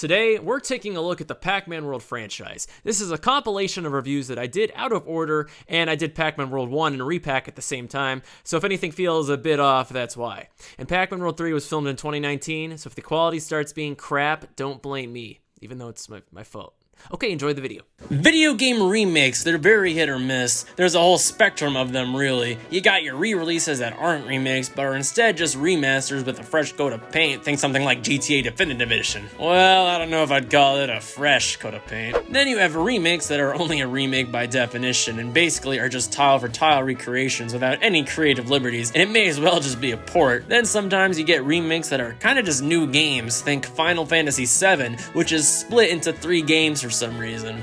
Today, we're taking a look at the Pac-Man World franchise. This is a compilation of reviews that I did out of order, and I did Pac-Man World 1 and Re-Pac at the same time, so if anything feels a bit off, that's why. And Pac-Man World 3 was filmed in 2019, so if the quality starts being crap, don't blame me, even though it's my fault. Okay, enjoy the video. Video game remakes, they're very hit or miss. There's a whole spectrum of them, really. You got your re-releases that aren't remakes, but are instead just remasters with a fresh coat of paint. Think something like GTA Definitive Edition. Well, I don't know if I'd call it a fresh coat of paint. Then you have remakes that are only a remake by definition, and basically are just tile-for-tile recreations without any creative liberties, and it may as well just be a port. Then sometimes you get remakes that are kind of just new games. Think Final Fantasy VII, which is split into 3 games for some reason.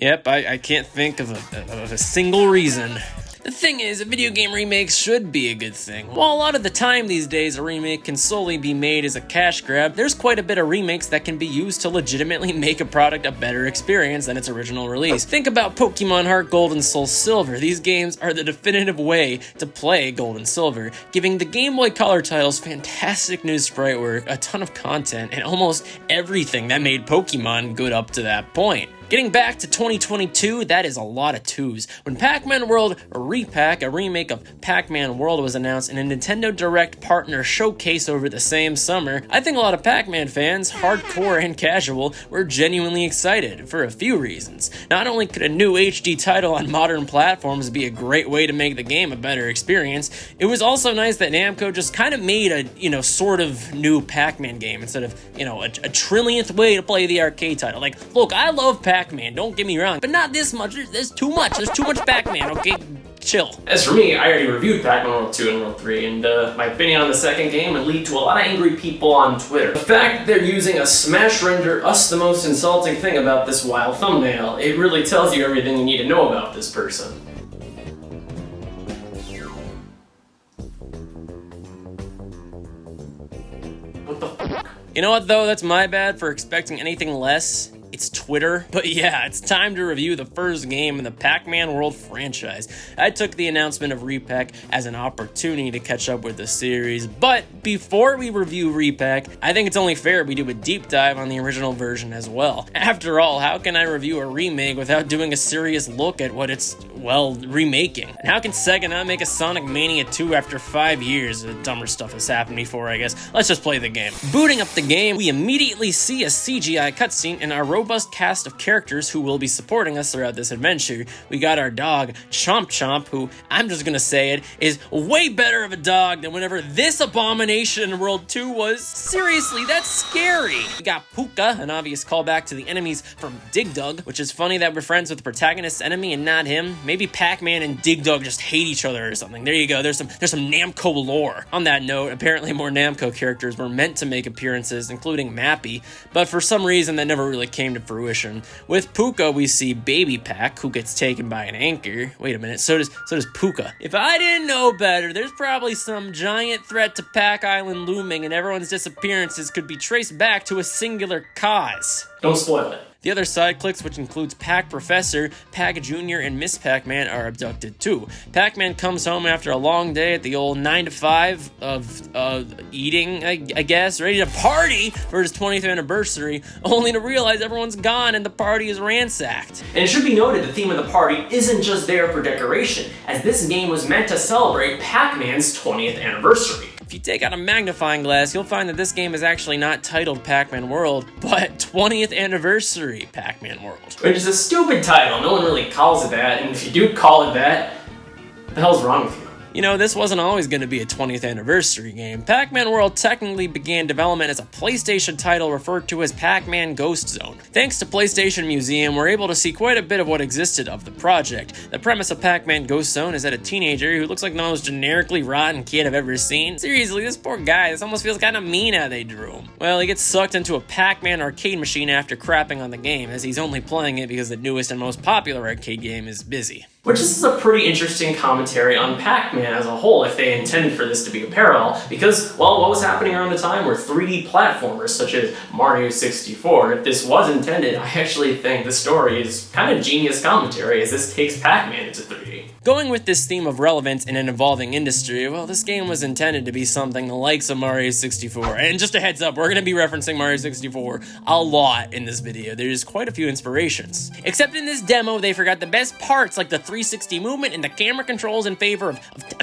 Yep, I can't think of a single reason. The thing is, video game remakes should be a good thing. While a lot of the time these days a remake can solely be made as a cash grab, there's quite a bit of remakes that can be used to legitimately make a product a better experience than its original release. Think about Pokemon Heart Gold and Soul Silver. These games are the definitive way to play Gold and Silver, giving the Game Boy Color titles fantastic new sprite work, a ton of content, and almost everything that made Pokemon good up to that point. Getting back to 2022, that is a lot of twos. When Pac-Man World Re-Pac, a remake of Pac-Man World, was announced in a Nintendo Direct partner showcase over the same summer, I think a lot of Pac-Man fans, hardcore and casual, were genuinely excited for a few reasons. Not only could a new HD title on modern platforms be a great way to make the game a better experience, it was also nice that Namco just kind of made a, sort of new Pac-Man game instead of, a trillionth way to play the arcade title. Like, look, I love Pac-Man, don't get me wrong, but not this much. There's too much. There's too much Pac-Man, okay? Chill. As for me, I already reviewed Pac-Man World 2 and World 3, and my opinion on the second game would lead to a lot of angry people on Twitter. The fact that they're using a smash render us the most insulting thing about this wild thumbnail, it really tells you everything you need to know about this person. What the fuck? You know what, though? That's my bad for expecting anything less. It's Twitter. But yeah, it's time to review the first game in the Pac-Man World franchise. I took the announcement of Re-Pac as an opportunity to catch up with the series, but before we review Re-Pac, I think it's only fair we do a deep dive on the original version as well. After all, how can I review a remake without doing a serious look at what it's, well, remaking? And how can Sega not make a Sonic Mania 2 after 5 years? Dumber stuff has happened before, I guess. Let's just play the game. Booting up the game, we immediately see a CGI cutscene and our robust cast of characters who will be supporting us throughout this adventure. We got our dog, Chomp Chomp, who, I'm just gonna say it, is way better of a dog than whatever this abomination in World 2 was. Seriously, that's scary. We got Puka, an obvious callback to the enemies from Dig Dug, which is funny that we're friends with the protagonist's enemy and not him. Maybe Pac-Man and Dig Dug just hate each other or something. There you go, there's some Namco lore. On that note, apparently more Namco characters were meant to make appearances, including Mappy, but for some reason that never really came to fruition. With Puka, we see Baby Pac, who gets taken by an anchor. Wait a minute, so does Puka. If I didn't know better, there's probably some giant threat to Pac Island looming, and everyone's disappearances could be traced back to a singular cause. Don't spoil it. The other side clicks, which includes Pac Professor, Pac Jr., and Miss Pac-Man, are abducted too. Pac-Man comes home after a long day at the old 9 to 5 of eating, I guess, ready to party for his 20th anniversary, only to realize everyone's gone and the party is ransacked. And it should be noted the theme of the party isn't just there for decoration, as this game was meant to celebrate Pac-Man's 20th anniversary. If you take out a magnifying glass, you'll find that this game is actually not titled Pac-Man World, but 20th Anniversary Pac-Man World. Which is a stupid title, no one really calls it that, and if you do call it that, what the hell's wrong with you? You know, this wasn't always going to be a 20th anniversary game. Pac-Man World technically began development as a PlayStation title referred to as Pac-Man Ghost Zone. Thanks to PlayStation Museum, we're able to see quite a bit of what existed of the project. The premise of Pac-Man Ghost Zone is that a teenager who looks like the most generically rotten kid I've ever seen. Seriously, this poor guy, this almost feels kind of mean how they drew him. Well, he gets sucked into a Pac-Man arcade machine after crapping on the game, as he's only playing it because the newest and most popular arcade game is busy. Which is a pretty interesting commentary on Pac-Man as a whole, if they intended for this to be a parallel, because, well, what was happening around the time were 3D platformers such as Mario 64. If this was intended, I actually think the story is kind of genius commentary, as this takes Pac-Man into 3D. Going with this theme of relevance in an evolving industry, well, this game was intended to be something the likes of Mario 64. And just a heads up, we're going to be referencing Mario 64 a lot in this video. There's quite a few inspirations. Except in this demo, they forgot the best parts like the 360 movement and the camera controls in favor of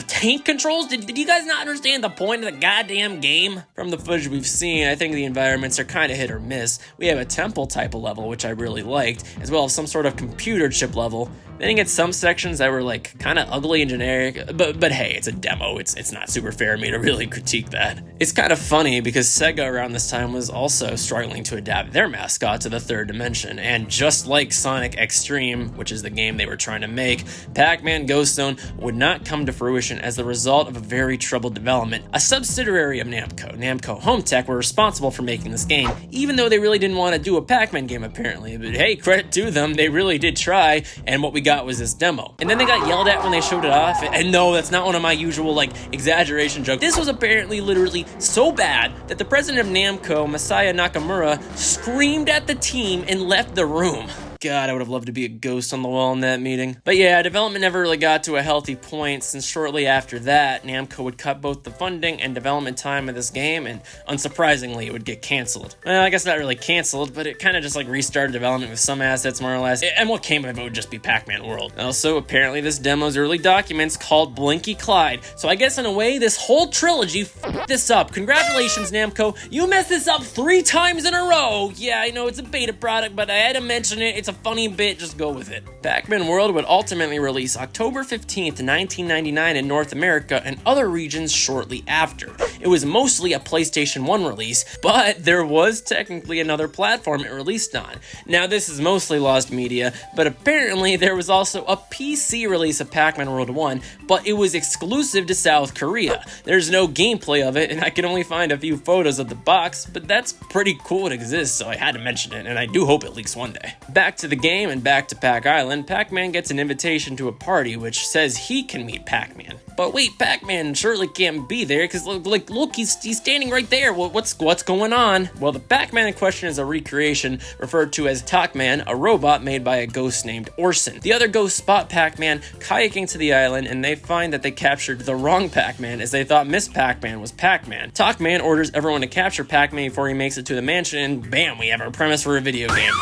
tank controls. Did you guys not understand the point of the goddamn game? From the footage we've seen, I think the environments are kind of hit or miss. We have a temple type of level, which I really liked, as well as some sort of computer chip level. Then you get some sections that were like kind of ugly and generic, but hey, it's a demo. It's not super fair of me to really critique that. It's kind of funny because Sega around this time was also struggling to adapt their mascot to the third dimension, and just like Sonic X-treme, which is the game they were trying to make, Pac-Man Ghost Zone would not come to fruition as the result of a very troubled development. A subsidiary of Namco Home Tech, were responsible for making this game, even though they really didn't want to do a Pac-Man game apparently. But hey, credit to them, they really did try, and what we got was this demo. And then they got yelled at when they showed it off, and no, that's not one of my usual like exaggeration jokes. This was apparently literally so bad that the president of Namco, Masaya Nakamura, screamed at the team and left the room. God, I would have loved to be a ghost on the wall in that meeting. But yeah, development never really got to a healthy point, since shortly after that, Namco would cut both the funding and development time of this game, and unsurprisingly, it would get canceled. Well, I guess not really canceled, but it kind of just like restarted development with some assets, more or less, and what came of it would just be Pac-Man World. Also, apparently this demo's early documents called Blinky Clyde, so I guess in a way, this whole trilogy f***ed this up. Congratulations, Namco, you messed this up 3 times in a row! Yeah, I know it's a beta product, but I had to mention it. It's a funny bit, just go with it. Pac-Man World would ultimately release October 15th, 1999 in North America and other regions shortly after. It was mostly a PlayStation 1 release, but there was technically another platform it released on. Now this is mostly lost media, but apparently there was also a PC release of Pac-Man World 1, but it was exclusive to South Korea. There's no gameplay of it, and I can only find a few photos of the box, but that's pretty cool it exists, so I had to mention it, and I do hope it leaks one day. Back to the game and back to Pac Island, Pac-Man gets an invitation to a party which says he can meet Pac-Man. But wait, Pac-Man surely can't be there because look, he's standing right there. What's going on? Well, the Pac-Man in question is a recreation referred to as Talkman, a robot made by a ghost named Orson. The other ghosts spot Pac-Man kayaking to the island, and they find that they captured the wrong Pac-Man, as they thought Miss Pac-Man was Pac-Man. Talkman orders everyone to capture Pac-Man before he makes it to the mansion, and bam, we have our premise for a video game.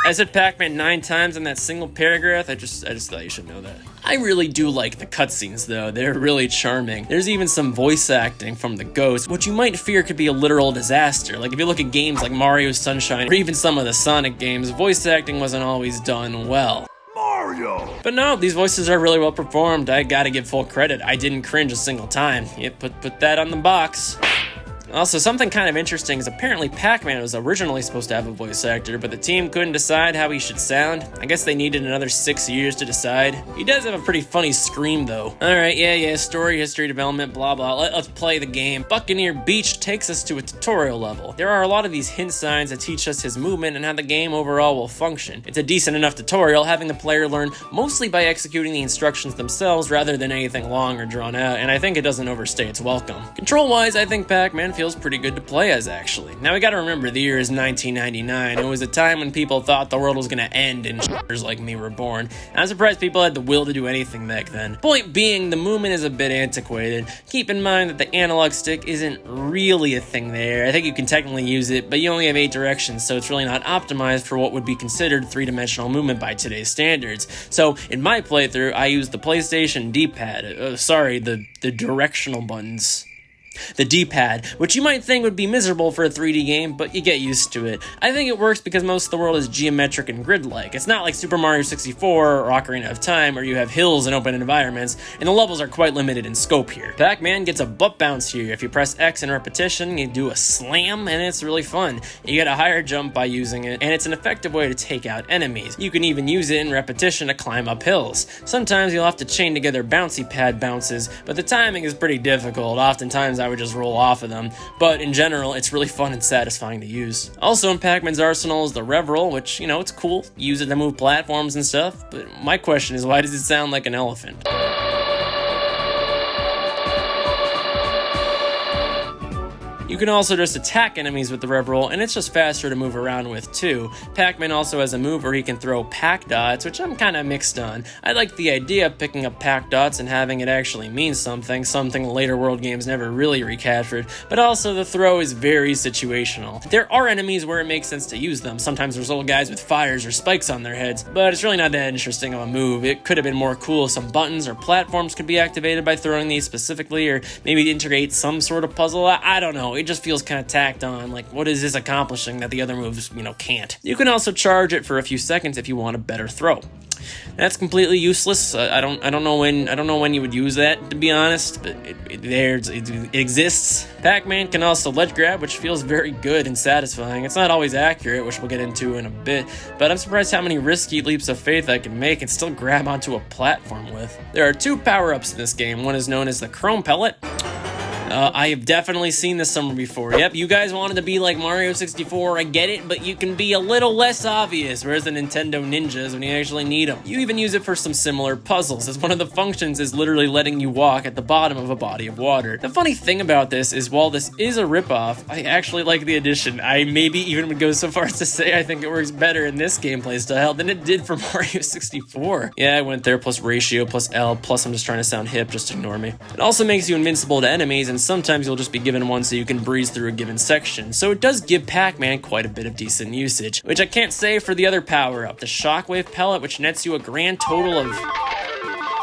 I said Pac-Man 9 times in that single paragraph. I just thought you should know that. I really do like the cutscenes though, they're really charming. There's even some voice acting from the ghosts, which you might fear could be a literal disaster. Like if you look at games like Mario Sunshine, or even some of the Sonic games, voice acting wasn't always done well. Mario! But no, these voices are really well performed. I gotta give full credit, I didn't cringe a single time. Yep, put that on the box. Also, something kind of interesting is apparently Pac-Man was originally supposed to have a voice actor, but the team couldn't decide how he should sound. I guess they needed another 6 years to decide. He does have a pretty funny scream, though. Alright, yeah, story, history, development, blah, blah. Let's play the game. Buccaneer Beach takes us to a tutorial level. There are a lot of these hint signs that teach us his movement and how the game overall will function. It's a decent enough tutorial, having the player learn mostly by executing the instructions themselves rather than anything long or drawn out, and I think it doesn't overstay its welcome. Control-wise, I think Pac-Man feels pretty good to play as, actually. Now we gotta remember, the year is 1999. It was a time when people thought the world was gonna end and shitters like me were born. I'm surprised people had the will to do anything back then. Point being, the movement is a bit antiquated. Keep in mind that the analog stick isn't really a thing there. I think you can technically use it, but you only have 8 directions, so it's really not optimized for what would be considered 3-dimensional movement by today's standards. So in my playthrough, I used the PlayStation D-pad. The directional buttons. The D-pad, which you might think would be miserable for a 3D game, but you get used to it. I think it works because most of the world is geometric and grid-like. It's not like Super Mario 64 or Ocarina of Time, where you have hills and open environments, and the levels are quite limited in scope here. Pac-Man gets a butt bounce here. If you press X in repetition, you do a slam, and it's really fun. You get a higher jump by using it, and it's an effective way to take out enemies. You can even use it in repetition to climb up hills. Sometimes you'll have to chain together bouncy pad bounces, but the timing is pretty difficult. Oftentimes I would just roll off of them, but in general, it's really fun and satisfying to use. Also in Pac-Man's arsenal is the Rev-Roll, which, you know, it's cool. You use it to move platforms and stuff, but my question is, why does it sound like an elephant? You can also just attack enemies with the rev roll, and it's just faster to move around with too. Pac-Man also has a move where he can throw Pac dots, which I'm kind of mixed on. I like the idea of picking up Pac dots and having it actually mean something later world games never really recaptured, but also the throw is very situational. There are enemies where it makes sense to use them. Sometimes there's little guys with fires or spikes on their heads, but it's really not that interesting of a move. It could have been more cool if some buttons or platforms could be activated by throwing these specifically, or maybe integrate some sort of puzzle. I don't know. It just feels kind of tacked on. Like, what is this accomplishing that the other moves, can't? You can also charge it for a few seconds if you want a better throw. That's completely useless. I don't know when you would use that, to be honest, but it exists. Pac-Man can also ledge grab, which feels very good and satisfying. It's not always accurate, which we'll get into in a bit, but I'm surprised how many risky leaps of faith I can make and still grab onto a platform with. There are 2 power-ups in this game. One is known as the Chrome Pellet. I have definitely seen this somewhere before. Yep, you guys wanted to be like Mario 64, I get it, but you can be a little less obvious. Where's the Nintendo ninjas when you actually need them? You even use it for some similar puzzles, as one of the functions is literally letting you walk at the bottom of a body of water. The funny thing about this is, while this is a ripoff, I actually like the addition. I maybe even would go so far as to say I think it works better in this gameplay style than it did for Mario 64. Yeah, I went there, plus ratio, plus L, plus I'm just trying to sound hip, just ignore me. It also makes you invincible to enemies, and sometimes you'll just be given one so you can breeze through a given section, so it does give Pac-Man quite a bit of decent usage, which I can't say for the other power-up, the Shockwave Pellet, which nets you a grand total of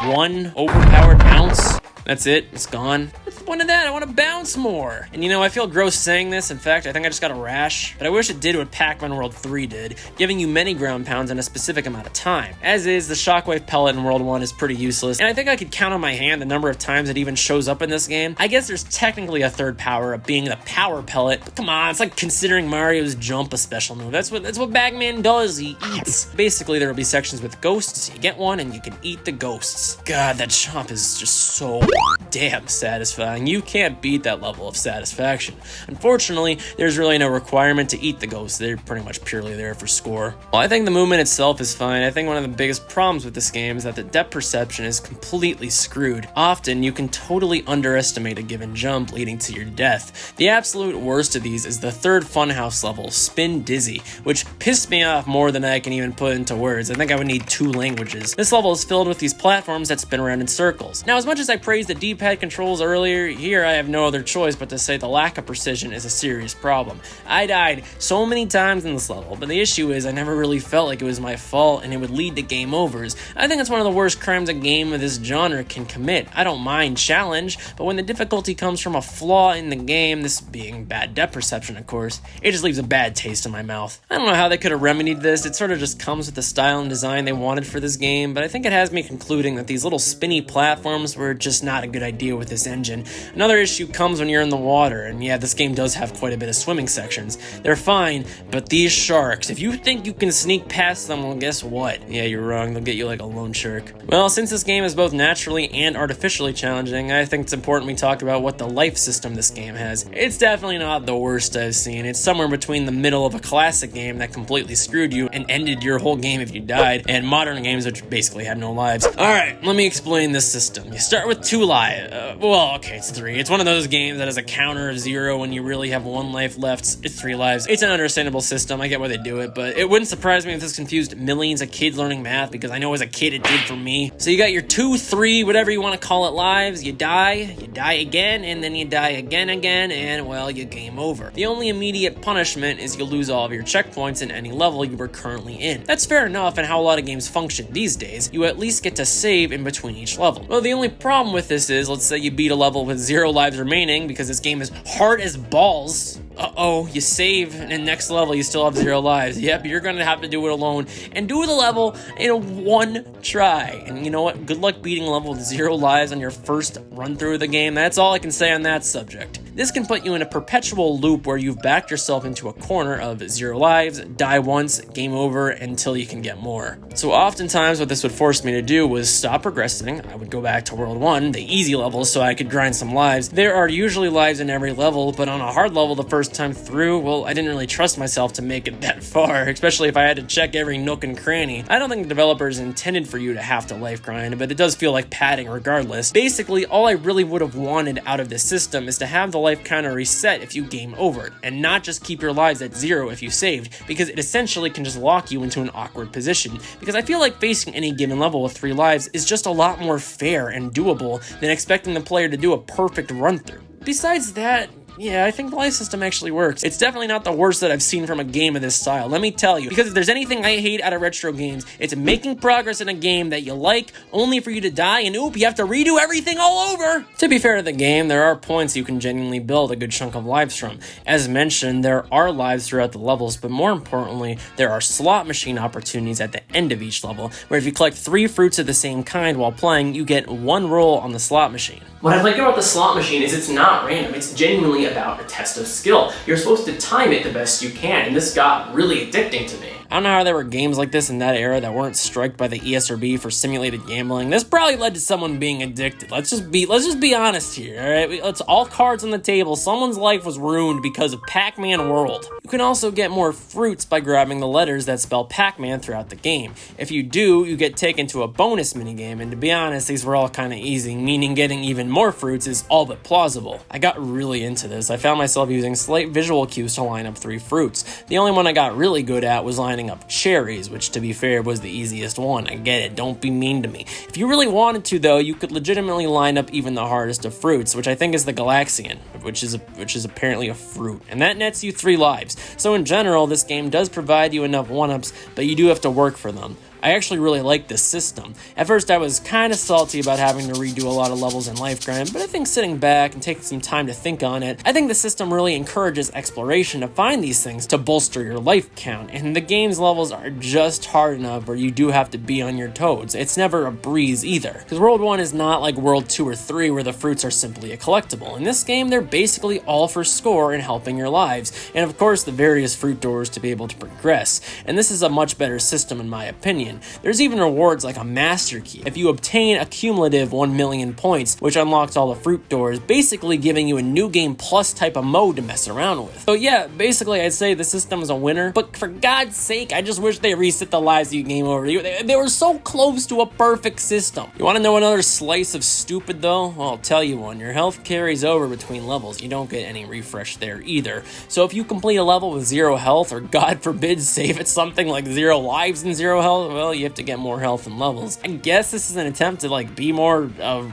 1 overpowered bounce. That's it, it's gone. What's the point of that? I want to bounce more. And I feel gross saying this. In fact, I think I just got a rash, but I wish it did what Pac-Man World 3 did, giving you many ground pounds in a specific amount of time. As is, the Shockwave Pellet in World 1 is pretty useless, and I think I could count on my hand the number of times it even shows up in this game. I guess there's technically a third power-up, being the Power Pellet, but come on, it's like considering Mario's jump a special move. That's what Pac-Man does, he eats. Basically, there will be sections with ghosts, you get one, and you can eat the ghosts. God, that jump is just so damn satisfying. You can't beat that level of satisfaction. Unfortunately, there's really no requirement to eat the ghosts. They're pretty much purely there for score. Well, I think the movement itself is fine. I think one of the biggest problems with this game is that the depth perception is completely screwed. Often, you can totally underestimate a given jump, leading to your death. The absolute worst of these is the third Funhouse level, Spin Dizzy, which pissed me off more than I can even put into words. I think I would need 2 languages. This level is filled with these platforms that spin around in circles. Now, as much as I praised the D-pad controls earlier, here I have no other choice but to say the lack of precision is a serious problem. I died so many times in this level, but the issue is I never really felt like it was my fault and it would lead to game overs. I think it's one of the worst crimes a game of this genre can commit. I don't mind challenge, but when the difficulty comes from a flaw in the game, this being bad depth perception of course, it just leaves a bad taste in my mouth. I don't know how they could have remedied this. It sort of just comes with the style and design they wanted for this game, but I think it has me concluding that these little spinny platforms were just not a good idea with this engine. Another issue comes when you're in the water, and yeah, this game does have quite a bit of swimming sections. They're fine, but these sharks, if you think you can sneak past them, well, guess what? Yeah, you're wrong. They'll get you like a loan shark. Well, since this game is both naturally and artificially challenging, I think it's important we talk about what the life system this game has. It's definitely not the worst I've seen. It's somewhere between the middle of a classic game that completely screwed you and ended your whole game if you died, and modern games which basically have no lives. Alright, let me explain this system. You start with 2 lives. Well, okay, it's 3. It's one of those games that has a counter of 0 when you really have 1 life left. It's 3 lives. It's an understandable system. I get why they do it, but it wouldn't surprise me if this confused millions of kids learning math, because I know as a kid it did for me. So you got your 2, 3, whatever you want to call it lives. You die again, and then you die again, and well, you game over. The only immediate punishment is you lose all of your checkpoints in any level you were currently in. That's fair enough and how a lot of games function these days. You at least get to save in between each level. Well, the only problem with this is, let's say you beat a level with 0 lives remaining because this game is hard as balls. Uh-oh, you save, and in next level you still have 0 lives. Yep, you're gonna have to do it alone, and do the level in 1 try. And you know what? Good luck beating a level with 0 lives on your first run through of the game. That's all I can say on that subject. This can put you in a perpetual loop where you've backed yourself into a corner of 0 lives, die once, game over, until you can get more. So oftentimes what this would force me to do was stop progressing. I would go back to World 1, the easy levels, so I could grind some lives. There are usually lives in every level, but on a hard level the first time through, well, I didn't really trust myself to make it that far, especially if I had to check every nook and cranny. I don't think the developers intended for you to have to life grind, but it does feel like padding regardless. Basically, all I really would have wanted out of this system is to have the the life counter reset if you game over it, and not just keep your lives at 0 if you saved, because it essentially can just lock you into an awkward position, because I feel like facing any given level with 3 lives is just a lot more fair and doable than expecting the player to do a perfect run-through. Besides that, yeah, I think the life system actually works. It's definitely not the worst that I've seen from a game of this style, let me tell you. Because if there's anything I hate out of retro games, it's making progress in a game that you like, only for you to die, and oop, you have to redo everything all over! To be fair to the game, there are points you can genuinely build a good chunk of lives from. As mentioned, there are lives throughout the levels, but more importantly, there are slot machine opportunities at the end of each level, where if you collect 3 fruits of the same kind while playing, you get 1 roll on the slot machine. What I like about the slot machine is it's not random, it's genuinely about a test of skill. You're supposed to time it the best you can, and this got really addicting to me. I don't know how there were games like this in that era that weren't striked by the ESRB for simulated gambling. This probably led to someone being addicted. Let's just be honest here, alright? Let's all cards on the table. Someone's life was ruined because of Pac-Man World. You can also get more fruits by grabbing the letters that spell Pac-Man throughout the game. If you do, you get taken to a bonus minigame, and to be honest, these were all kinda easy, meaning getting even more fruits is all but plausible. I got really into this. I found myself using slight visual cues to line up 3 fruits. The only one I got really good at was lining up cherries, which to be fair was the easiest one. I get it, don't be mean to me. If you really wanted to though, you could legitimately line up even the hardest of fruits, which I think is the Galaxian, which is apparently a fruit, and that nets you 3 lives. So in general, this game does provide you enough 1-ups, but you do have to work for them. I actually really like this system. At first I was kinda salty about having to redo a lot of levels in Life Grind, but I think sitting back and taking some time to think on it, I think the system really encourages exploration to find these things to bolster your life count, and the game's levels are just hard enough where you do have to be on your toes. It's never a breeze either, because World 1 is not like World 2 or 3 where the fruits are simply a collectible. In this game, they're basically all for score and helping your lives, and of course the various fruit doors to be able to progress, and this is a much better system in my opinion. There's even rewards like a master key if you obtain a cumulative 1 million points, which unlocks all the fruit doors, basically giving you a new game plus type of mode to mess around with. So yeah, basically I'd say the system is a winner, but for God's sake, I just wish they reset the lives you game over. They were so close to a perfect system. You want to know another slice of stupid though? Well, I'll tell you one. Your health carries over between levels. You don't get any refresh there either. So if you complete a level with 0 health, or God forbid save at something like 0 lives and 0 health, well, you have to get more health and levels. I guess this is an attempt to like be more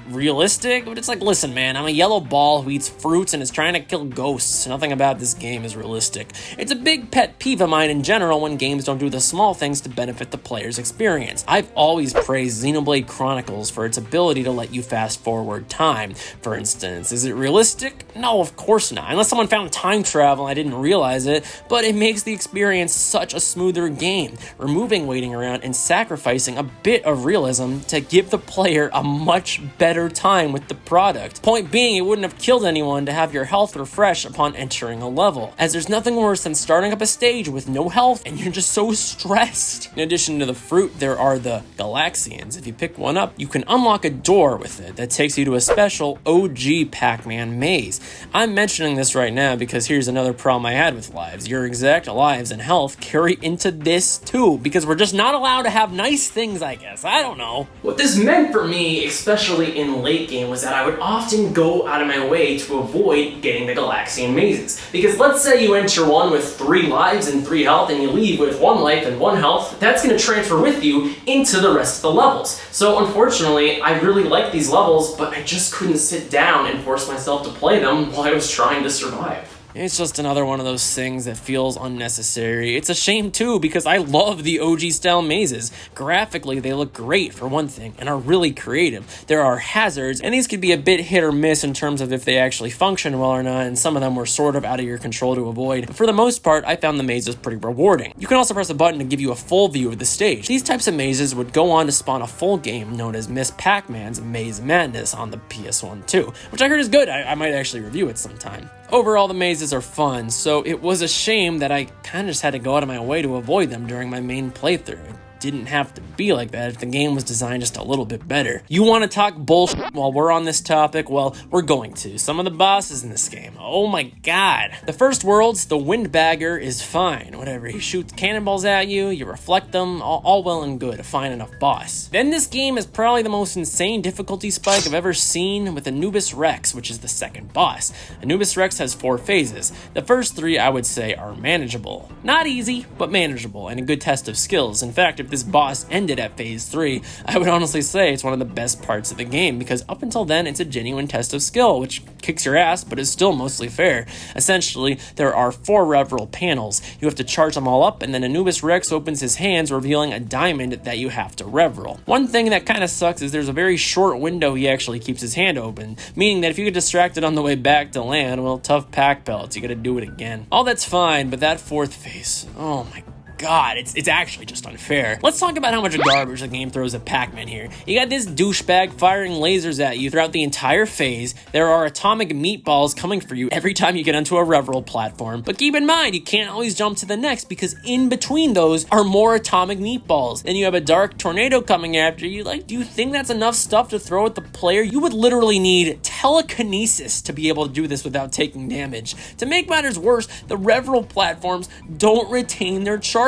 realistic, but it's like, listen man, I'm a yellow ball who eats fruits and is trying to kill ghosts. Nothing about this game is realistic. It's a big pet peeve of mine in general when games don't do the small things to benefit the player's experience. I've always praised Xenoblade Chronicles for its ability to let you fast forward time. For instance, is it realistic? No, of course not, unless someone found time travel and I didn't realize it, but it makes the experience such a smoother game, removing waiting around and sacrificing a bit of realism to give the player a much better time with the product. Point being, it wouldn't have killed anyone to have your health refresh upon entering a level, as there's nothing worse than starting up a stage with no health and you're just so stressed. In addition to the fruit, there are the Galaxians. If you pick one up, you can unlock a door with it that takes you to a special OG Pac-Man maze. I'm mentioning this right now because here's another problem I had with lives. Your exact lives and health carry into this too, because we're just not allowed to have nice things, I guess. I don't know. What this meant for me, especially in late game, was that I would often go out of my way to avoid getting the Galaxian mazes. Because let's say you enter one with 3 lives and 3 health and you leave with 1 life and 1 health, that's going to transfer with you into the rest of the levels. So unfortunately, I really liked these levels, but I just couldn't sit down and force myself to play them while I was trying to survive. It's just another one of those things that feels unnecessary. It's a shame too, because I love the OG style mazes. Graphically, they look great for one thing, and are really creative. There are hazards, and these could be a bit hit or miss in terms of if they actually function well or not, and some of them were sort of out of your control to avoid. But for the most part, I found the mazes pretty rewarding. You can also press a button to give you a full view of the stage. These types of mazes would go on to spawn a full game known as Miss Pac-Man's Maze Madness on the PS1 too, which I heard is good. I might actually review it sometime. Overall, the mazes are fun, so it was a shame that I kinda just had to go out of my way to avoid them during my main playthrough. didn't have to be like that if the game was designed just a little bit better. You want to talk bullshit while we're on this topic? Well, we're going to. Some of the bosses in this game, oh my god. The first worlds, the Windbagger is fine. Whatever, he shoots cannonballs at you, you reflect them, all well and good, a fine enough boss. Then this game is probably the most insane difficulty spike I've ever seen with Anubis Rex, which is the second boss. Anubis Rex has 4 phases. The first 3 I would say are manageable. Not easy, but manageable, and a good test of skills. In fact, if this boss ended at phase 3, I would honestly say it's one of the best parts of the game, because up until then it's a genuine test of skill, which kicks your ass, but is still mostly fair. Essentially, there are 4 Reveral panels. You have to charge them all up, and then Anubis Rex opens his hands, revealing a diamond that you have to Reveral. One thing that kind of sucks is there's a very short window he actually keeps his hand open, meaning that if you get distracted on the way back to land, well, tough pack pellets, you gotta do it again. All that's fine, but that 4th phase, oh my god, it's actually just unfair. Let's talk about how much garbage the game throws at Pac-Man here. You got this douchebag firing lasers at you throughout the entire phase. There are atomic meatballs coming for you every time you get onto a Reveral platform. But keep in mind, you can't always jump to the next, because in between those are more atomic meatballs. Then you have a dark tornado coming after you. Like, do you think that's enough stuff to throw at the player? You would literally need telekinesis to be able to do this without taking damage. To make matters worse, the Reveral platforms don't retain their charges.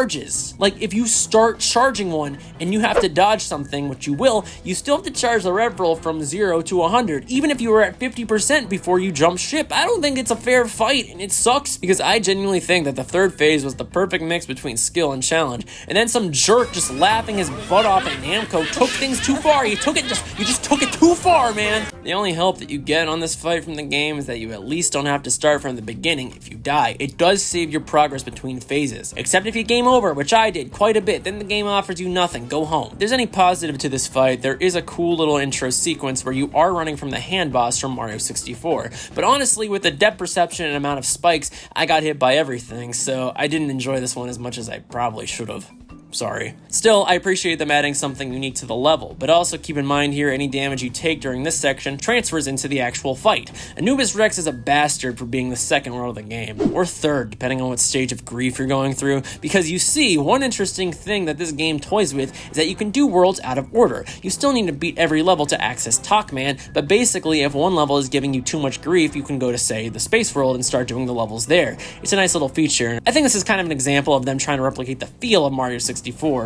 Like, if you start charging one and you have to dodge something, which you will, you still have to charge the Reveral from 0 to 100, even if you were at 50% before you jump ship. I don't think it's a fair fight, and it sucks, because I genuinely think that the 3rd phase was the perfect mix between skill and challenge, and then some jerk just laughing his butt off at Namco took things too far. You just took it too far, man. The only help that you get on this fight from the game is that you at least don't have to start from the beginning if you die. It does save your progress between phases, except if you game over, which I did quite a bit. Then the game offers you nothing. Go home. If there's any positive to this fight, there is a cool little intro sequence where you are running from the hand boss from Mario 64. But honestly, with the depth perception and amount of spikes, I got hit by everything, so I didn't enjoy this one as much as I probably should have. Sorry. Still, I appreciate them adding something unique to the level, but also keep in mind here, any damage you take during this section transfers into the actual fight. Anubis Rex is a bastard for being the second world of the game, or third, depending on what stage of grief you're going through, because you see, one interesting thing that this game toys with is that you can do worlds out of order. You still need to beat every level to access Talkman, but basically, if one level is giving you too much grief, you can go to, say, the space world and start doing the levels there. It's a nice little feature. I think this is kind of an example of them trying to replicate the feel of Mario 64,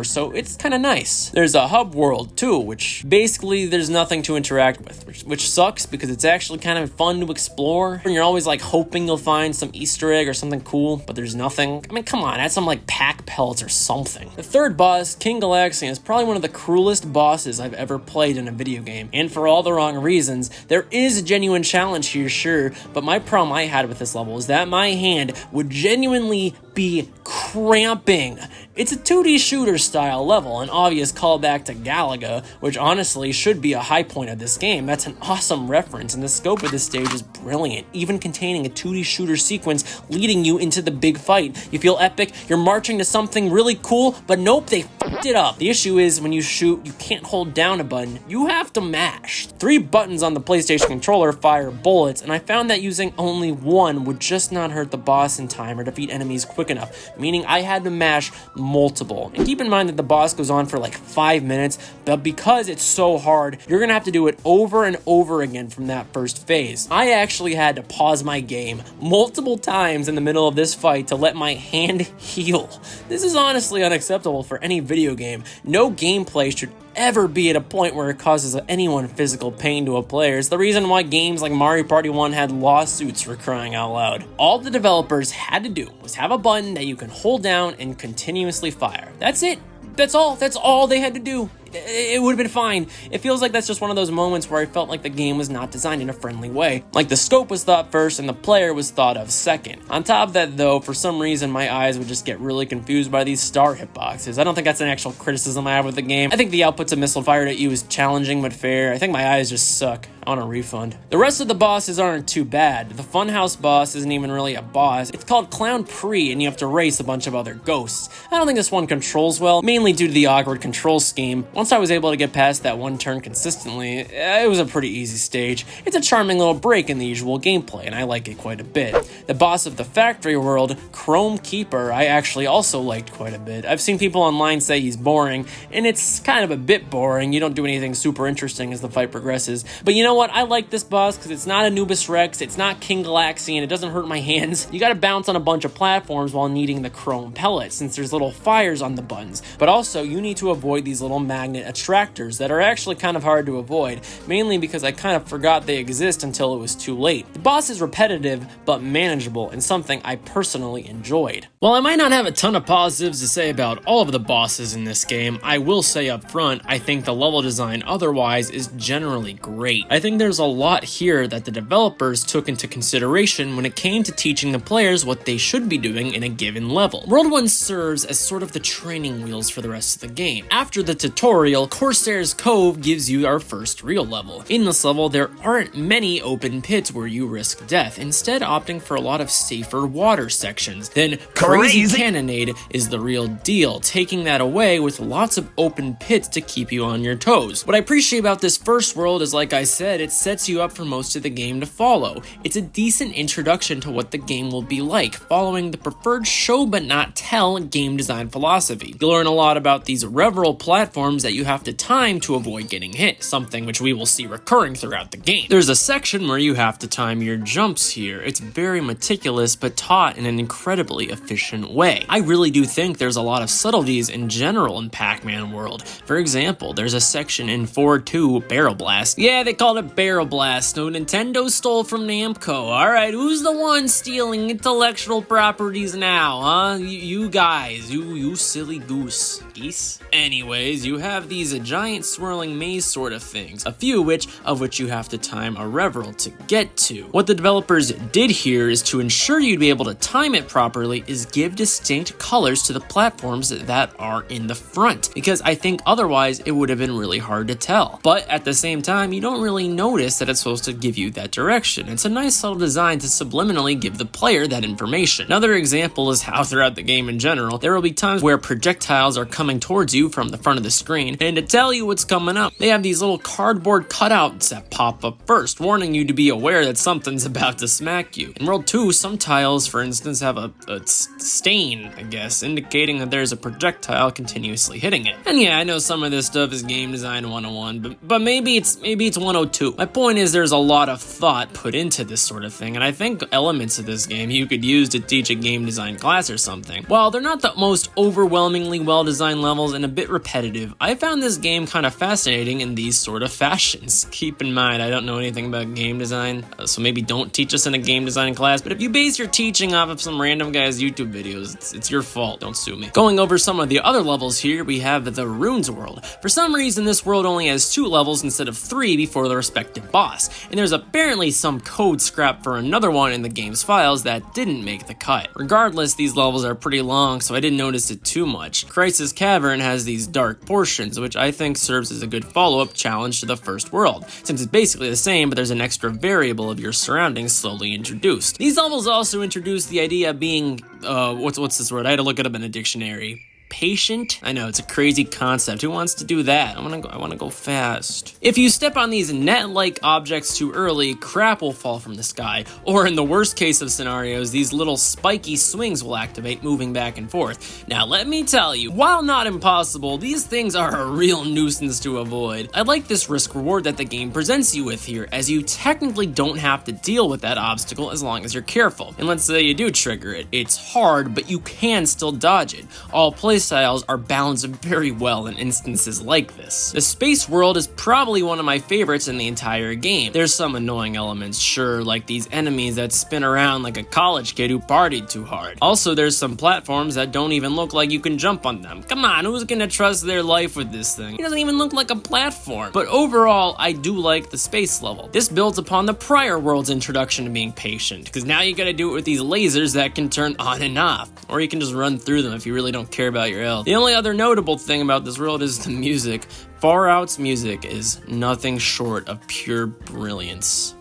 so it's kind of nice. There's a hub world too, which basically there's nothing to interact with, which sucks, because it's actually kind of fun to explore, and you're always like hoping you'll find some Easter egg or something cool, but there's nothing. I mean, come on, add some like pack pellets or something. The 3rd boss, King Galaxian, is probably one of the cruelest bosses I've ever played in a video game, and for all the wrong reasons. There is a genuine challenge here, sure, but my problem I had with this level is that my hand would genuinely be cramping. It's a 2D shooter style level, an obvious callback to Galaga, which honestly should be a high point of this game. That's an awesome reference, and the scope of this stage is brilliant, even containing a 2D shooter sequence leading you into the big fight. You feel epic, you're marching to something really cool, but nope, they f***ed it up. The issue is, when you shoot, you can't hold down a button, you have to mash. 3 buttons on the PlayStation controller fire bullets, and I found that using only one would just not hurt the boss in time or defeat enemies quick enough, meaning I had to mash multiple. And keep in mind that the boss goes on for like 5 minutes, but because it's so hard, you're gonna have to do it over and over again from that first phase. I actually had to pause my game multiple times in the middle of this fight to let my hand heal. This is honestly unacceptable for any video game. No gameplay should ever be at a point where it causes anyone physical pain to a player. It's the reason why games like Mario Party 1 had lawsuits, for crying out loud. All the developers had to do was have a button that you can hold down and continuously fire. That's it. That's all they had to do. It would have been fine. It feels like that's just one of those moments where I felt like the game was not designed in a friendly way. Like the scope was thought first and the player was thought of second. On top of that though, for some reason my eyes would just get really confused by these star hitboxes. I don't think that's an actual criticism I have with the game. I think the outputs of missile fired at you is challenging but fair. I think my eyes just suck. I want a refund. The rest of the bosses aren't too bad. The Funhouse boss isn't even really a boss. It's called Clown Pre, and you have to race a bunch of other ghosts. I don't think this one controls well. mainly due to the awkward control scheme. Once I was able to get past that one turn consistently, it was a pretty easy stage. It's a charming little break in the usual gameplay, and I like it quite a bit. The boss of the factory world, Chrome Keeper, I actually also liked quite a bit. I've seen people online say he's boring, and it's kind of a bit boring. You don't do anything super interesting as the fight progresses. But you know what? I like this boss because it's not Anubis Rex, it's not King Galaxian, it doesn't hurt my hands. You gotta bounce on a bunch of platforms while needing the chrome pellets, since there's little fires on the buttons. But also, you need to avoid these little magnet attractors that are actually kind of hard to avoid, mainly because I kind of forgot they exist until it was too late. The boss is repetitive, but manageable, and something I personally enjoyed. While I might not have a ton of positives to say about all of the bosses in this game, I will say up front, I think the level design otherwise is generally great. I think there's a lot here that the developers took into consideration when it came to teaching the players what they should be doing in a given level. World 1 serves as sort of the training wheels for the rest of the game. After the tutorial, Corsair's Cove gives you our first real level. In this level, there aren't many open pits where you risk death, instead opting for a lot of safer water sections. Then Crazy Cannonade is the real deal, taking that away with lots of open pits to keep you on your toes. What I appreciate about this first world is, like I said, it sets you up for most of the game to follow. It's a decent introduction to what the game will be like, following the preferred show but not tell game design philosophy. You'll learn a lot about these reveral platforms that you have to time to avoid getting hit, something which we will see recurring throughout the game. There's a section where you have to time your jumps here. It's very meticulous but taught in an incredibly efficient way. I really do think there's a lot of subtleties in general in Pac-Man World. For example, there's a section in 4-2 Barrel Blast. Yeah, they called it Barrel Blast. No, Nintendo stole from Namco. Alright, who's the one stealing intellectual properties now, huh? You guys, you silly geese. Anyways, you have these giant swirling maze sort of things, a few of which you have to time a reveral to get to. What the developers did here is to ensure you'd be able to time it properly is give distinct colors to the platforms that are in the front, because I think otherwise it would have been really hard to tell. But at the same time, you don't really notice that it's supposed to give you that direction. It's a nice subtle design to subliminally give the player that information. Another example is how throughout the game in general, there will be times where projectiles are coming towards you from the front of the screen, and to tell you what's coming up, they have these little cardboard cutouts that pop up first, warning you to be aware that something's about to smack you. In World 2, some tiles, for instance, have a stain, I guess, indicating that there's a projectile continuously hitting it. And yeah, I know some of this stuff is game design 101, but maybe it's 102. My point is there's a lot of thought put into this sort of thing, and I think elements of this game you could use to teach a game design class or something. While they're not the most overwhelmingly well-designed levels and a bit repetitive, I found this game kind of fascinating in these sort of fashions. Keep in mind, I don't know anything about game design, so maybe don't teach us in a game design class, but if you base your teaching off of some random guy's YouTube videos, it's your fault, don't sue me. Going over some of the other levels here, we have the Runes world. For some reason, this world only has 2 levels instead of 3 before the respective boss, and there's apparently some code scrapped for another one in the game's files that didn't make the cut. Regardless, these levels are pretty long, so I didn't notice it too much. Crisis Cavern has these dark portions, which I think serves as a good follow-up challenge to the first world, since it's basically the same, but there's an extra variable of your surroundings slowly introduced. These levels also introduce the idea of being, what's this word? I had to look it up in a dictionary. Patient? I know, it's a crazy concept. Who wants to do that? I want to go fast. If you step on these net-like objects too early, crap will fall from the sky. Or in the worst case of scenarios, these little spiky swings will activate, moving back and forth. Now let me tell you, while not impossible, these things are a real nuisance to avoid. I like this risk-reward that the game presents you with here, as you technically don't have to deal with that obstacle as long as you're careful. And let's say you do trigger it. It's hard, but you can still dodge it. All playstyles are balanced very well in instances like this. The space world is probably one of my favorites in the entire game. There's some annoying elements, sure, like these enemies that spin around like a college kid who partied too hard. Also, there's some platforms that don't even look like you can jump on them. Come on, who's gonna trust their life with this thing? It doesn't even look like a platform. But overall, I do like the space level. This builds upon the prior world's introduction to being patient, because now you gotta do it with these lasers that can turn on and off, or you can just run through them if you really don't care about your health. The only other notable thing about this world is the music. Far Out's music is nothing short of pure brilliance.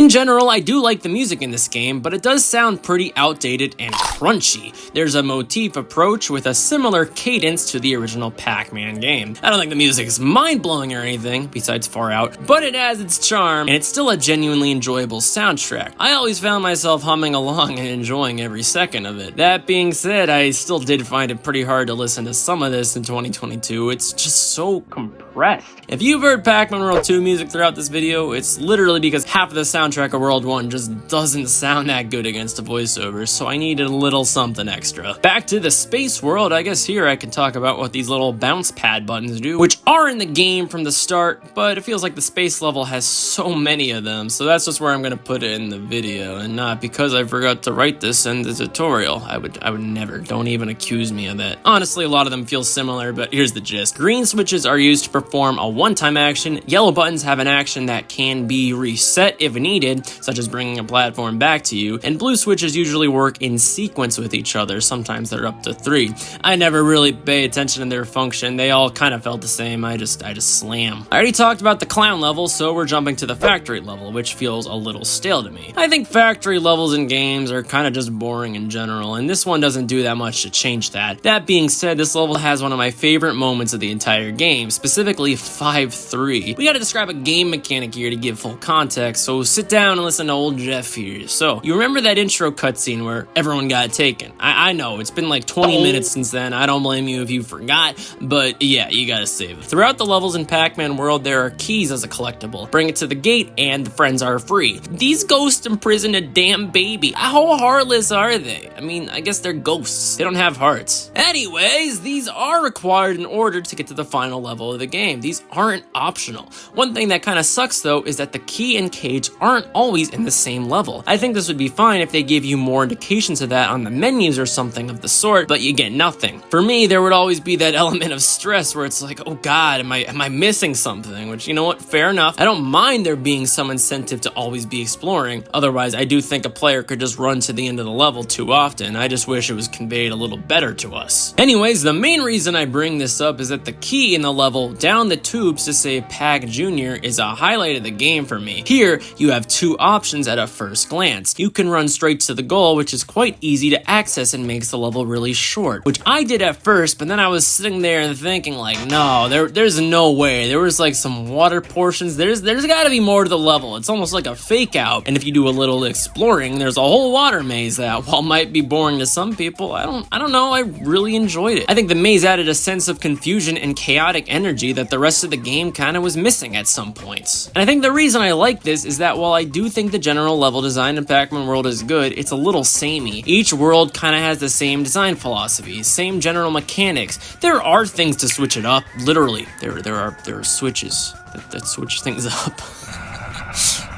In general, I do like the music in this game, but it does sound pretty outdated and crunchy. There's a motif approach with a similar cadence to the original Pac-Man game. I don't think the music is mind-blowing or anything, besides Far Out, but it has its charm, and it's still a genuinely enjoyable soundtrack. I always found myself humming along and enjoying every second of it. That being said, I still did find it pretty hard to listen to some of this in 2022. It's just so compressed. If you've heard Pac-Man World 2 music throughout this video, it's literally because half of the soundtrack of World 1 just doesn't sound that good against a voiceover, so I needed a little something extra. Back to the space world, I guess here I can talk about what these little bounce pad buttons do, which are in the game from the start, but it feels like the space level has so many of them, so that's just where I'm gonna put it in the video, and not because I forgot to write this in the tutorial. I would never. Don't even accuse me of that. Honestly, a lot of them feel similar, but here's the gist. Green switches are used to perform a one-time action. Yellow buttons have an action that can be reset if needed, such as bringing a platform back to you, and blue switches usually work in sequence with each other. Sometimes they're up to 3. I never really pay attention to their function. They all kind of felt the same. I just slam. I already talked about the clown level, so we're jumping to the factory level, which feels a little stale to me. I think factory levels in games are kind of just boring in general, and this one doesn't do that much to change that. That being said, this level has one of my favorite moments of the entire game, specifically 5-3. We gotta describe a game mechanic here to give full context, so sit down and listen to old Jeff here. So, you remember that intro cutscene where everyone got taken? I know, it's been like 20 minutes since then. I don't blame you if you forgot, but yeah, you gotta save it. Throughout the levels in Pac-Man World, there are keys as a collectible. Bring it to the gate and the friends are free. These ghosts imprison a damn baby. How heartless are they? I mean, I guess they're ghosts. They don't have hearts. Anyways, these are required in order to get to the final level of the game. These aren't optional. One thing that kind of sucks though is that the key and cage aren't always in the same level. I think this would be fine if they gave you more indications of that on the menus or something of the sort, but you get nothing. For me, there would always be that element of stress where it's like, oh god, am I missing something? Which, you know what, fair enough. I don't mind there being some incentive to always be exploring. Otherwise, I do think a player could just run to the end of the level too often. I just wish it was conveyed a little better to us. Anyways, the main reason I bring this up is that the key in the level down the tubes to say Pac Jr. is a highlight of the game for me. Here, you have two options at a first glance. You can run straight to the goal, which is quite easy to access and makes the level really short, which I did at first, but then I was sitting there and thinking like, no, there's no way. There was like some water portions. There's gotta be more to the level. It's almost like a fake out, and if you do a little exploring, there's a whole water maze that, while might be boring to some people, I don't know, I really enjoyed it. I think the maze added a sense of confusion and chaotic energy that the rest of the game kind of was missing at some points. And I think the reason I like this is that while I do think the general level design in Pac-Man World is good, it's a little samey. Each world kind of has the same design philosophy, same general mechanics. There are things to switch it up, literally. There are switches that switch things up.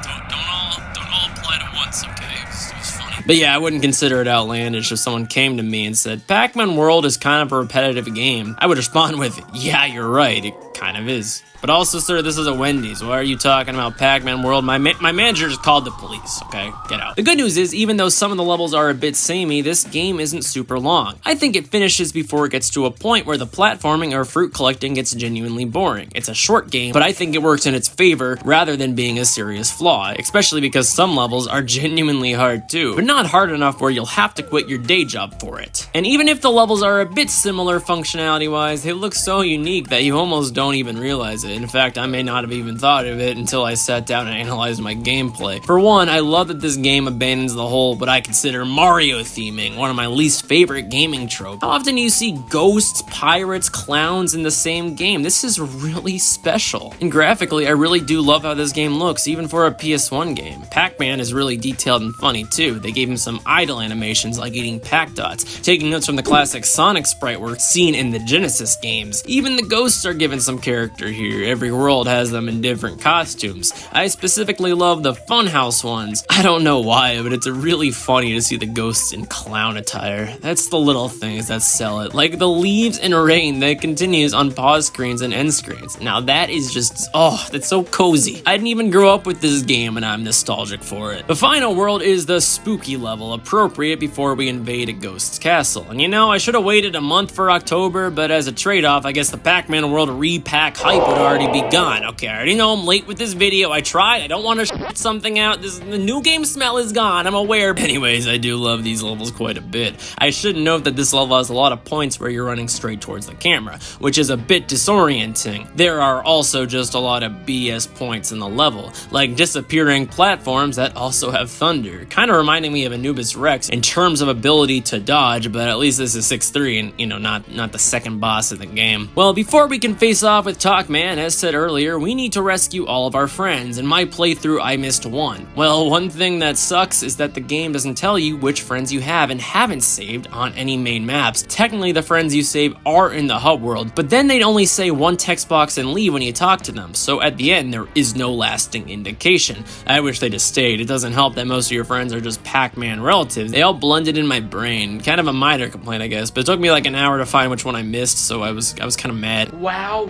don't all apply to once, okay? It was funny. But yeah, I wouldn't consider it outlandish if someone came to me and said, Pac-Man World is kind of a repetitive game. I would respond with, yeah, you're right, it kind of is. But also, sir, this is a Wendy's. Why are you talking about Pac-Man World? My manager just called the police, okay? Get out. The good news is, even though some of the levels are a bit samey, this game isn't super long. I think it finishes before it gets to a point where the platforming or fruit collecting gets genuinely boring. It's a short game, but I think it works in its favor rather than being a serious flaw, especially because some levels are genuinely hard too, but not hard enough where you'll have to quit your day job for it. And even if the levels are a bit similar functionality-wise, they look so unique that you almost don't even realize it. In fact, I may not have even thought of it until I sat down and analyzed my gameplay. For one, I love that this game abandons the whole what I consider Mario theming, one of my least favorite gaming tropes. How often do you see ghosts, pirates, clowns in the same game? This is really special. And graphically, I really do love how this game looks, even for a PS1 game. Pac-Man is really detailed and funny too. They gave him some idle animations like eating Pac Dots, taking notes from the classic Sonic sprite work seen in the Genesis games. Even the ghosts are given some character here. Every world has them in different costumes. I specifically love the Funhouse ones. I don't know why, but it's really funny to see the ghosts in clown attire. That's the little things that sell it, like the leaves and rain that continues on pause screens and end screens. Now that is just, oh, that's so cozy. I didn't even grow up with this game and I'm nostalgic for it. The final world is the spooky level, appropriate before we invade a ghost's castle. And you know, I should have waited a month for October, but as a trade-off, I guess the Pac-Man World Re-Pac hype would already begun. Okay, I already know I'm late with this video. I tried. I don't want to shit something out. The new game smell is gone. I'm aware. Anyways, I do love these levels quite a bit. I should note that this level has a lot of points where you're running straight towards the camera, which is a bit disorienting. There are also just a lot of BS points in the level, like disappearing platforms that also have thunder, kind of reminding me of Anubis Rex in terms of ability to dodge, but at least this is 6-3 and, you know, not the second boss of the game. Well, before we can face off with Pac-Man, as said earlier, we need to rescue all of our friends. In my playthrough, I missed one. Well, one thing that sucks is that the game doesn't tell you which friends you have and haven't saved on any main maps. Technically, the friends you save are in the hub world, but then they'd only say one text box and leave when you talk to them, so at the end, there is no lasting indication. I wish they just stayed. It doesn't help that most of your friends are just Pac-Man relatives. They all blended in my brain. Kind of a minor complaint, I guess, but it took me like an hour to find which one I missed, so I was kind of mad. Wow.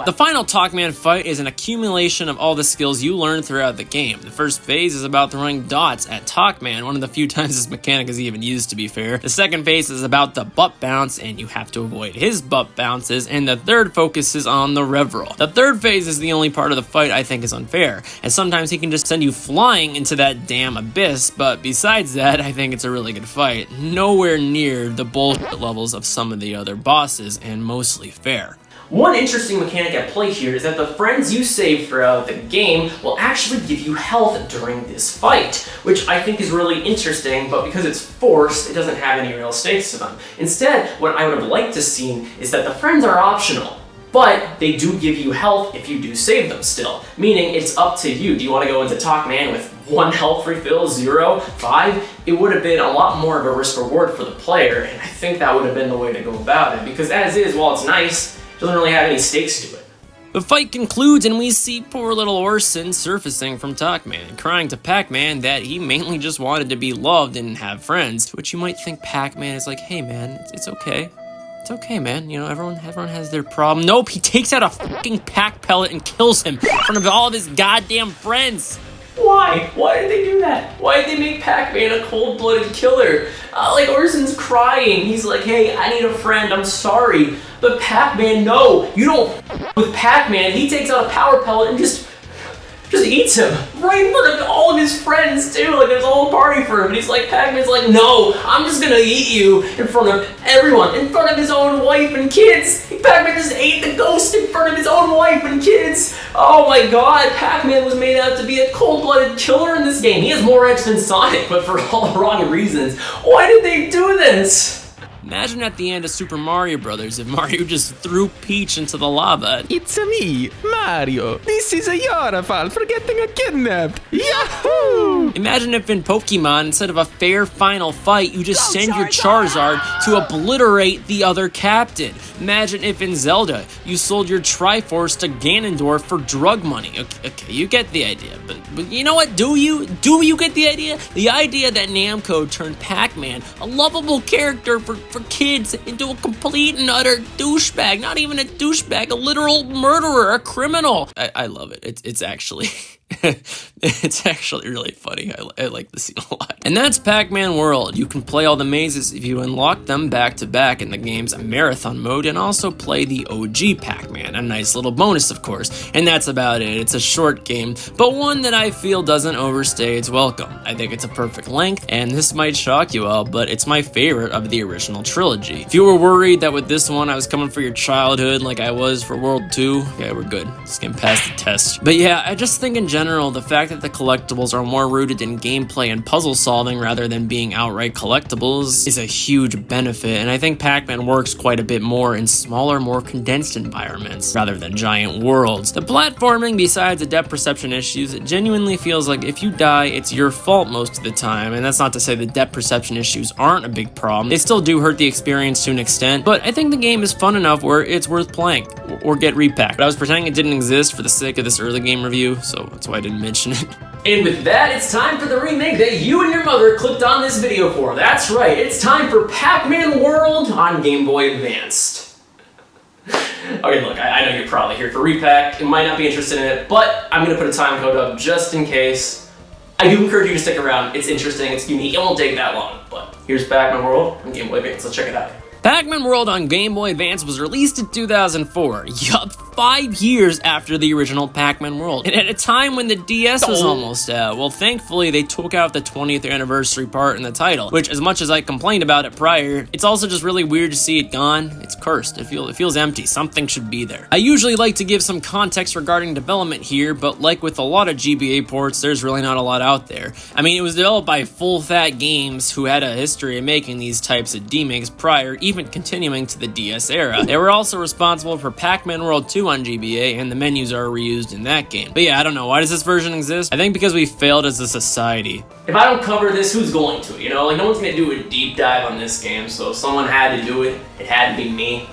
The final Pac-Man fight is an accumulation of all the skills you learn throughout the game. The first phase is about throwing dots at Pac-Man, one of the few times this mechanic is even used, to be fair. The second phase is about the butt bounce, and you have to avoid his butt bounces, and the third focuses on the rev roll. The third phase is the only part of the fight I think is unfair, and sometimes he can just send you flying into that damn abyss, but besides that, I think it's a really good fight. Nowhere near the bullshit levels of some of the other bosses, and mostly fair. One interesting mechanic at play here is that the friends you save throughout the game will actually give you health during this fight, which I think is really interesting, but because it's forced, it doesn't have any real stakes to them. Instead, what I would have liked to see is that the friends are optional, but they do give you health if you do save them still, meaning it's up to you. Do you want to go into Pac-Man with 1 health refill, 0, 5? It would have been a lot more of a risk-reward for the player, and I think that would have been the way to go about it, because as is, while it's nice, it doesn't really have any stakes to it. The fight concludes and we see poor little Orson surfacing from Pac-Man, crying to Pac-Man that he mainly just wanted to be loved and have friends, to which you might think Pac-Man is like, hey man, it's okay. It's okay, man. You know, everyone has their problem. Nope, he takes out a fucking Pac pellet and kills him in front of all of his goddamn friends. Why? Why did they do that? Why did they make Pac-Man a cold-blooded killer? Like, Orson's crying. He's like, hey, I need a friend. I'm sorry. But Pac-Man, no. You don't with Pac-Man. He takes out a power pellet and just eats him right in front of all of his friends too. Like, there's a whole party for him, and he's like, Pac-Man's like, no, I'm just gonna eat you in front of everyone, in front of his own wife and kids. Pac-Man just ate the ghost in front of his own wife and kids. Oh my god, Pac-Man was made out to be a cold-blooded killer in this game. He has more edge than Sonic, but for all the wrong reasons. Why did they do this? Imagine at the end of Super Mario Bros. If Mario just threw Peach into the lava. It's me, Mario. This is your fault for getting kidnapped. Yahoo! Imagine if in Pokemon, instead of a fair final fight, you just send your Charizard to obliterate the other captain. Imagine if in Zelda, you sold your Triforce to Ganondorf for drug money. Okay, you get the idea, but you know what? Do you get the idea? The idea that Namco turned Pac-Man, a lovable character for kids, into a complete and utter douchebag. Not even a douchebag, a literal murderer, a criminal. I love it. It's actually it's actually really funny. I like the scene a lot. And that's Pac-Man World. You can play all the mazes if you unlock them back to back in the game's marathon mode, and also play the OG Pac-Man, a nice little bonus of course. And that's about it. It's a short game, but one that I feel doesn't overstay its welcome. I think it's a perfect length, and this might shock you all, but it's my favorite of the original trilogy. If you were worried that with this one I was coming for your childhood like I was for World 2, yeah, we're good. This game passed the test. But yeah, I just think in general, the fact that the collectibles are more rooted in gameplay and puzzle solving rather than being outright collectibles is a huge benefit, and I think Pac-Man works quite a bit more in smaller, more condensed environments rather than giant worlds. The platforming, besides the depth perception issues, it genuinely feels like if you die, it's your fault most of the time, and that's not to say the depth perception issues aren't a big problem. They still do hurt the experience to an extent, but I think the game is fun enough where it's worth playing, or get Re-Pac. But I was pretending it didn't exist for the sake of this early game review, so that's why I didn't mention it. And with that, it's time for the remake that you and your mother clicked on this video for. That's right, it's time for Pac-Man World on Game Boy Advanced. Okay, look, I know you're probably here for Re-Pac. You might not be interested in it, but I'm gonna put a time code up just in case. I do encourage you to stick around. It's interesting, it's unique, it won't take that long. But here's Pac-Man World on Game Boy Advance. Let's check it out. Pac-Man World on Game Boy Advance was released in 2004. Yup, 5 years after the original Pac-Man World, and at a time when the DS was almost out. Well, thankfully, they took out the 20th anniversary part in the title, which, as much as I complained about it prior, it's also just really weird to see it gone. It's cursed. It feels empty. Something should be there. I usually like to give some context regarding development here, but like with a lot of GBA ports, there's really not a lot out there. I mean, it was developed by Full Fat Games, who had a history of making these types of demakes prior, even continuing to the DS era. They were also responsible for Pac-Man World 2 on GBA, and the menus are reused in that game. But yeah, I don't know, why does this version exist? I think because we failed as a society. If I don't cover this, who's going to? You know, like, no one's gonna do a deep dive on this game, so if someone had to do it, it had to be me.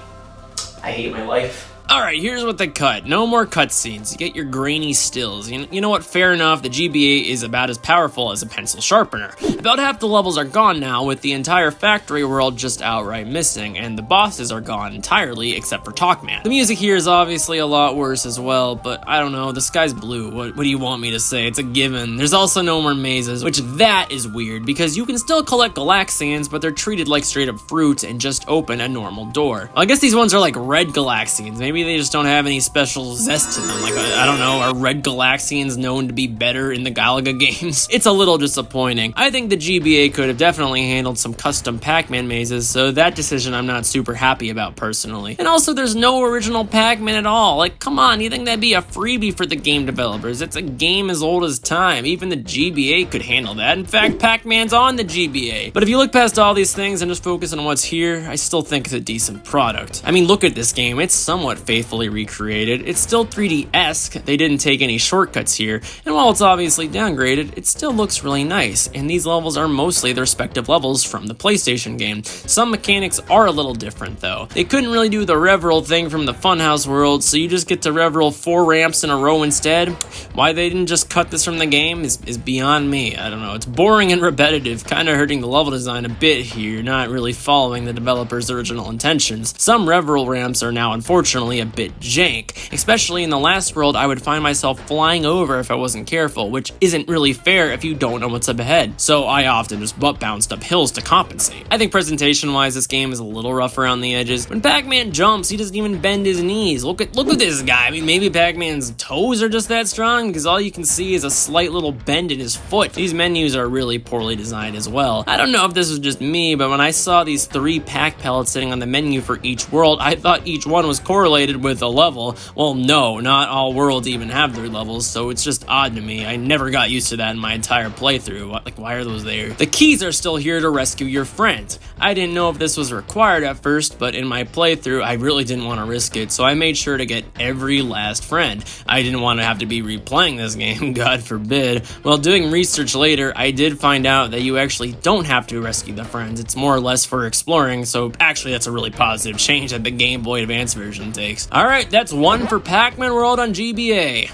I hate my life. Alright, here's what they cut. No more cutscenes. You get your grainy stills. You know what? Fair enough, the GBA is about as powerful as a pencil sharpener. About half the levels are gone now, with the entire factory world just outright missing, and the bosses are gone entirely except for Talkman. The music here is obviously a lot worse as well, but I don't know, the sky's blue. What do you want me to say? It's a given. There's also no more mazes, which that is weird, because you can still collect Galaxians, but they're treated like straight up fruit and just open a normal door. Well, I guess these ones are like red Galaxians. Maybe they just don't have any special zest to them. Like, I don't know, are red Galaxians known to be better in the Galaga games? It's a little disappointing. I think the GBA could have definitely handled some custom Pac-Man mazes, so that decision I'm not super happy about personally. And also, there's no original Pac-Man at all. Like, come on, you think that'd be a freebie for the game developers? It's a game as old as time. Even the GBA could handle that. In fact, Pac-Man's on the GBA. But if you look past all these things and just focus on what's here, I still think it's a decent product. I mean, look at this game. It's somewhat faithfully recreated. It's still 3D-esque. They didn't take any shortcuts here, and while it's obviously downgraded, it still looks really nice, and these levels are mostly the respective levels from the PlayStation game. Some mechanics are a little different though. They couldn't really do the rev-roll thing from the Funhouse world, so you just get to rev-roll 4 ramps in a row instead. Why they didn't just cut this from the game is beyond me. I don't know. It's boring and repetitive, kind of hurting the level design a bit here, not really following the developer's original intentions. Some rev-roll ramps are now unfortunately a bit jank. Especially in the last world, I would find myself flying over if I wasn't careful, which isn't really fair if you don't know what's up ahead. So I often just butt bounced up hills to compensate. I think presentation-wise, this game is a little rough around the edges. When Pac-Man jumps, he doesn't even bend his knees. Look at this guy. I mean, maybe Pac-Man's toes are just that strong, because all you can see is a slight little bend in his foot. These menus are really poorly designed as well. I don't know if this was just me, but when I saw these 3 Pac pellets sitting on the menu for each world, I thought each one was correlated with a level. Well, no, not all worlds even have their levels, so it's just odd to me. I never got used to that in my entire playthrough. Like, why are those there? The keys are still here to rescue your friend. I didn't know if this was required at first, but in my playthrough, I really didn't want to risk it, so I made sure to get every last friend. I didn't want to have to be replaying this game, God forbid. While doing research later, I did find out that you actually don't have to rescue the friends. It's more or less for exploring, so actually that's a really positive change that the Game Boy Advance version takes. Alright, that's 1 for Pac-Man World on GBA.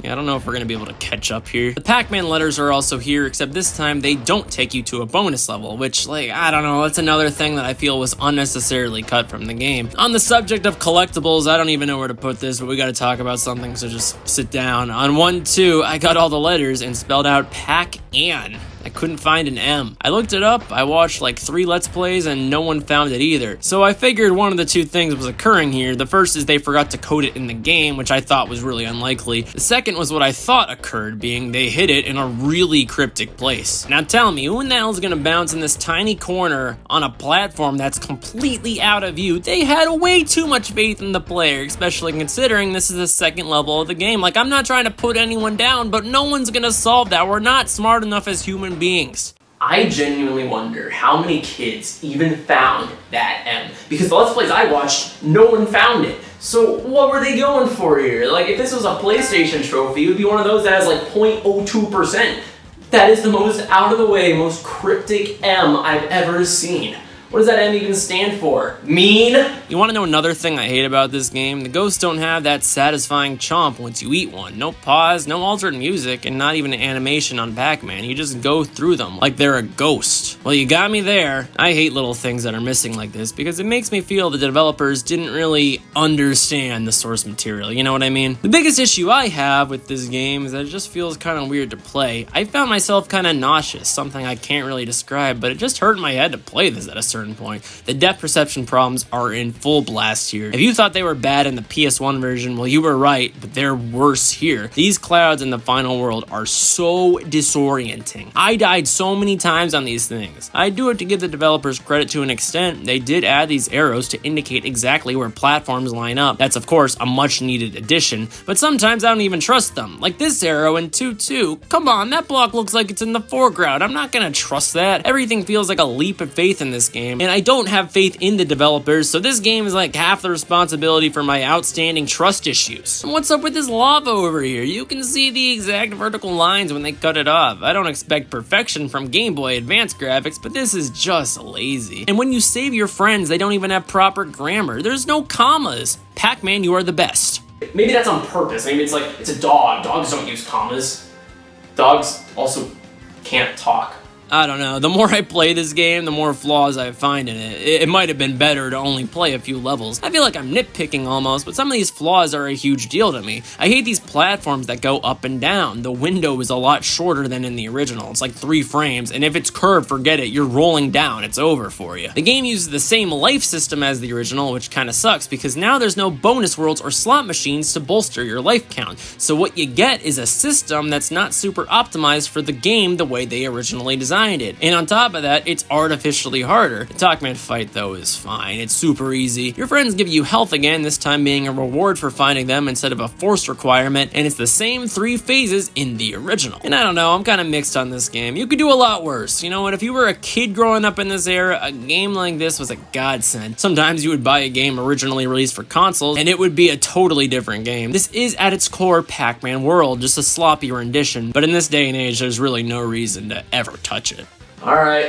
Yeah, I don't know if we're going to be able to catch up here. The Pac-Man letters are also here, except this time they don't take you to a bonus level, which, like, I don't know, that's another thing that I feel was unnecessarily cut from the game. On the subject of collectibles, I don't even know where to put this, but we got to talk about something, so just sit down. On 1-2, I got all the letters and spelled out Pac-An. I couldn't find an M. I looked it up, I watched like 3 Let's Plays, and no one found it either. So I figured one of the 2 things was occurring here. The first is they forgot to code it in the game, which I thought was really unlikely. The second was what I thought occurred, being they hid it in a really cryptic place. Now tell me, who in the hell is gonna bounce in this tiny corner on a platform that's completely out of view? They had way too much faith in the player, especially considering this is the second level of the game. Like, I'm not trying to put anyone down, but no one's gonna solve that. We're not smart enough as human beings. I genuinely wonder how many kids even found that M. Because the Let's Plays I watched, no one found it. So what were they going for here? Like, if this was a PlayStation trophy, it would be one of those that has like 0.02%. That is the most out of the way, most cryptic M I've ever seen. What does that M even stand for? Mean? You want to know another thing I hate about this game? The ghosts don't have that satisfying chomp once you eat one. No pause, no altered music, and not even an animation on Pac-Man. You just go through them like they're a ghost. Well, you got me there. I hate little things that are missing like this because it makes me feel the developers didn't really understand the source material, you know what I mean? The biggest issue I have with this game is that it just feels kind of weird to play. I found myself kind of nauseous, something I can't really describe, but it just hurt my head to play this at a certain certain point. The depth perception problems are in full blast here. If you thought they were bad in the PS1 version, well, you were right, but they're worse here. These clouds in the final world are so disorienting. I died so many times on these things. I do it to give the developers credit to an extent. They did add these arrows to indicate exactly where platforms line up. That's of course a much needed addition, but sometimes I don't even trust them. Like this arrow in 2-2. Come on, that block looks like it's in the foreground. I'm not gonna trust that. Everything feels like a leap of faith in this game, and I don't have faith in the developers, so this game is like half the responsibility for my outstanding trust issues. And what's up with this lava over here? You can see the exact vertical lines when they cut it off. I don't expect perfection from Game Boy Advance graphics, but this is just lazy. And when you save your friends, they don't even have proper grammar. There's no commas. Pac-Man, you are the best. Maybe that's on purpose. Maybe it's like, it's a dog. Dogs don't use commas. Dogs also can't talk. I don't know, the more I play this game, the more flaws I find in it. It might have been better to only play a few levels. I feel like I'm nitpicking almost, but some of these flaws are a huge deal to me. I hate these platforms that go up and down. The window is a lot shorter than in the original. It's like 3 frames, and if it's curved, forget it. You're rolling down. It's over for you. The game uses the same life system as the original, which kind of sucks because now there's no bonus worlds or slot machines to bolster your life count. So what you get is a system that's not super optimized for the game the way they originally designed it. And on top of that, it's artificially harder. The Pac-Man fight though is fine. It's super easy. Your friends give you health again, this time being a reward for finding them instead of a forced requirement, and it's the same 3 phases in the original. And I don't know, I'm kind of mixed on this game. You could do a lot worse. You know what, if you were a kid growing up in this era, a game like this was a godsend. Sometimes you would buy a game originally released for consoles, and it would be a totally different game. This is at its core Pac-Man World, just a sloppy rendition, but in this day and age, there's really no reason to ever touch it. Alright,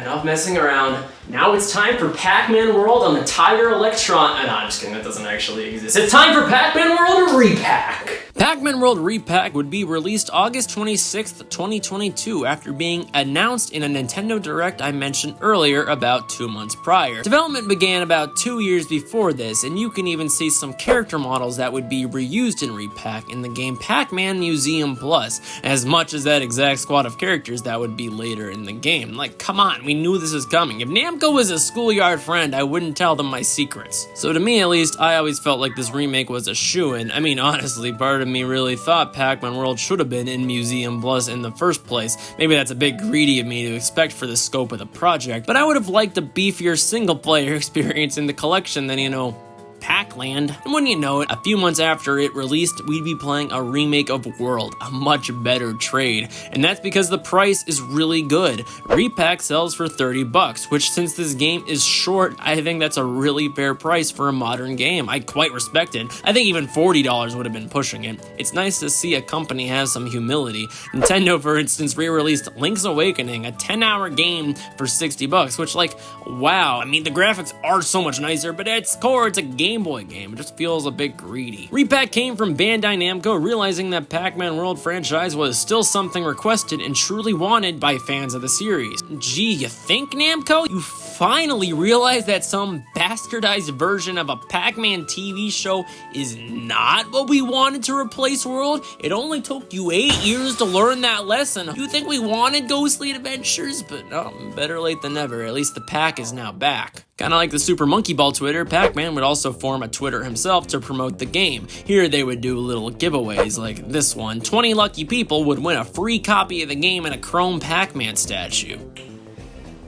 enough messing around. Now it's time for Pac-Man World on the Tiger Electron. No, I'm just kidding, that doesn't actually exist. It's time for Pac-Man World or Re-Pac. Pac-Man World Re-Pac would be released August 26th, 2022 after being announced in a Nintendo Direct I mentioned earlier about 2 months prior. Development began about 2 years before this, and you can even see some character models that would be reused in Re-Pac in the game Pac-Man Museum Plus, as much as that exact squad of characters that would be later in the game. Like, come on, we knew this was coming. If Namco was a schoolyard friend, I wouldn't tell them my secrets. So to me at least, I always felt like this remake was a shoo-in. I mean, honestly, part of me really thought Pac-Man World should have been in Museum Plus in the first place. Maybe that's a bit greedy of me to expect for the scope of the project, but I would have liked a beefier single-player experience in the collection than, you know, Pac-Land. And wouldn't you know it, a few months after it released, we'd be playing a remake of World, a much better trade. And that's because the price is really good. Re-Pac sells for $30, which since this game is short, I think that's a really fair price for a modern game. I quite respect it. I think even $40 would have been pushing it. It's nice to see a company have some humility. Nintendo, for instance, re-released Link's Awakening, a 10-hour game for $60, which, like, wow. I mean, the graphics are so much nicer, but at its core, it's a Game Boy game. It just feels a bit greedy. Re-Pac came from Bandai Namco realizing that Pac-Man World franchise was still something requested and truly wanted by fans of the series. Gee, you think, Namco? You finally realized that some bastardized version of a Pac-Man TV show is not what we wanted to replace World? It only took you 8 years to learn that lesson. You think we wanted Ghostly Adventures? But no, better late than never. At least the Pac is now back. Kinda like the Super Monkey Ball Twitter, Pac-Man would also form a Twitter himself to promote the game. Here they would do little giveaways like this one. 20 lucky people would win a free copy of the game and a chrome Pac-Man statue.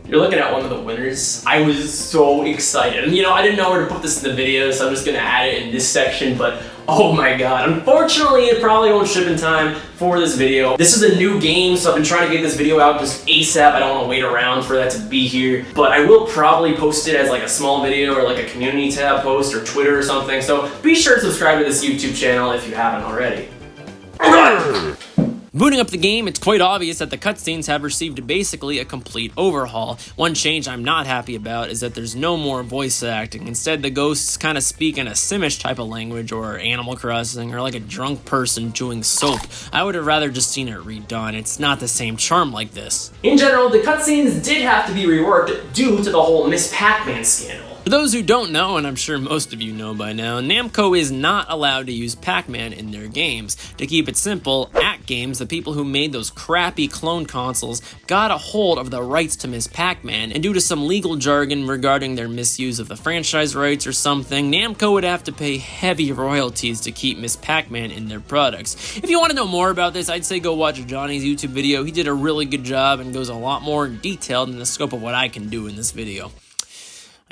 You're looking at one of the winners. I was so excited. You know, I didn't know where to put this in the video, so I'm just gonna add it in this section, but oh my god. Unfortunately, it probably won't ship in time for this video. This is a new game, so I've been trying to get this video out just ASAP. I don't want to wait around for that to be here, but I will probably post it as like a small video or like a community tab post or Twitter or something, so be sure to subscribe to this YouTube channel if you haven't already. Booting up the game, it's quite obvious that the cutscenes have received basically a complete overhaul. One change I'm not happy about is that there's no more voice acting. Instead, the ghosts kind of speak in a Simish type of language or Animal Crossing or like a drunk person chewing soap. I would have rather just seen it redone. It's not the same charm like this. In general, the cutscenes did have to be reworked due to the whole Miss Pac-Man scandal. For those who don't know, and I'm sure most of you know by now, Namco is not allowed to use Pac-Man in their games. To keep it simple, at Re-Pac Games, the people who made those crappy clone consoles, got a hold of the rights to Miss Pac-Man, and due to some legal jargon regarding their misuse of the franchise rights or something, Namco would have to pay heavy royalties to keep Miss Pac-Man in their products. If you want to know more about this, I'd say go watch Johnny's YouTube video. He did a really good job and goes a lot more in detail than the scope of what I can do in this video.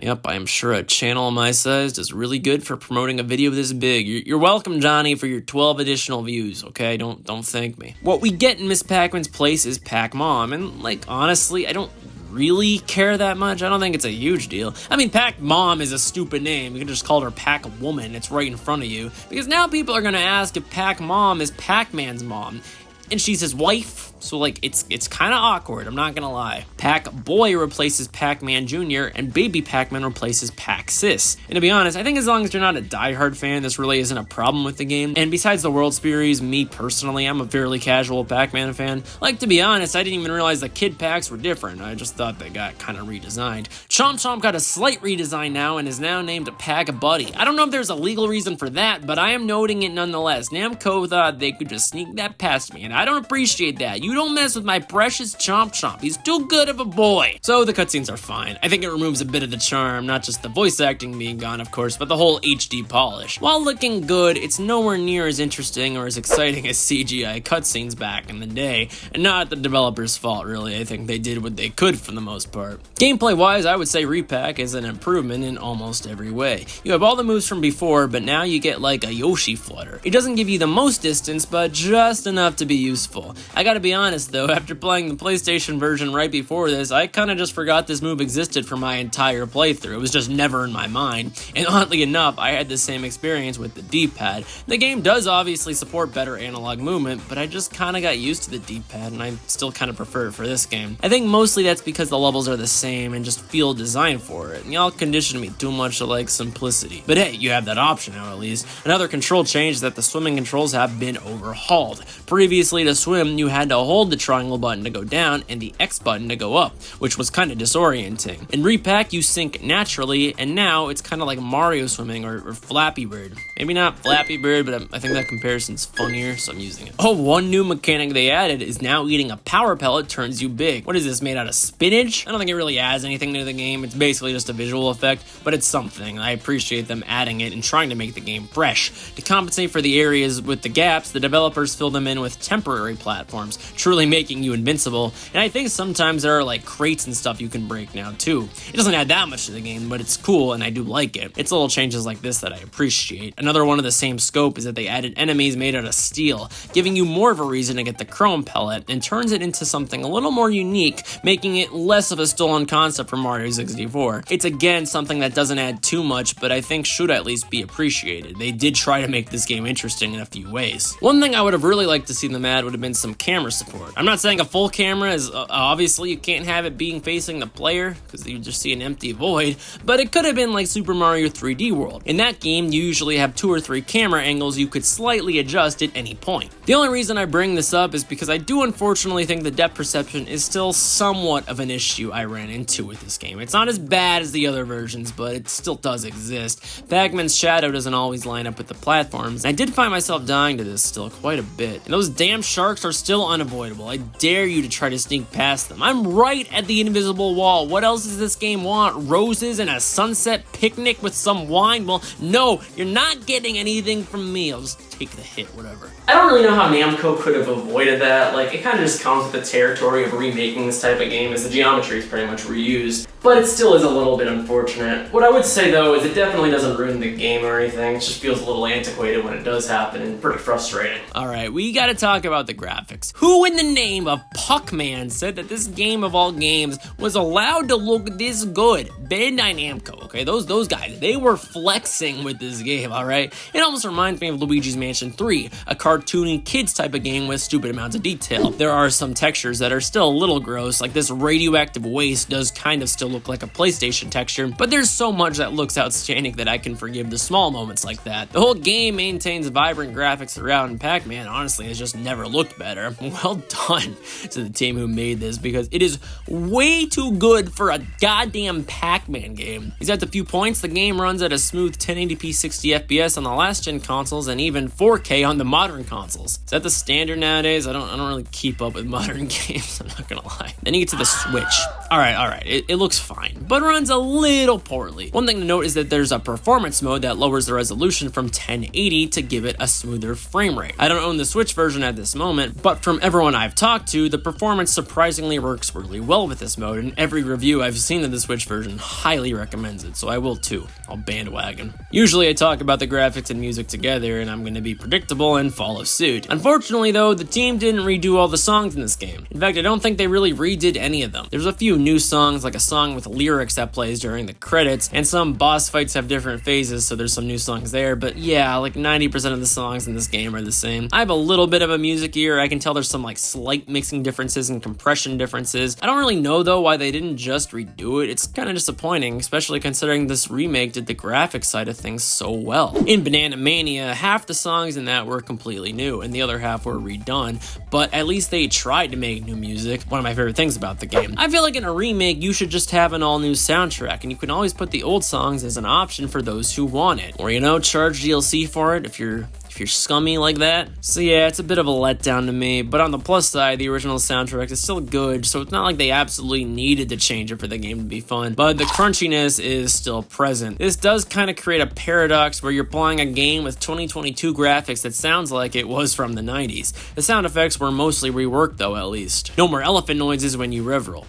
Yep, I am sure a channel my size does really good for promoting a video this big. You're welcome, Johnny, for your 12 additional views, okay? Don't thank me. What we get in Miss Pac-Man's place is Pac-Mom, and, like, honestly, I don't really care that much. I don't think it's a huge deal. I mean, Pac-Mom is a stupid name. You can just call her Pac-Woman. It's right in front of you. Because now people are going to ask if Pac-Mom is Pac-Man's mom. And she's his wife, so like it's kind of awkward, I'm not gonna lie. Pac-Boy replaces Pac-Man Jr. and Baby Pac-Man replaces Pac-Sis. And to be honest, I think as long as you're not a diehard fan, this really isn't a problem with the game. And besides the World Series, me personally, I'm a fairly casual Pac-Man fan. Like, to be honest, I didn't even realize the Kid Packs were different. I just thought they got kind of redesigned. Chomp Chomp got a slight redesign now and is now named Pac-Buddy. I don't know if there's a legal reason for that, but I am noting it nonetheless. Namco thought they could just sneak that past me, and I don't appreciate that. You don't mess with my precious Chomp Chomp. He's too good of a boy. So the cutscenes are fine. I think it removes a bit of the charm, not just the voice acting being gone, of course, but the whole HD polish. While looking good, it's nowhere near as interesting or as exciting as CGI cutscenes back in the day, and not the developers' fault, really. I think they did what they could for the most part. Gameplay-wise, I would say Re-Pac is an improvement in almost every way. You have all the moves from before, but now you get like a Yoshi flutter. It doesn't give you the most distance, but just enough to be useful. I gotta be honest though, after playing the PlayStation version right before this, I kinda just forgot this move existed for my entire playthrough. It was just never in my mind. And oddly enough, I had the same experience with the D-pad. The game does obviously support better analog movement, but I just kinda got used to the D-pad and I still kinda prefer it for this game. I think mostly that's because the levels are the same and just feel designed for it. And y'all conditioned me too much to like simplicity. But hey, you have that option now at least. Another control change is that the swimming controls have been overhauled. Previously to swim, you had to hold the triangle button to go down and the X button to go up, which was kind of disorienting. In Re-Pac, you sink naturally, and now it's kind of like Mario swimming or Flappy Bird. Maybe not Flappy Bird, but I think that comparison's funnier, so I'm using it. Oh, one new mechanic they added is now eating a power pellet turns you big. What is this, made out of spinach? I don't think it really adds anything to the game. It's basically just a visual effect, but it's something. I appreciate them adding it and trying to make the game fresh. To compensate for the areas with the gaps, the developers fill them in with temporary platforms, truly making you invincible. And I think sometimes there are like crates and stuff you can break now too. It doesn't add that much to the game, but it's cool and I do like it. It's little changes like this that I appreciate. Another one of the same scope is that they added enemies made out of steel, giving you more of a reason to get the chrome pellet, and turns it into something a little more unique, making it less of a stolen concept from Mario 64. It's again something that doesn't add too much, but I think should at least be appreciated. They did try to make this game interesting in a few ways. One thing I would have really liked to see them add would have been some camera support. I'm not saying a full camera is obviously you can't have it being facing the player because you just see an empty void, but it could have been like Super Mario 3D World. In that game, you usually have 2 or 3 camera angles you could slightly adjust at any point. The only reason I bring this up is because I do unfortunately think the depth perception is still somewhat of an issue I ran into with this game. It's not as bad as the other versions, but it still does exist. Pac-Man's shadow doesn't always line up with the platforms, and I did find myself dying to this still quite a bit. And those damn sharks are still unavoidable. I dare you to try to sneak past them. I'm right at the invisible wall. What else does this game want? Roses and a sunset picnic with some wine? Well, no, you're not getting anything from me. I'll just take the hit, whatever. I don't really know how Namco could have avoided that. Like, it kind of just comes with the territory of remaking this type of game, as the geometry is pretty much reused. But it still is a little bit unfortunate. What I would say though is it definitely doesn't ruin the game or anything. It just feels a little antiquated when it does happen and pretty frustrating. Alright, we gotta talk about the graphics. Who in the name of Pac-Man said that this game of all games was allowed to look this good? Bandai Namco, okay? Those guys, they were flexing with this game, alright? It almost reminds me of Luigi's Mansion 3, a cartoony kids type of game with stupid amounts of detail. There are some textures that are still a little gross, like this radioactive waste does kind of still look like a PlayStation texture, but there's so much that looks outstanding that I can forgive the small moments like that. The whole game maintains vibrant graphics throughout, and Pac-Man honestly has just never looked better. Well done to the team who made this, because it is way too good for a goddamn Pac-Man game. Besides a few points, the game runs at a smooth 1080p 60 FPS on the last gen consoles and even 4K on the modern consoles. Is that the standard nowadays? I don't really keep up with modern games, I'm not gonna lie. Then you get to the Switch. Alright, it looks fine, but runs a little poorly. One thing to note is that there's a performance mode that lowers the resolution from 1080 to give it a smoother frame rate. I don't own the Switch version at this moment, but from everyone I've talked to, the performance surprisingly works really well with this mode, and every review I've seen of the Switch version highly recommends it, so I will too. I'll bandwagon. Usually I talk about the graphics and music together, and I'm gonna be predictable and follow suit. Unfortunately though, the team didn't redo all the songs in this game. In fact, I don't think they really redid any of them. There's a few new songs, like a song with lyrics that plays during the credits, and some boss fights have different phases, so there's some new songs there, but yeah, like 90% of the songs in this game are the same. I have a little bit of a music ear. I can tell there's some like slight mixing differences and compression differences. I don't really know though why they didn't just redo it. It's kind of disappointing, especially considering this remake did the graphics side of things so well. In Banana Mania, half the songs in that were completely new and the other half were redone, but at least they tried to make new music. One of my favorite things about the game. I feel like in a remake you should just have an all new soundtrack, and you can always put the old songs as an option for those who want it, or charge DLC for it if you're scummy like that. So yeah, it's a bit of a letdown to me, but on the plus side, the original soundtrack is still good, so it's not like they absolutely needed to change it for the game to be fun, but the crunchiness is still present. This does kind of create a paradox where you're playing a game with 2022 graphics that sounds like it was from the 90s. The sound effects were mostly reworked though, at least. No more elephant noises when you rev roll.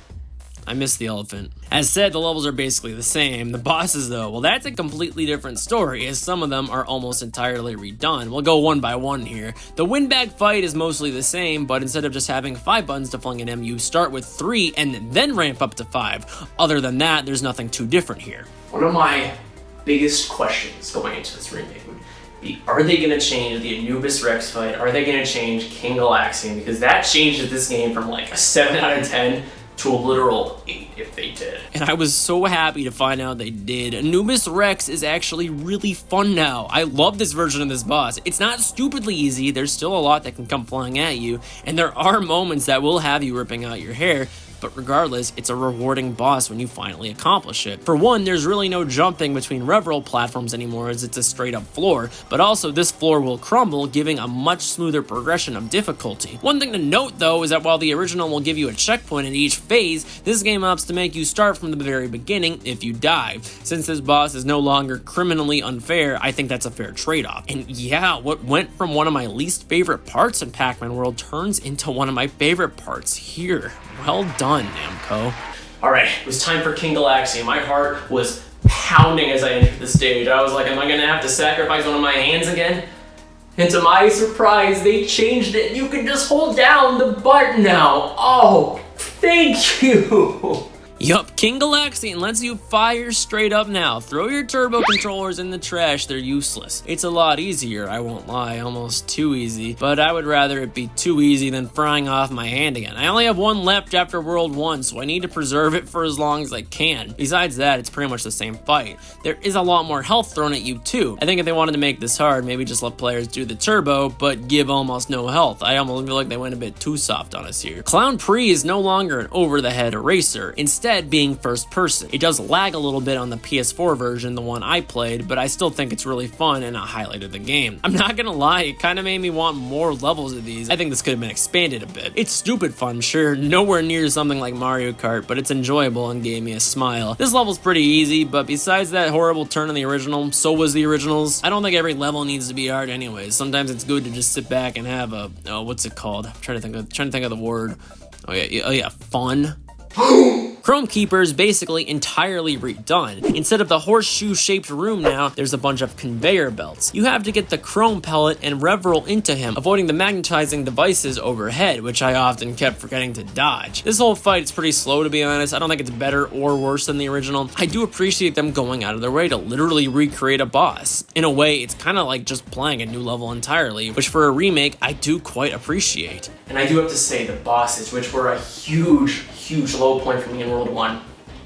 I miss the elephant. As said, the levels are basically the same. The bosses though, well, that's a completely different story, as some of them are almost entirely redone. We'll go one by one here. The windbag fight is mostly the same, but instead of just having 5 buttons to fling at him, you start with 3 and then ramp up to 5. Other than that, there's nothing too different here. One of my biggest questions going into this remake would be, are they going to change the Anubis Rex fight? Are they going to change King Galaxian? Because that changes this game from like a 7 out of 10 to a literal 8 if they did. And I was so happy to find out they did. Anubis Rex is actually really fun now. I love this version of this boss. It's not stupidly easy, there's still a lot that can come flying at you, and there are moments that will have you ripping out your hair, but regardless, it's a rewarding boss when you finally accomplish it. For one, there's really no jumping between rev-roll platforms anymore, as it's a straight up floor, but also this floor will crumble, giving a much smoother progression of difficulty. One thing to note though is that while the original will give you a checkpoint at each phase, this game opts to make you start from the very beginning if you die. Since this boss is no longer criminally unfair, I think that's a fair trade-off. And yeah, what went from one of my least favorite parts in Pac-Man World turns into one of my favorite parts here. Well done, Namco. Alright, it was time for King Galaxian. My heart was pounding as I entered the stage. I was like, am I gonna have to sacrifice one of my hands again? And to my surprise, they changed it. You can just hold down the button now. Oh, thank you. Yup, King Galaxian lets you fire straight up now. Throw your turbo controllers in the trash, they're useless. It's a lot easier, I won't lie, almost too easy, but I would rather it be too easy than frying off my hand again. I only have one left after World 1, so I need to preserve it for as long as I can. Besides that, it's pretty much the same fight. There is a lot more health thrown at you too. I think if they wanted to make this hard, maybe just let players do the turbo, but give almost no health. I almost feel like they went a bit too soft on us here. Clown Pre is no longer an over-the-head eraser, instead being first person. It does lag a little bit on the PS4 version, the one I played, but I still think it's really fun and a highlight of the game. I'm not gonna lie, it kind of made me want more levels of these. I think this could have been expanded a bit. It's stupid fun, sure, nowhere near something like Mario Kart, but it's enjoyable and gave me a smile. This level's pretty easy, but besides that horrible turn in the original, so was the originals. I don't think every level needs to be hard anyways. Sometimes it's good to just sit back and have a, what's it called? I'm trying to think of the word. Oh yeah, fun. Chrome Keeper is basically entirely redone. Instead of the horseshoe-shaped room now, there's a bunch of conveyor belts. You have to get the chrome pellet and rev roll into him, avoiding the magnetizing devices overhead, which I often kept forgetting to dodge. This whole fight is pretty slow, to be honest. I don't think it's better or worse than the original. I do appreciate them going out of their way to literally recreate a boss. In a way, it's kind of like just playing a new level entirely, which for a remake, I do quite appreciate. And I do have to say, the bosses, which were a huge low point for me in World 1,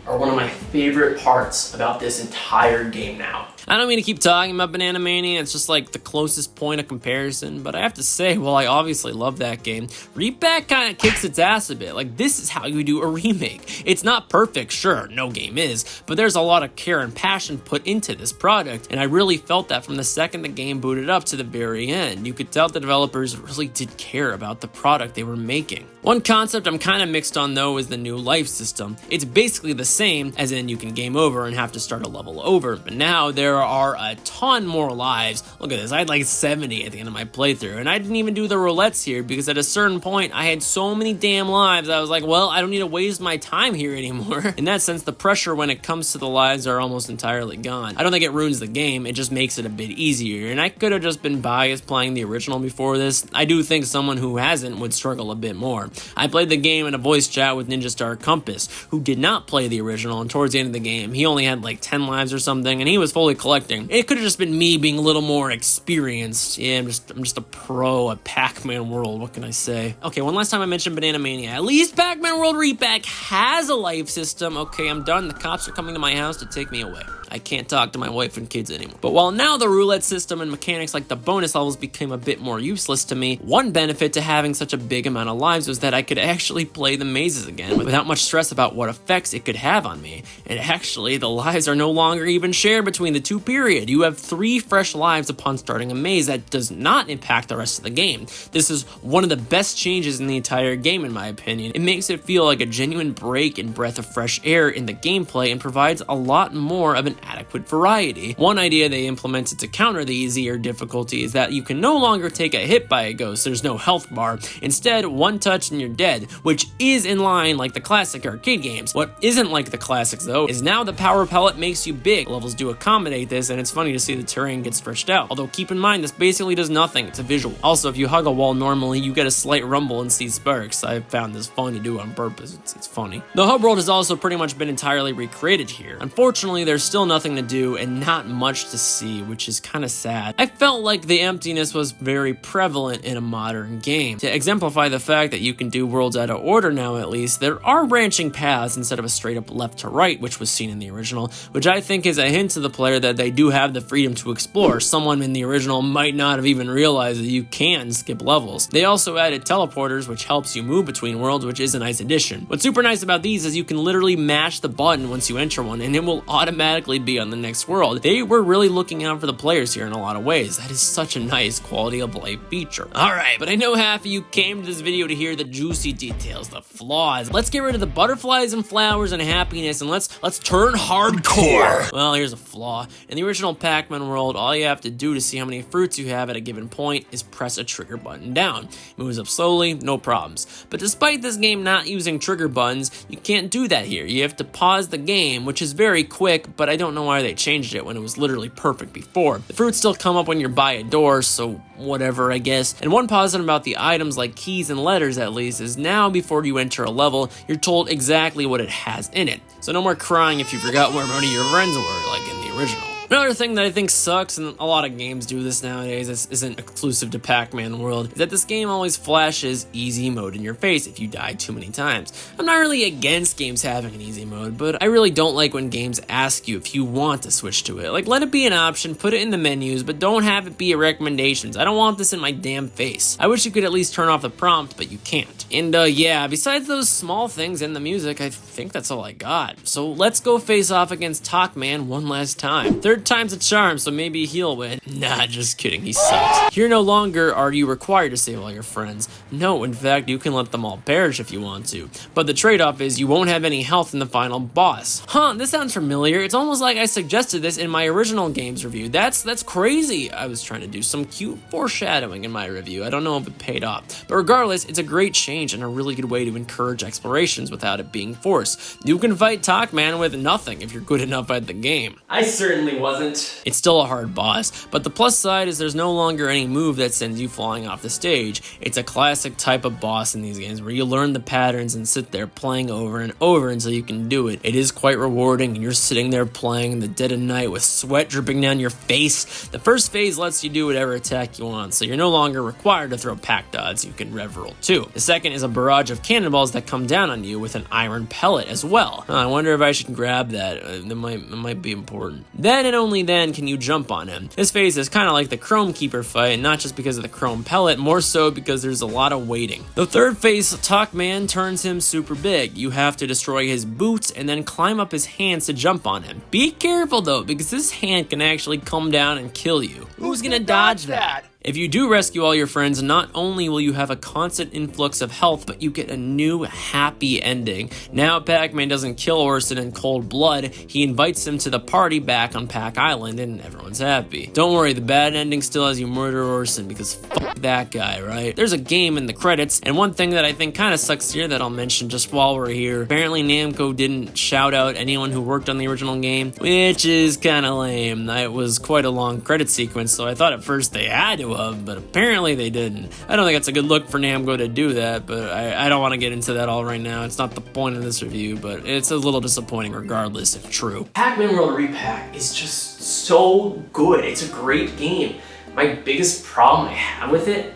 are one of my favorite parts about this entire game now. I don't mean to keep talking about Banana Mania, it's just like the closest point of comparison, but I have to say, while I obviously love that game, Re-Pac kind of kicks its ass a bit. Like, this is how you do a remake. It's not perfect, sure, no game is, but there's a lot of care and passion put into this product, and I really felt that from the second the game booted up to the very end. You could tell the developers really did care about the product they were making. One concept I'm kind of mixed on though is the new life system. It's basically the same, as in you can game over and have to start a level over, but now there are a ton more lives. Look at this, I had like 70 at the end of my playthrough, and I didn't even do the roulettes here because at a certain point I had so many damn lives I was like, well, I don't need to waste my time here anymore. In that sense, the pressure when it comes to the lives are almost entirely gone. I don't think it ruins the game, it just makes it a bit easier, and I could have just been biased playing the original before this. I do think someone who hasn't would struggle a bit more. I played the game in a voice chat with JeffCompass, who did not play the original, and towards the end of the game, he only had like 10 lives or something, and he was fully collecting. It could have just been me being a little more experienced. Yeah, I'm just a pro at Pac-Man World, what can I say? Okay, one last time I mentioned Banana Mania. At least Pac-Man World Re-Pac has a life system. Okay, I'm done. The cops are coming to my house to take me away. I can't talk to my wife and kids anymore. But while now the roulette system and mechanics like the bonus levels became a bit more useless to me, one benefit to having such a big amount of lives was that I could actually play the mazes again without much stress about what effects it could have on me. And actually, the lives are no longer even shared between the two periods. You have 3 fresh lives upon starting a maze that does not impact the rest of the game. This is one of the best changes in the entire game in my opinion. It makes it feel like a genuine break and breath of fresh air in the gameplay and provides a lot more of an adequate variety. One idea they implemented to counter the easier difficulty is that you can no longer take a hit by a ghost. There's no health bar. Instead, one touch and you're dead, which is in line like the classic arcade games. What isn't like the classics though is now the power pellet makes you big. Levels do accommodate this, and it's funny to see the terrain get stretched out. Although keep in mind, this basically does nothing. It's a visual. Also, if you hug a wall normally, you get a slight rumble and see sparks. I found this fun to do on purpose. It's funny. The hub world has also pretty much been entirely recreated here. Unfortunately, there's still nothing to do and not much to see, which is kind of sad. I felt like the emptiness was very prevalent in a modern game. To exemplify the fact that you can do worlds out of order now at least, there are branching paths instead of a straight up left to right, which was seen in the original, which I think is a hint to the player that they do have the freedom to explore. Someone in the original might not have even realized that you can skip levels. They also added teleporters, which helps you move between worlds, which is a nice addition. What's super nice about these is you can literally mash the button once you enter one and it will automatically be on the next world. They were really looking out for the players here in a lot of ways. That is such a nice quality of life feature. Alright, but I know half of you came to this video to hear the juicy details, the flaws. Let's get rid of the butterflies and flowers and happiness and let's turn hardcore. Well, here's a flaw. In the original Pac-Man World, all you have to do to see how many fruits you have at a given point is press a trigger button down. It moves up slowly, no problems. But despite this game not using trigger buttons, you can't do that here. You have to pause the game, which is very quick, but I don't know why they changed it when it was literally perfect before. The fruits still come up when you're by a door, so whatever, I guess. And one positive about the items, like keys and letters at least, is now before you enter a level, you're told exactly what it has in it. So no more crying if you forgot where one of your friends were, like in the original. Another thing that I think sucks, and a lot of games do this nowadays, this isn't exclusive to Pac-Man World, is that this game always flashes easy mode in your face if you die too many times. I'm not really against games having an easy mode, but I really don't like when games ask you if you want to switch to it. Like, let it be an option, put it in the menus, but don't have it be a recommendations. I don't want this in my damn face. I wish you could at least turn off the prompt, but you can't. And yeah, besides those small things in the music, I think that's all I got. So let's go face off against Talkman one last time. Third time's a charm, so maybe he'll win. Nah, just kidding, he sucks. Here no longer are you required to save all your friends. No, in fact, you can let them all perish if you want to. But the trade-off is you won't have any health in the final boss. Huh, this sounds familiar. It's almost like I suggested this in my original games review. That's crazy. I was trying to do some cute foreshadowing in my review. I don't know if it paid off. But regardless, it's a great change and a really good way to encourage explorations without it being forced. You can fight Talkman with nothing if you're good enough at the game. I certainly was wasn't. It's still a hard boss, but the plus side is there's no longer any move that sends you flying off the stage. It's a classic type of boss in these games where you learn the patterns and sit there playing over and over until you can do it. It is quite rewarding, and you're sitting there playing in the dead of night with sweat dripping down your face. The first phase lets you do whatever attack you want, so you're no longer required to throw pack dots. You can rev roll too. The second is a barrage of cannonballs that come down on you with an iron pellet as well. I wonder if I should grab that. That might be important. Then and only then can you jump on him. This phase is kind of like the Chrome Keeper fight, and not just because of the Chrome pellet, more so because there's a lot of waiting. The third phase, Talk Man, turns him super big. You have to destroy his boots and then climb up his hands to jump on him. Be careful though, because this hand can actually come down and kill you. Who's gonna dodge that? If you do rescue all your friends, not only will you have a constant influx of health, but you get a new happy ending. Now Pac-Man doesn't kill Orson in cold blood, he invites him to the party back on Pac Island and everyone's happy. Don't worry, the bad ending still has you murder Orson because fuck that guy, right? There's a game in the credits, and one thing that I think kind of sucks here that I'll mention just while we're here, apparently Namco didn't shout out anyone who worked on the original game, which is kind of lame. It was quite a long credit sequence, so I thought at first they had to have, but apparently they didn't. I don't think it's a good look for Namco to do that, but I don't want to get into that all right now. It's not the point of this review, but it's a little disappointing regardless if true. Pac-Man World Re-Pac is just so good. It's a great game. My biggest problem I have with it,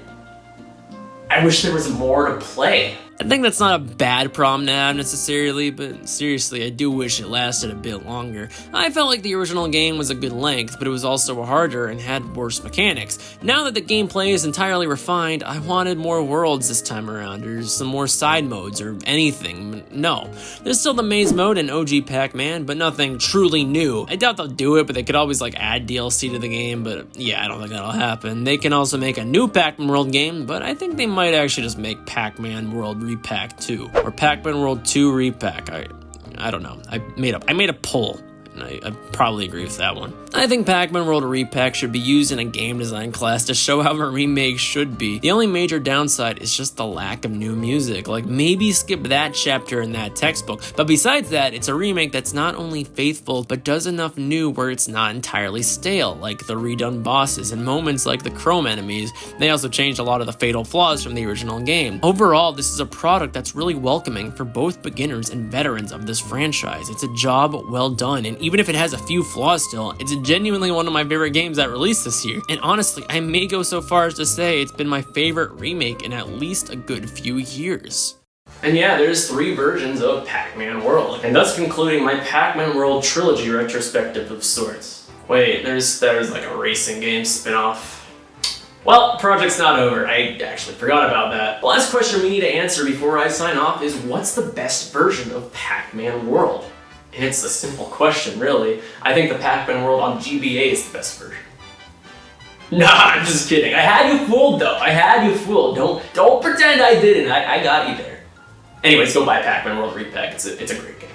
I wish there was more to play. I think that's not a bad problem to have necessarily, but seriously, I do wish it lasted a bit longer. I felt like the original game was a good length, but it was also harder and had worse mechanics. Now that the gameplay is entirely refined, I wanted more worlds this time around, or some more side modes, or anything. No. There's still the maze mode in OG Pac-Man, but nothing truly new. I doubt they'll do it, but they could always add DLC to the game, but yeah, I don't think that'll happen. They can also make a new Pac-Man World game, but I think they might actually just make Pac-Man World Re-Pac 2 or Pac-Man World 2 Re-Pac. I don't know. I made a poll, and I probably agree with that one. I think Pac-Man World Re-Pac should be used in a game design class to show how a remake should be. The only major downside is just the lack of new music. Maybe skip that chapter in that textbook. But besides that, it's a remake that's not only faithful, but does enough new where it's not entirely stale, like the redone bosses and moments like the Chrome enemies. They also changed a lot of the fatal flaws from the original game. Overall, this is a product that's really welcoming for both beginners and veterans of this franchise. It's a job well done, and even if it has a few flaws still, it's genuinely one of my favorite games that released this year. And honestly, I may go so far as to say it's been my favorite remake in at least a good few years. And yeah, there's 3 versions of Pac-Man World, and thus concluding my Pac-Man World trilogy retrospective of sorts. Wait, there's a racing game spin-off. Well, project's not over. I actually forgot about that. The last question we need to answer before I sign off is, what's the best version of Pac-Man World? And it's a simple question, really. I think the Pac-Man World on GBA is the best version. Nah, I'm just kidding. I had you fooled, though. I had you fooled. Don't pretend I didn't. I got you there. Anyways, go buy Pac-Man World Re-Pac. It's a great game.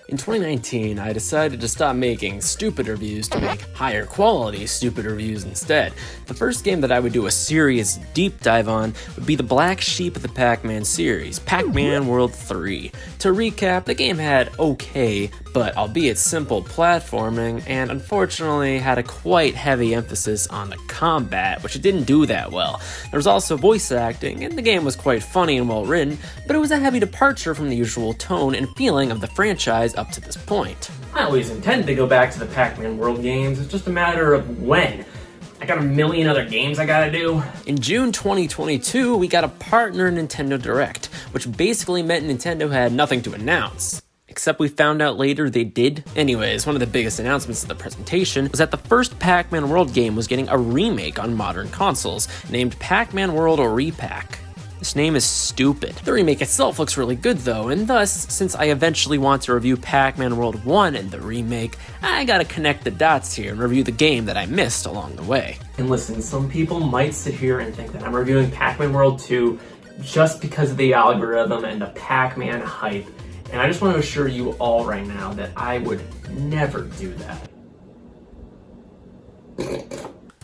In 2019, I decided to stop making stupid reviews to make higher quality stupid reviews instead. The first game that I would do a serious deep dive on would be the black sheep of the Pac-Man series, Pac-Man World 3. To recap, the game had okay, but albeit simple platforming, and unfortunately had a quite heavy emphasis on the combat, which it didn't do that well. There was also voice acting, and the game was quite funny and well written, but it was a heavy departure from the usual tone and feeling of the franchise up to this point. I always intended to go back to the Pac-Man World games. It's just a matter of when. I got a million other games I gotta do. In June 2022, we got a partner Nintendo Direct, which basically meant Nintendo had nothing to announce. Except we found out later they did. Anyways, one of the biggest announcements of the presentation was that the first Pac-Man World game was getting a remake on modern consoles, named Pac-Man World Re-Pac. This name is stupid. The remake itself looks really good though, and thus, since I eventually want to review Pac-Man World 1 and the remake, I gotta connect the dots here and review the game that I missed along the way. And listen, some people might sit here and think that I'm reviewing Pac-Man World 2 just because of the algorithm and the Pac-Man hype, and I just want to assure you all right now that I would never do that.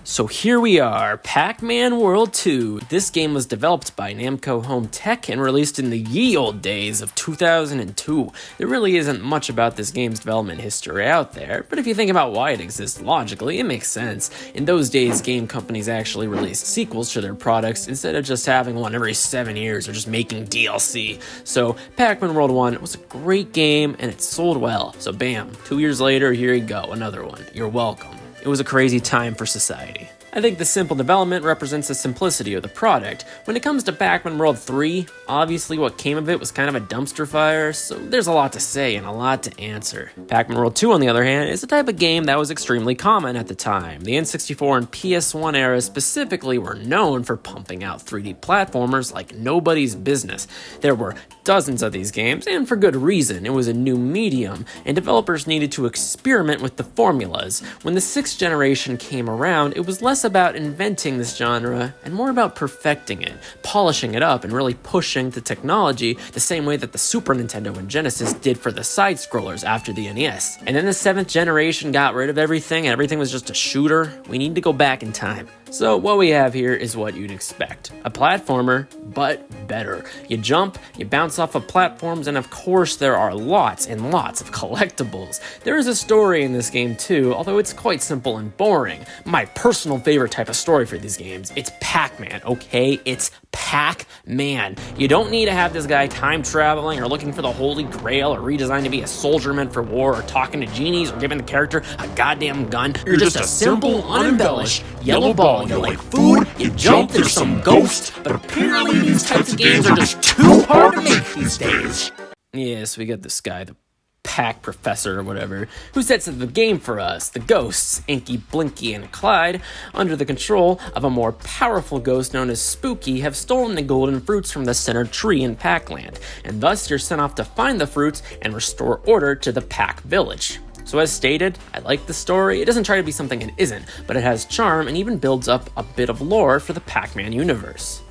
So here we are, Pac-Man World 2. This game was developed by Namco Home Tech and released in the ye olde days of 2002. There really isn't much about this game's development history out there, but if you think about why it exists logically, it makes sense. In those days, game companies actually released sequels to their products instead of just having one every 7 years or just making DLC. So Pac-Man World 1 was a great game and it sold well. So bam, 2 years later, here you go, another one. You're welcome. It was a crazy time for society. I think the simple development represents the simplicity of the product. When it comes to Pac-Man World 3, obviously what came of it was kind of a dumpster fire, so there's a lot to say and a lot to answer. Pac-Man World 2, on the other hand, is the type of game that was extremely common at the time. The N64 and PS1 era specifically were known for pumping out 3D platformers like nobody's business. There were dozens of these games, and for good reason. It was a new medium, and developers needed to experiment with the formulas. When the 6th generation came around, it was less about inventing this genre and more about perfecting it, polishing it up, and really pushing the technology the same way that the Super Nintendo and Genesis did for the side-scrollers after the NES. And then the 7th generation got rid of everything and everything was just a shooter. We need to go back in time. So what we have here is what you'd expect. A platformer, but better. You jump, you bounce off of platforms, and of course there are lots and lots of collectibles. There is a story in this game too, although it's quite simple and boring. My personal favorite type of story for these games, it's Pac-Man, okay? It's Pac-Man. You don't need to have this guy time traveling or looking for the Holy Grail or redesigned to be a soldier meant for war or talking to genies or giving the character a goddamn gun. You're just a simple, unembellished yellow ball. You like food, you jump, there's some ghost, but apparently these types of games are just too hard to make these days. Yes, we got this guy, the Pac Professor or whatever, who sets up the game for us. The ghosts, Inky, Blinky, and Clyde, under the control of a more powerful ghost known as Spooky, have stolen the golden fruits from the center tree in Pac-Land, and thus you're sent off to find the fruits and restore order to the Pac village. So as stated, I like the story. It doesn't try to be something it isn't, but it has charm and even builds up a bit of lore for the Pac-Man universe.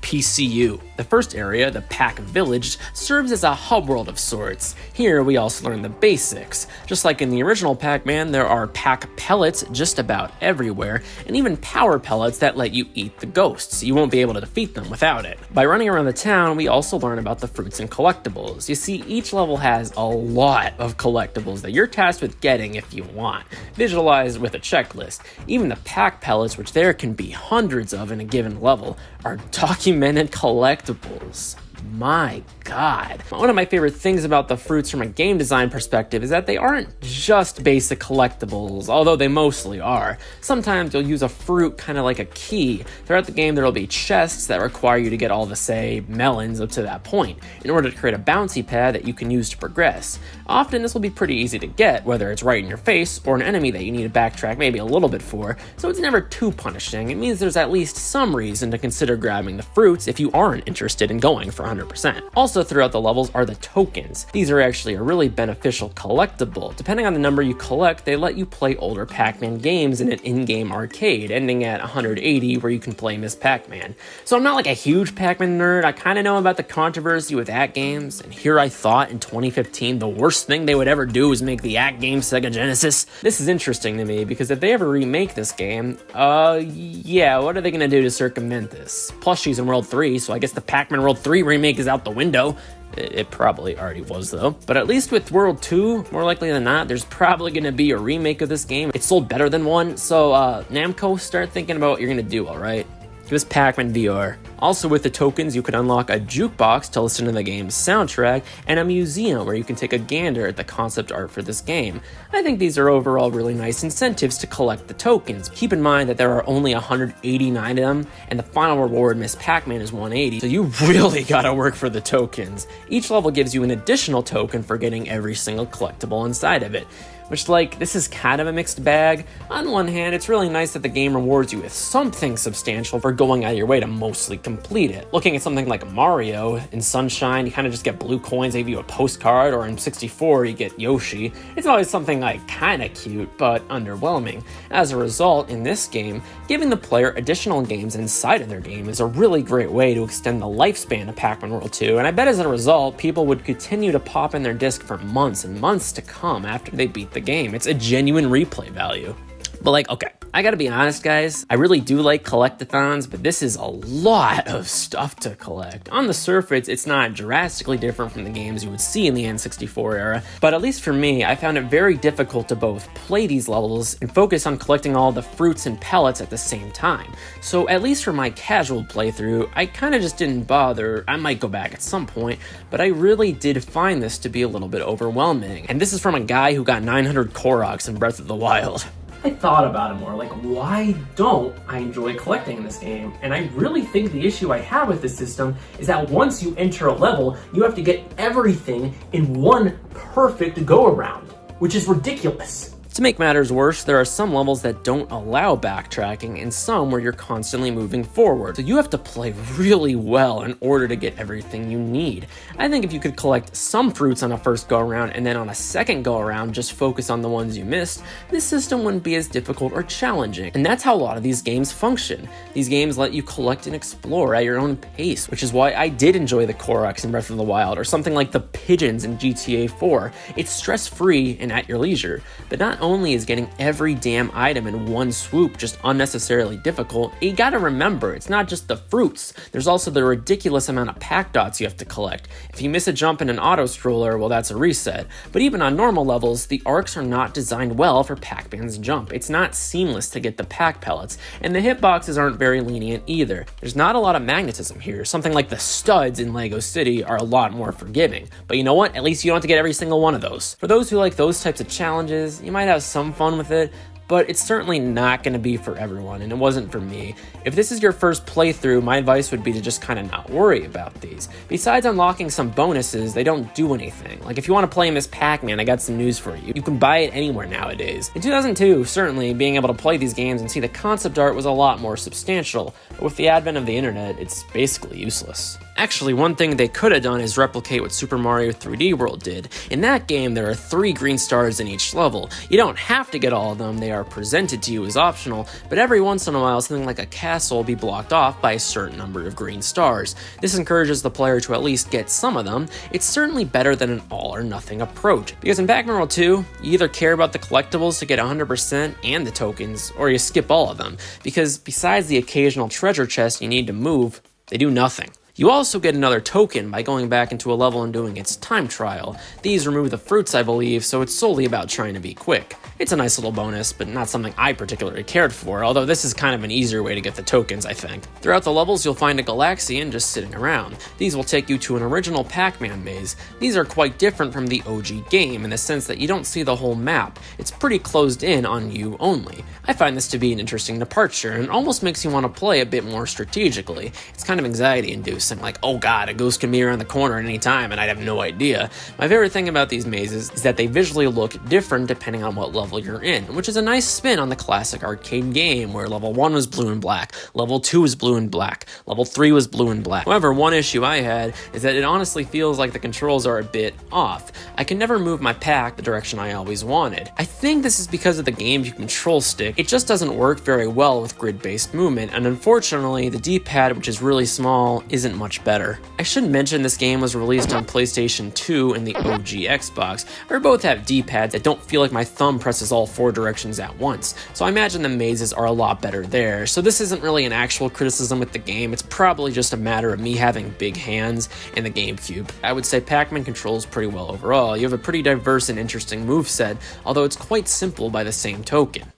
PCU. The first area, the Pac Village, serves as a hub world of sorts. Here we also learn the basics. Just like in the original Pac-Man, there are Pac pellets just about everywhere, and even power pellets that let you eat the ghosts. You won't be able to defeat them without it. By running around the town, we also learn about the fruits and collectibles. You see, each level has a lot of collectibles that you're tasked with getting if you want, visualized with a checklist. Even the Pac pellets, which there can be hundreds of in a given level, are documented collectibles. My God. One of my favorite things about the fruits from a game design perspective is that they aren't just basic collectibles, although they mostly are. Sometimes you'll use a fruit kind of like a key. Throughout the game, there'll be chests that require you to get all the, say, melons up to that point, in order to create a bouncy pad that you can use to progress. Often this will be pretty easy to get, whether it's right in your face or an enemy that you need to backtrack maybe a little bit for, so it's never too punishing. It means there's at least some reason to consider grabbing the fruits if you aren't interested in going for 100%. Also throughout the levels are the tokens. These are actually a really beneficial collectible. Depending on the number you collect, they let you play older Pac-Man games in an in-game arcade, ending at 180 where you can play Miss Pac-Man. So I'm not like a huge Pac-Man nerd. I kind of know about the controversy with ACT games, and here I thought in 2015 the worst thing they would ever do was make the ACT game Sega Genesis. This is interesting to me because if they ever remake this game, yeah, what are they gonna do to circumvent this? Plus she's in World 3, so I guess the Pac-Man World 3 remake is out the window. It probably already was though. But at least with World 2, more likely than not, there's probably gonna be a remake of this game. It sold better than one, so Namco, start thinking about what you're gonna do, alright? Give us Pac-Man VR. Also with the tokens, you can unlock a jukebox to listen to the game's soundtrack, and a museum where you can take a gander at the concept art for this game. I think these are overall really nice incentives to collect the tokens. Keep in mind that there are only 189 of them, and the final reward, Miss Pac-Man, is 180, so you really gotta work for the tokens. Each level gives you an additional token for getting every single collectible inside of it. Which, like, this is kind of a mixed bag. On one hand, it's really nice that the game rewards you with something substantial for going out of your way to mostly complete it. Looking at something like Mario, in Sunshine, you kind of just get blue coins, they give you a postcard, or in 64, you get Yoshi. It's always something, like, kind of cute, but underwhelming. As a result, in this game, giving the player additional games inside of their game is a really great way to extend the lifespan of Pac-Man World 2, and I bet as a result, people would continue to pop in their disc for months and months to come after they beat the game. It's a genuine replay value. But like, okay, I gotta be honest, guys, I really do like collectathons, but this is a lot of stuff to collect. On the surface, it's not drastically different from the games you would see in the N64 era, but at least for me, I found it very difficult to both play these levels and focus on collecting all the fruits and pellets at the same time. So at least for my casual playthrough, I kinda just didn't bother. I might go back at some point, but I really did find this to be a little bit overwhelming. And this is from a guy who got 900 Koroks in Breath of the Wild. I thought about it more, like, why don't I enjoy collecting in this game? And I really think the issue I have with this system is that once you enter a level, you have to get everything in one perfect go-around, which is ridiculous. To make matters worse, there are some levels that don't allow backtracking and some where you're constantly moving forward. So you have to play really well in order to get everything you need. I think if you could collect some fruits on a first go around and then on a second go around just focus on the ones you missed, this system wouldn't be as difficult or challenging. And that's how a lot of these games function. These games let you collect and explore at your own pace, which is why I did enjoy the Koroks in Breath of the Wild or something like the pigeons in GTA 4. It's stress-free and at your leisure, but not only is getting every damn item in one swoop just unnecessarily difficult, you gotta remember, it's not just the fruits. There's also the ridiculous amount of pack dots you have to collect. If you miss a jump in an auto stroller, well, that's a reset. But even on normal levels, the arcs are not designed well for Pac-Man's jump. It's not seamless to get the pack pellets, and the hitboxes aren't very lenient either. There's not a lot of magnetism here. Something like the studs in Lego City are a lot more forgiving. But you know what? At least you don't have to get every single one of those. For those who like those types of challenges, you might have some fun with it, but it's certainly not going to be for everyone, and it wasn't for me. If this is your first playthrough, my advice would be to just kind of not worry about these. Besides unlocking some bonuses, they don't do anything. Like if you want to play Miss Pac-Man, I got some news for you. You can buy it anywhere nowadays. In 2002, certainly, being able to play these games and see the concept art was a lot more substantial, but with the advent of the internet, it's basically useless. Actually, one thing they could have done is replicate what Super Mario 3D World did. In that game, there are 3 green stars in each level. You don't have to get all of them, they are presented to you as optional, but every once in a while, something like a castle will be blocked off by a certain number of green stars. This encourages the player to at least get some of them. It's certainly better than an all or nothing approach, because in Pac-Man World 2, you either care about the collectibles to get 100% and the tokens, or you skip all of them, because besides the occasional treasure chest you need to move, they do nothing. You also get another token by going back into a level and doing its time trial. These remove the fruits, I believe, so it's solely about trying to be quick. It's a nice little bonus, but not something I particularly cared for, although this is kind of an easier way to get the tokens, I think. Throughout the levels, you'll find a Galaxian just sitting around. These will take you to an original Pac-Man maze. These are quite different from the OG game in the sense that you don't see the whole map. It's pretty closed in on you only. I find this to be an interesting departure, and almost makes you want to play a bit more strategically. It's kind of anxiety-inducing. Like, oh god, a ghost can be around the corner at any time and I'd have no idea. My favorite thing about these mazes is that they visually look different depending on what level you're in, which is a nice spin on the classic arcade game where level 1 was blue and black, level 2 was blue and black, level 3 was blue and black. However, one issue I had is that it honestly feels like the controls are a bit off. I can never move my pack the direction I always wanted. I think this is because of the GameCube control stick. It just doesn't work very well with grid-based movement, and unfortunately, the D-pad, which is really small, isn't much better. I should mention this game was released on PlayStation 2 and the OG Xbox, where both have D-pads that don't feel like my thumb presses all 4 directions at once, so I imagine the mazes are a lot better there. So this isn't really an actual criticism with the game, it's probably just a matter of me having big hands and the GameCube. I would say Pac-Man controls pretty well overall. You have a pretty diverse and interesting moveset, although it's quite simple by the same token.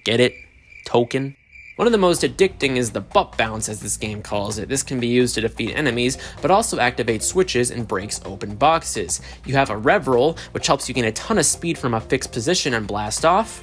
Get it? Token? One of the most addicting is the butt bounce, as this game calls it. This can be used to defeat enemies, but also activate switches and breaks open boxes. You have a rev roll, which helps you gain a ton of speed from a fixed position and blast off.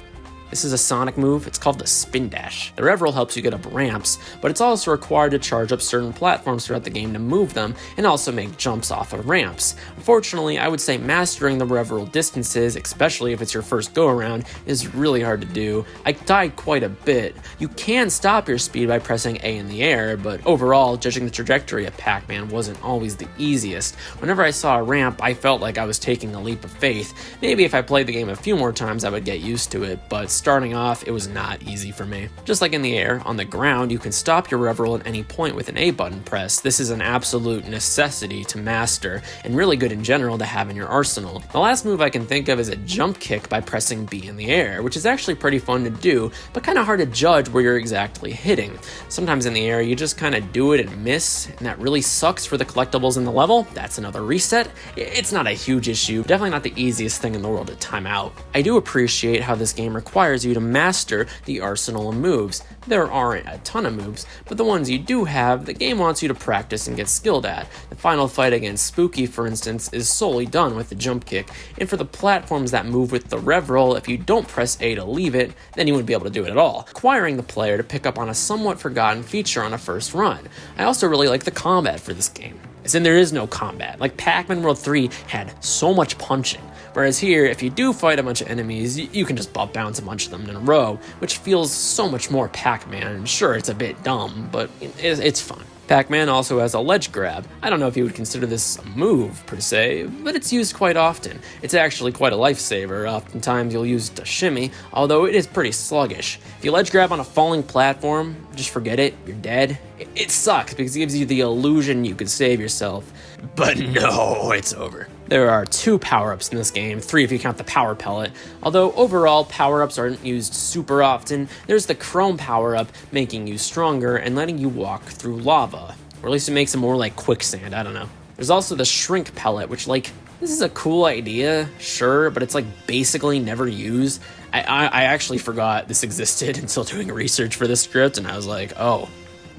This is a Sonic move, it's called the Spin Dash. The rev roll helps you get up ramps, but it's also required to charge up certain platforms throughout the game to move them, and also make jumps off of ramps. Unfortunately, I would say mastering the rev roll distances, especially if it's your first go-around, is really hard to do. I died quite a bit. You can stop your speed by pressing A in the air, but overall, judging the trajectory of Pac-Man wasn't always the easiest. Whenever I saw a ramp, I felt like I was taking a leap of faith. Maybe if I played the game a few more times, I would get used to it, but starting off, it was not easy for me. Just like in the air, on the ground, you can stop your rev roll at any point with an A button press. This is an absolute necessity to master, and really good in general to have in your arsenal. The last move I can think of is a jump kick by pressing B in the air, which is actually pretty fun to do, but kind of hard to judge where you're exactly hitting. Sometimes in the air, you just kind of do it and miss, and that really sucks for the collectibles in the level. That's another reset. It's not a huge issue, definitely not the easiest thing in the world to time out. I do appreciate how this game requires you to master the arsenal of moves. There aren't a ton of moves, but the ones you do have, the game wants you to practice and get skilled at. The final fight against Spooky, for instance, is solely done with the jump kick, and for the platforms that move with the rev roll, if you don't press A to leave it, then you wouldn't be able to do it at all, requiring the player to pick up on a somewhat forgotten feature on a first run. I also really like the combat for this game, as in there is no combat. Like Pac-Man World 3 had so much punching, whereas here, if you do fight a bunch of enemies, you can just bounce a bunch of them in a row, which feels so much more Pac-Man. Sure, it's a bit dumb, but it's fun. Pac-Man also has a ledge grab. I don't know if you would consider this a move, per se, but it's used quite often. It's actually quite a lifesaver. Oftentimes you'll use it to shimmy, although it is pretty sluggish. If you ledge grab on a falling platform, just forget it, you're dead. It sucks because it gives you the illusion you could save yourself, but no, it's over. There are 2 power-ups in this game, 3 if you count the power pellet. Although overall, power-ups aren't used super often, there's the chrome power-up making you stronger and letting you walk through lava. Or at least it makes it more like quicksand, I don't know. There's also the shrink pellet, which this is a cool idea, sure, but it's basically never used. I actually forgot this existed until doing research for this script, and I was like, oh,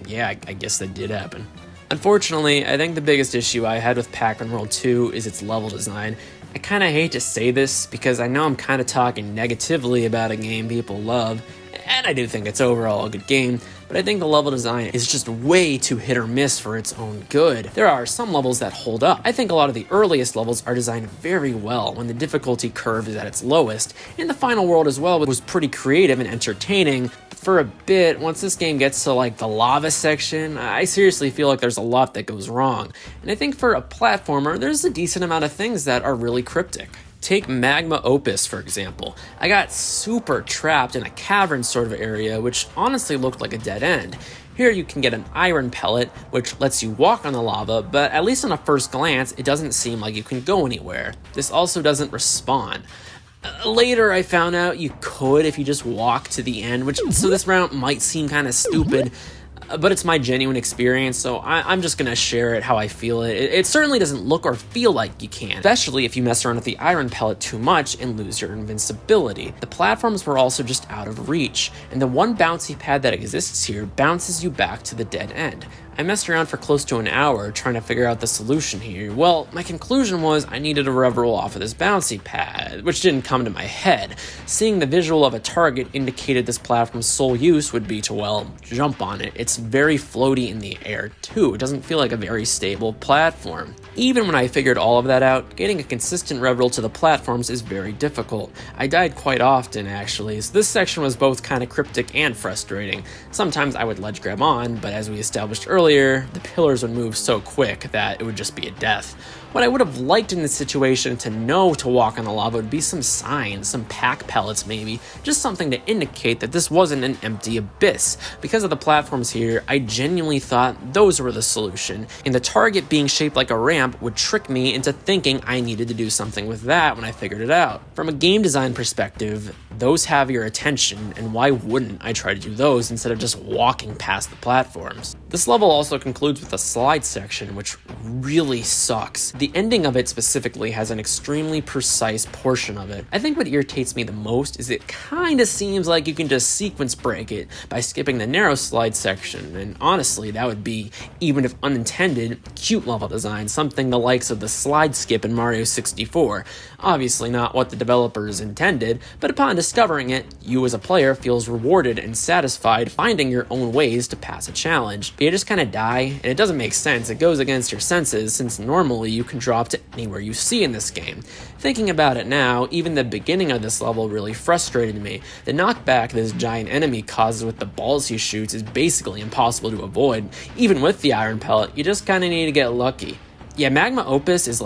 yeah, I guess that did happen. Unfortunately, I think the biggest issue I had with Pac-Man World 2 is its level design. I kind of hate to say this because I know I'm kind of talking negatively about a game people love, and I do think it's overall a good game, but I think the level design is just way too hit or miss for its own good. There are some levels that hold up. I think a lot of the earliest levels are designed very well when the difficulty curve is at its lowest, and the final world as well was pretty creative and entertaining. For a bit, once this game gets to the lava section, I seriously feel like there's a lot that goes wrong. And I think for a platformer, there's a decent amount of things that are really cryptic. Take Magma Opus, for example. I got super trapped in a cavern sort of area, which honestly looked like a dead end. Here you can get an iron pellet, which lets you walk on the lava, but at least on a first glance, it doesn't seem like you can go anywhere. This also doesn't respawn. Later, I found out you could if you just walk to the end, so this route might seem kind of stupid, but it's my genuine experience, so I'm just gonna share it how I feel it. It certainly doesn't look or feel like you can, especially if you mess around with the iron pellet too much and lose your invincibility. The platforms were also just out of reach, and the one bouncy pad that exists here bounces you back to the dead end. I messed around for close to an hour trying to figure out the solution here. Well, my conclusion was I needed a rev roll off of this bouncy pad, which didn't come to my head. Seeing the visual of a target indicated this platform's sole use would be to, well, jump on it. It's very floaty in the air too. It doesn't feel like a very stable platform. Even when I figured all of that out, getting a consistent rev roll to the platforms is very difficult. I died quite often actually, so this section was both kind of cryptic and frustrating. Sometimes I would ledge grab on, but as we established earlier, the pillars would move so quick that it would just be a death. What I would have liked in this situation to know to walk on the lava would be some signs, some pack pellets maybe, just something to indicate that this wasn't an empty abyss. Because of the platforms here, I genuinely thought those were the solution, and the target being shaped like a ramp would trick me into thinking I needed to do something with that when I figured it out. From a game design perspective, those have your attention, and why wouldn't I try to do those instead of just walking past the platforms? This level also concludes with a slide section, which really sucks. The ending of it specifically has an extremely precise portion of it. I think what irritates me the most is it kinda seems like you can just sequence break it by skipping the narrow slide section, and honestly, that would be, even if unintended, cute level design, something the likes of the slide skip in Mario 64. Obviously not what the developers intended, but upon discovering it, you as a player feels rewarded and satisfied finding your own ways to pass a challenge. But you just kinda die, and it doesn't make sense. It goes against your senses, since normally you can drop to anywhere you see in this game. Thinking about it now, even the beginning of this level really frustrated me. The knockback this giant enemy causes with the balls he shoots is basically impossible to avoid. Even with the iron pellet, you just kinda need to get lucky. Yeah, Magma Opus is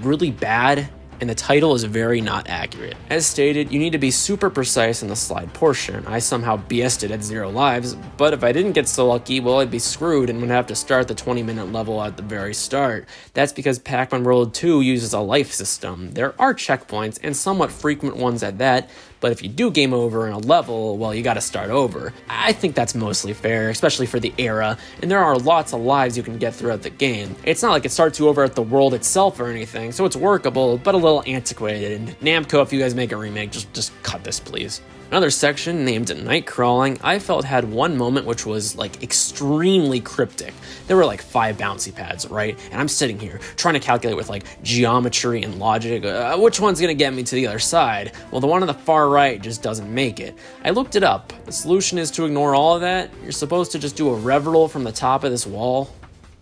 really bad, and the title is very not accurate. As stated, you need to be super precise in the slide portion. I somehow BS'd it at 0 lives, but if I didn't get so lucky, well, I'd be screwed and would have to start the 20-minute level at the very start. That's because Pac-Man World 2 uses a life system. There are checkpoints, and somewhat frequent ones at that, but if you do game over in a level, well, you gotta start over. I think that's mostly fair, especially for the era, and there are lots of lives you can get throughout the game. It's not like it starts you over at the world itself or anything, so it's workable, but a little antiquated. And Namco, if you guys make a remake, just cut this, please. Another section named Night Crawling, I felt had one moment which was like extremely cryptic. There were like 5 bouncy pads, right? And I'm sitting here trying to calculate with like geometry and logic, which one's gonna get me to the other side? Well, the one on the far right just doesn't make it. I looked it up. The solution is to ignore all of that. You're supposed to just do a rev roll from the top of this wall.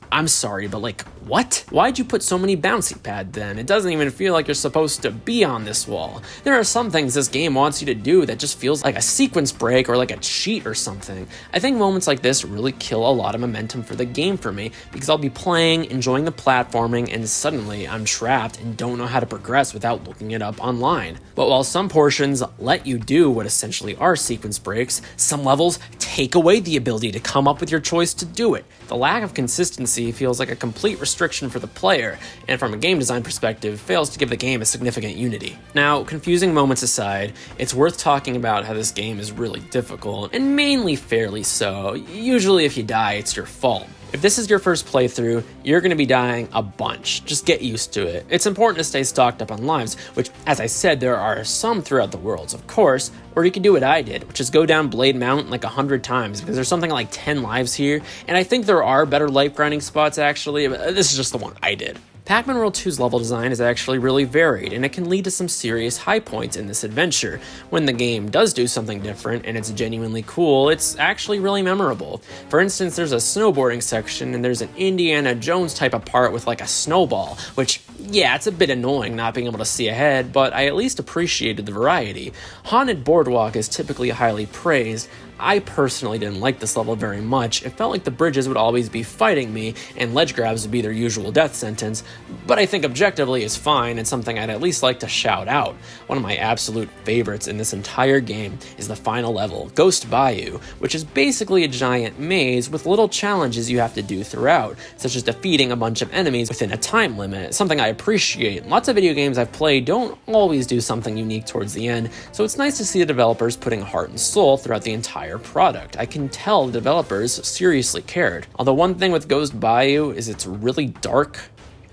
I'm sorry, but like, what? Why'd you put so many bouncy pads then? It doesn't even feel like you're supposed to be on this wall. There are some things this game wants you to do that just feels like a sequence break or like a cheat or something. I think moments like this really kill a lot of momentum for the game for me, because I'll be playing, enjoying the platforming, and suddenly I'm trapped and don't know how to progress without looking it up online. But while some portions let you do what essentially are sequence breaks, some levels take away the ability to come up with your choice to do it. The lack of consistency feels like a complete restriction for the player, and from a game design perspective, fails to give the game a significant unity. Now, confusing moments aside, it's worth talking about how this game is really difficult, and mainly fairly so. Usually if you die, it's your fault. If this is your first playthrough, you're going to be dying a bunch. Just get used to it. It's important to stay stocked up on lives, which, as I said, there are some throughout the worlds, of course, or you can do what I did, which is go down Blade Mountain like 100 times, because there's something like 10 lives here, and I think there are better life grinding spots actually, but this is just the one I did. Pac-Man World 2's level design is actually really varied, and it can lead to some serious high points in this adventure. When the game does do something different, and it's genuinely cool, it's actually really memorable. For instance, there's a snowboarding section, and there's an Indiana Jones type of part with like a snowball, which, yeah, it's a bit annoying not being able to see ahead, but I at least appreciated the variety. Haunted Boardwalk is typically highly praised. I personally didn't like this level very much. It felt like the bridges would always be fighting me, and ledge grabs would be their usual death sentence, but I think objectively is fine and something I'd at least like to shout out. One of my absolute favorites in this entire game is the final level, Ghost Bayou, which is basically a giant maze with little challenges you have to do throughout, such as defeating a bunch of enemies within a time limit, something I appreciate. Lots of video games I've played don't always do something unique towards the end, so it's nice to see the developers putting heart and soul throughout the entire product. I can tell the developers seriously cared. Although one thing with Ghost Bayou is it's really dark.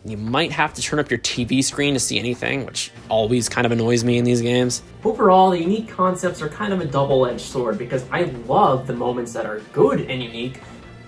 You might have to turn up your TV screen to see anything, which always kind of annoys me in these games. Overall, the unique concepts are kind of a double-edged sword, because I love the moments that are good and unique.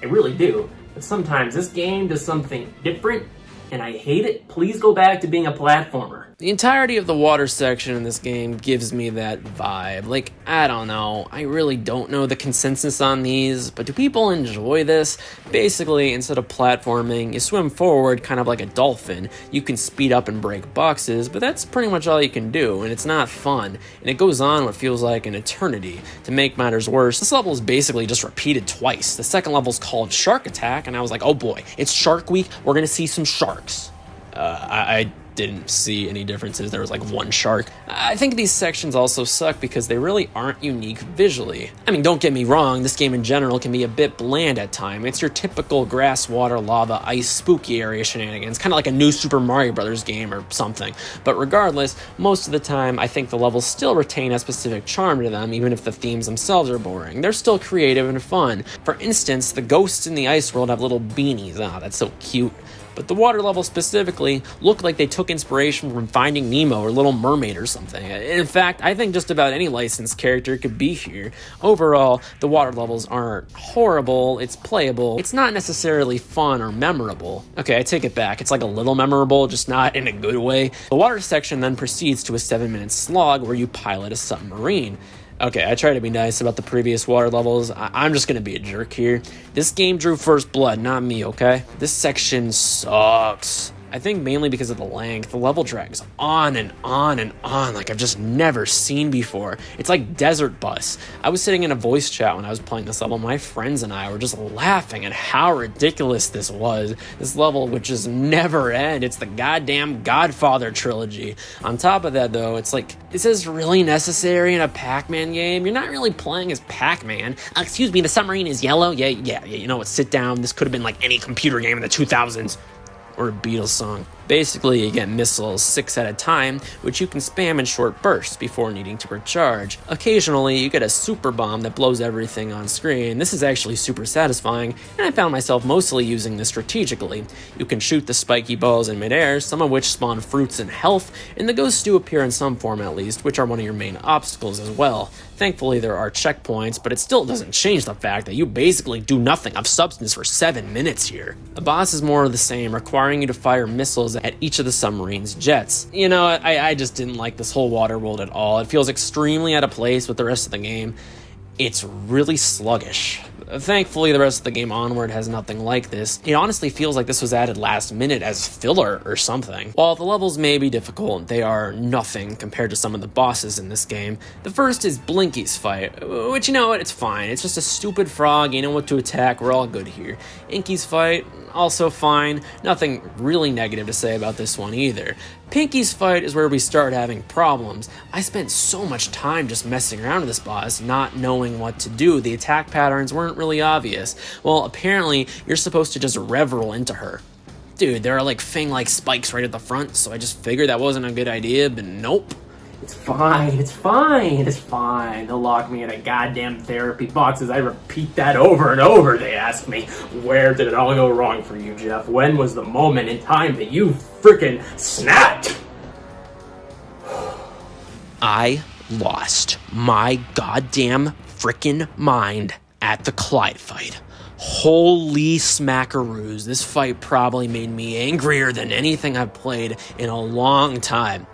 I really do. But sometimes this game does something different, and I hate it. Please go back to being a platformer. The entirety of the water section in this game gives me that vibe. Like, I don't know, I really don't know the consensus on these, but do people enjoy this? Basically, instead of platforming, you swim forward kind of like a dolphin. You can speed up and break boxes, but that's pretty much all you can do, and it's not fun, and it goes on what feels like an eternity. To make matters worse, this level is basically just repeated twice. The second level's called Shark Attack, and I was like, oh boy, it's Shark Week, we're gonna see some sharks. I didn't see any differences. There was like one shark. I think these sections also suck because they really aren't unique visually. I mean, don't get me wrong, this game in general can be a bit bland at times. It's your typical grass, water, lava, ice, spooky area shenanigans, kind of like a new Super Mario Brothers game or something. But regardless, most of the time, I think the levels still retain a specific charm to them, even if the themes themselves are boring. They're still creative and fun. For instance, the ghosts in the ice world have little beanies. Ah, that's so cute. But the water levels specifically look like they took inspiration from Finding Nemo or Little Mermaid or something. In fact, I think just about any licensed character could be here. Overall, the water levels aren't horrible, it's playable. It's not necessarily fun or memorable. Okay, I take it back. It's like a little memorable, just not in a good way. The water section then proceeds to a 7-minute slog where you pilot a submarine. Okay, I try to be nice about the previous water levels. I'm just gonna be a jerk here. This game drew first blood, not me, okay? This section sucks. I think mainly because of the length. The level drags on and on and on like I've just never seen before. It's like Desert Bus. I was sitting in a voice chat when I was playing this level. My friends and I were just laughing at how ridiculous this was. This level would just never end. It's the goddamn Godfather trilogy. On top of that, though, it's like, is this really necessary in a Pac-Man game? You're not really playing as Pac-Man. Excuse me, the submarine is yellow? Yeah, you know what, sit down. This could have been like any computer game in the 2000s. Or a Beatles song. Basically, you get missiles 6 at a time, which you can spam in short bursts before needing to recharge. Occasionally, you get a super bomb that blows everything on screen. This is actually super satisfying, and I found myself mostly using this strategically. You can shoot the spiky balls in midair, some of which spawn fruits and health, and the ghosts do appear in some form at least, which are one of your main obstacles as well. Thankfully, there are checkpoints, but it still doesn't change the fact that you basically do nothing of substance for 7 minutes here. The boss is more of the same, requiring you to fire missiles at each of the submarine's jets. You know, I just didn't like this whole water world at all. It feels extremely out of place with the rest of the game. It's really sluggish. Thankfully, the rest of the game onward has nothing like this. It honestly feels like this was added last minute as filler or something. While the levels may be difficult, they are nothing compared to some of the bosses in this game. The first is Blinky's fight, which, you know what, it's fine. It's just a stupid frog, you know what to attack, we're all good here. Inky's fight, also fine. Nothing really negative to say about this one either. Pinky's fight is where we start having problems. I spent so much time just messing around with this boss, not knowing what to do. The attack patterns weren't really obvious. Well, apparently, you're supposed to just rev roll into her. Dude, there are like fang-like spikes right at the front, so I just figured that wasn't a good idea, but nope. It's fine. They'll lock me in a goddamn therapy box as I repeat that over and over. They ask me, where did it all go wrong for you, Jeff? When was the moment in time that you freaking snapped? I lost my goddamn frickin' mind at the Clyde fight. Holy smackaroos, this fight probably made me angrier than anything I've played in a long time.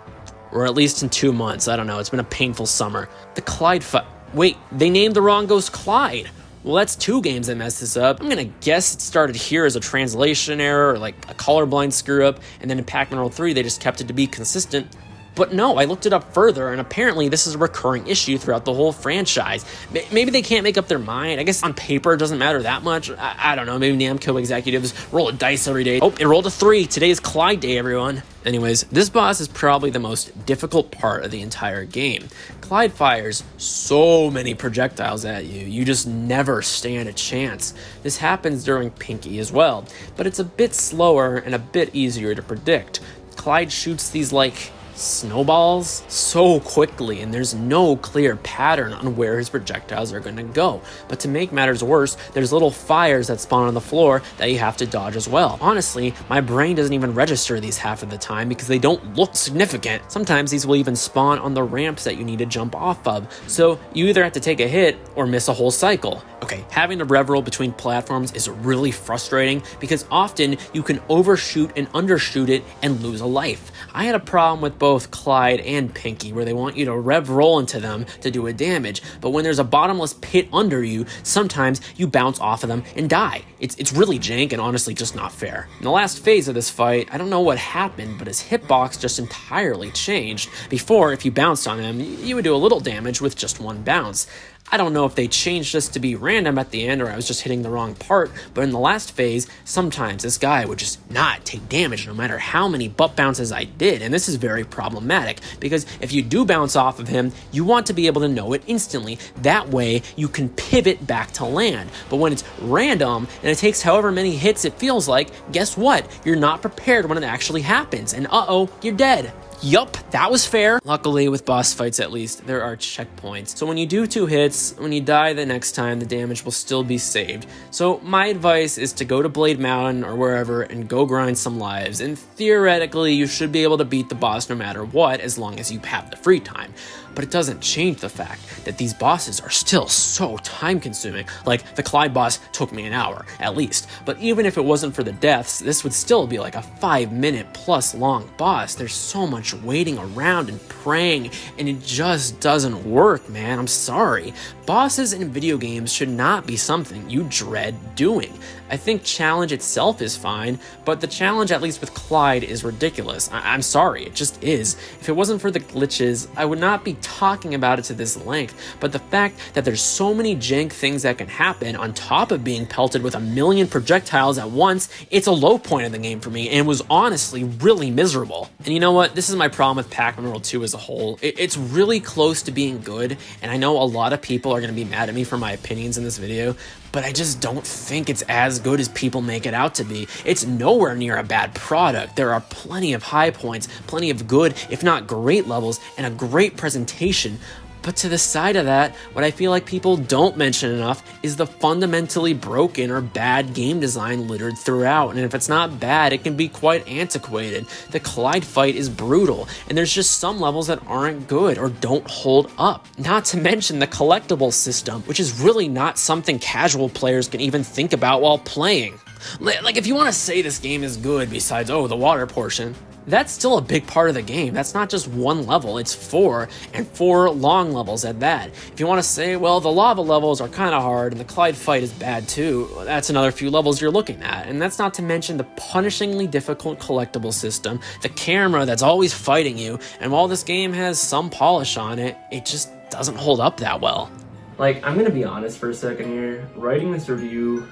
Or at least in 2 months, I don't know, it's been a painful summer. The Clyde fight. Wait, they named the wrong ghost Clyde. Well, that's 2 games that messed this up. I'm gonna guess it started here as a translation error or like a colorblind screw up, and then in Pac-Man World 3 they just kept it to be consistent. But no, I looked it up further, and apparently this is a recurring issue throughout the whole franchise. Maybe they can't make up their mind. I guess on paper it doesn't matter that much. I don't know, maybe Namco executives roll a dice every day. Oh, it rolled a 3. Today is Clyde Day, everyone. Anyways, this boss is probably the most difficult part of the entire game. Clyde fires so many projectiles at you, you just never stand a chance. This happens during Pinky as well, but it's a bit slower and a bit easier to predict. Clyde shoots these like snowballs so quickly, and there's no clear pattern on where his projectiles are going to go. But to make matters worse, there's little fires that spawn on the floor that you have to dodge as well. Honestly, my brain doesn't even register these half of the time because they don't look significant. Sometimes these will even spawn on the ramps that you need to jump off of, so you either have to take a hit or miss a whole cycle. Okay, having to rev roll between platforms is really frustrating because often you can overshoot and undershoot it and lose a life. I had a problem with both Clyde and Pinky where they want you to rev roll into them to do a damage, but when there's a bottomless pit under you, sometimes you bounce off of them and die. It's really jank and honestly just not fair. In the last phase of this fight, I don't know what happened, but his hitbox just entirely changed. Before, if you bounced on him, you would do a little damage with just one bounce. I don't know if they changed this to be random at the end or I was just hitting the wrong part, but in the last phase, sometimes this guy would just not take damage no matter how many butt bounces I did, and this is very problematic because if you do bounce off of him, you want to be able to know it instantly. That way, you can pivot back to land. But when it's random and it takes however many hits it feels like, guess what? You're not prepared when it actually happens, and uh-oh, you're dead. Yup, that was fair. Luckily, with boss fights at least, there are checkpoints. So when you do 2 hits, when you die the next time, the damage will still be saved. So my advice is to go to Blade Mountain or wherever and go grind some lives. And theoretically, you should be able to beat the boss no matter what, as long as you have the free time. But it doesn't change the fact that these bosses are still so time consuming. Like, the Clyde boss took me an hour, at least. But even if it wasn't for the deaths, this would still be like a 5-minute plus long boss. There's so much much waiting around and praying, and it just doesn't work, man. I'm sorry. Bosses in video games should not be something you dread doing. I think challenge itself is fine, but the challenge, at least with Clyde, is ridiculous. I'm sorry, it just is. If it wasn't for the glitches, I would not be talking about it to this length, but the fact that there's so many jank things that can happen on top of being pelted with a million projectiles at once, it's a low point in the game for me, and was honestly really miserable. And you know what? This is my problem with Pac-Man World 2 as a whole. It's really close to being good, and I know a lot of people are going to be mad at me for my opinions in this video, but I just don't think it's as good as people make it out to be. It's nowhere near a bad product. There are plenty of high points, plenty of good, if not great levels, and a great presentation. But to the side of that, what I feel like people don't mention enough is the fundamentally broken or bad game design littered throughout. And if it's not bad, it can be quite antiquated. The Clyde fight is brutal, and there's just some levels that aren't good or don't hold up. Not to mention the collectible system, which is really not something casual players can even think about while playing. Like, if you want to say this game is good besides, oh, the water portion, that's still a big part of the game. That's not just one level, it's 4, and 4 long levels at that. If you want to say, well, the lava levels are kind of hard and the Clyde fight is bad too, that's another few levels you're looking at. And that's not to mention the punishingly difficult collectible system, the camera that's always fighting you, and while this game has some polish on it, it just doesn't hold up that well. Like, I'm gonna be honest for a second here. Writing this review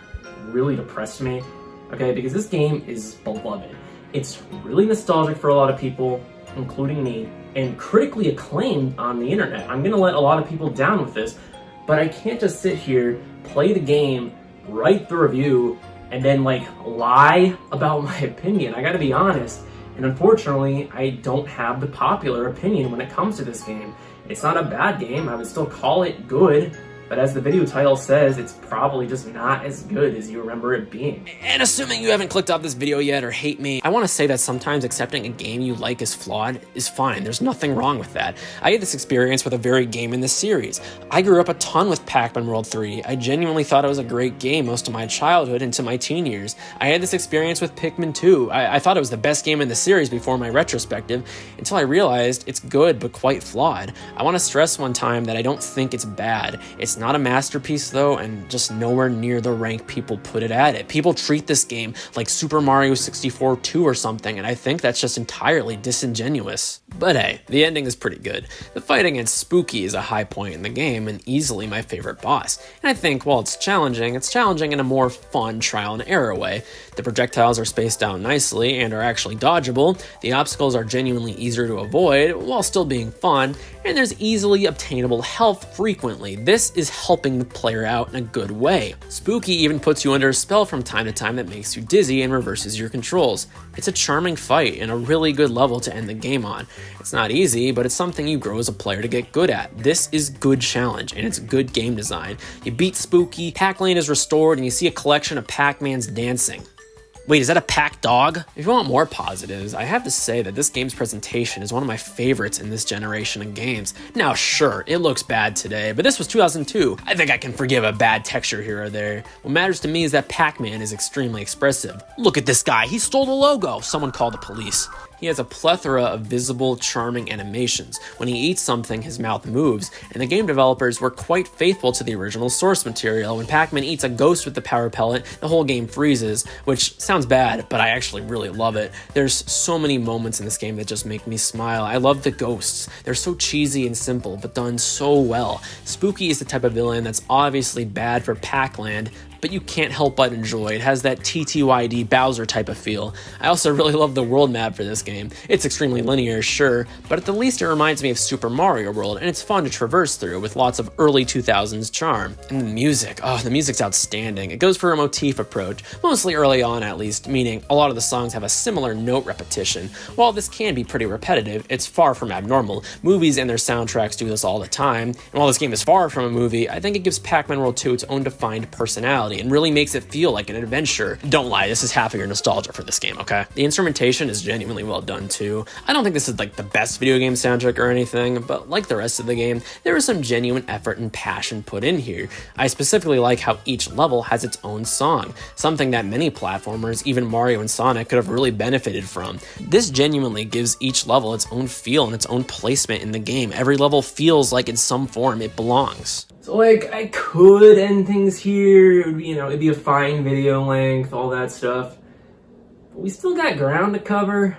really depressed me, okay, because this game is beloved. It's really nostalgic for a lot of people, including me, and critically acclaimed on the internet. I'm gonna let a lot of people down with this, but I can't just sit here, play the game, write the review, and then like lie about my opinion. I gotta be honest, and unfortunately, I don't have the popular opinion when it comes to this game. It's not a bad game, I would still call it good, but as the video title says, it's probably just not as good as you remember it being. And assuming you haven't clicked off this video yet or hate me, I want to say that sometimes accepting a game you like is flawed is fine. There's nothing wrong with that. I had this experience with a very game in this series. I grew up a ton with Pac-Man World 3. I genuinely thought it was a great game most of my childhood into my teen years. I had this experience with Pikmin 2. I thought it was the best game in the series before my retrospective, until I realized it's good but quite flawed. I want to stress one time that I don't think it's bad. It's not a masterpiece though, and just nowhere near the rank people put it at it. People treat this game like Super Mario 64 2 or something, and I think that's just entirely disingenuous. But hey, the ending is pretty good. The fight against Spooky is a high point in the game and easily my favorite boss. And I think while it's challenging in a more fun trial and error way. The projectiles are spaced out nicely and are actually dodgeable, the obstacles are genuinely easier to avoid while still being fun, and there's easily obtainable health frequently. This is helping the player out in a good way. Spooky even puts you under a spell from time to time that makes you dizzy and reverses your controls. It's a charming fight and a really good level to end the game on. It's not easy, but it's something you grow as a player to get good at. This is good challenge, and it's good game design. You beat Spooky, Pac-Land is restored, and you see a collection of Pac-Mans dancing. Wait, is that a pack dog? If you want more positives, I have to say that this game's presentation is one of my favorites in this generation of games. Now sure, it looks bad today, but this was 2002. I think I can forgive a bad texture here or there. What matters to me is that Pac-Man is extremely expressive. Look at this guy, he stole the logo. Someone called the police. He has a plethora of visible, charming animations. When he eats something, his mouth moves, and the game developers were quite faithful to the original source material. When Pac-Man eats a ghost with the power pellet, the whole game freezes, which sounds bad, but I actually really love it. There's so many moments in this game that just make me smile. I love the ghosts. They're so cheesy and simple, but done so well. Spooky is the type of villain that's obviously bad for Pac-Land, but you can't help but enjoy. It has that TTYD Bowser type of feel. I also really love the world map for this game. It's extremely linear, sure, but at the least it reminds me of Super Mario World, and it's fun to traverse through with lots of early 2000s charm. And the music, the music's outstanding. It goes for a motif approach, mostly early on at least, meaning a lot of the songs have a similar note repetition. While this can be pretty repetitive, it's far from abnormal. Movies and their soundtracks do this all the time, and while this game is far from a movie, I think it gives Pac-Man World 2 its own defined personality. reality and really makes it feel like an adventure. Don't lie, this is half of your nostalgia for this game, okay? The instrumentation is genuinely well done too. I don't think this is like the best video game soundtrack or anything, but like the rest of the game, there is some genuine effort and passion put in here. I specifically like how each level has its own song, something that many platformers, even Mario and Sonic, could have really benefited from. This genuinely gives each level its own feel and its own placement in the game. Every level feels like in some form it belongs. So like, I could end things here, it would be, it'd be a fine video length, all that stuff. But we still got ground to cover.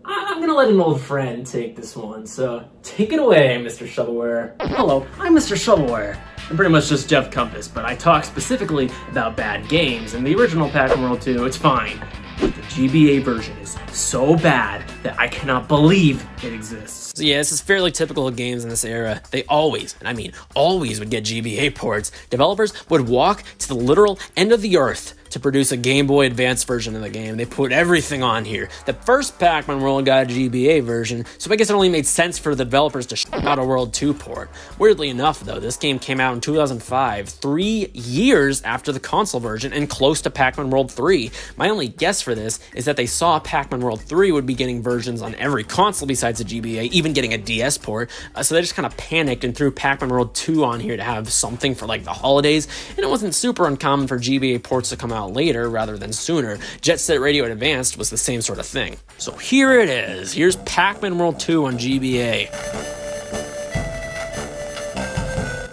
I'm gonna let an old friend take this one, so take it away, Mr. Shovelware. Hello, I'm Mr. Shovelware. I'm pretty much just JeffCompass, but I talk specifically about bad games, and the original Pac-Man World 2, it's fine. But the GBA version is so bad that I cannot believe it exists. So yeah, this is fairly typical of games in this era. They always, and I mean always, would get GBA ports. Developers would walk to the literal end of the earth to produce a Game Boy Advance version of the game. They put everything on here. The first Pac-Man World got a GBA version, so I guess it only made sense for the developers to ship out a World 2 port. Weirdly enough though, this game came out in 2005, 3 years after the console version and close to Pac-Man World 3. My only guess for this is that they saw Pac-Man World 3 would be getting versions on every console besides the GBA, even getting a DS port, so they just kind of panicked and threw Pac-Man World 2 on here to have something for like the holidays, and it wasn't super uncommon for GBA ports to come out later rather than sooner. Jet Set Radio Advanced was the same sort of thing. So here it is. Here's Pac-Man World 2 on GBA.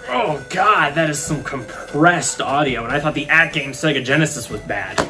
Oh god, that is some compressed audio, and I thought the at-game Sega Genesis was bad.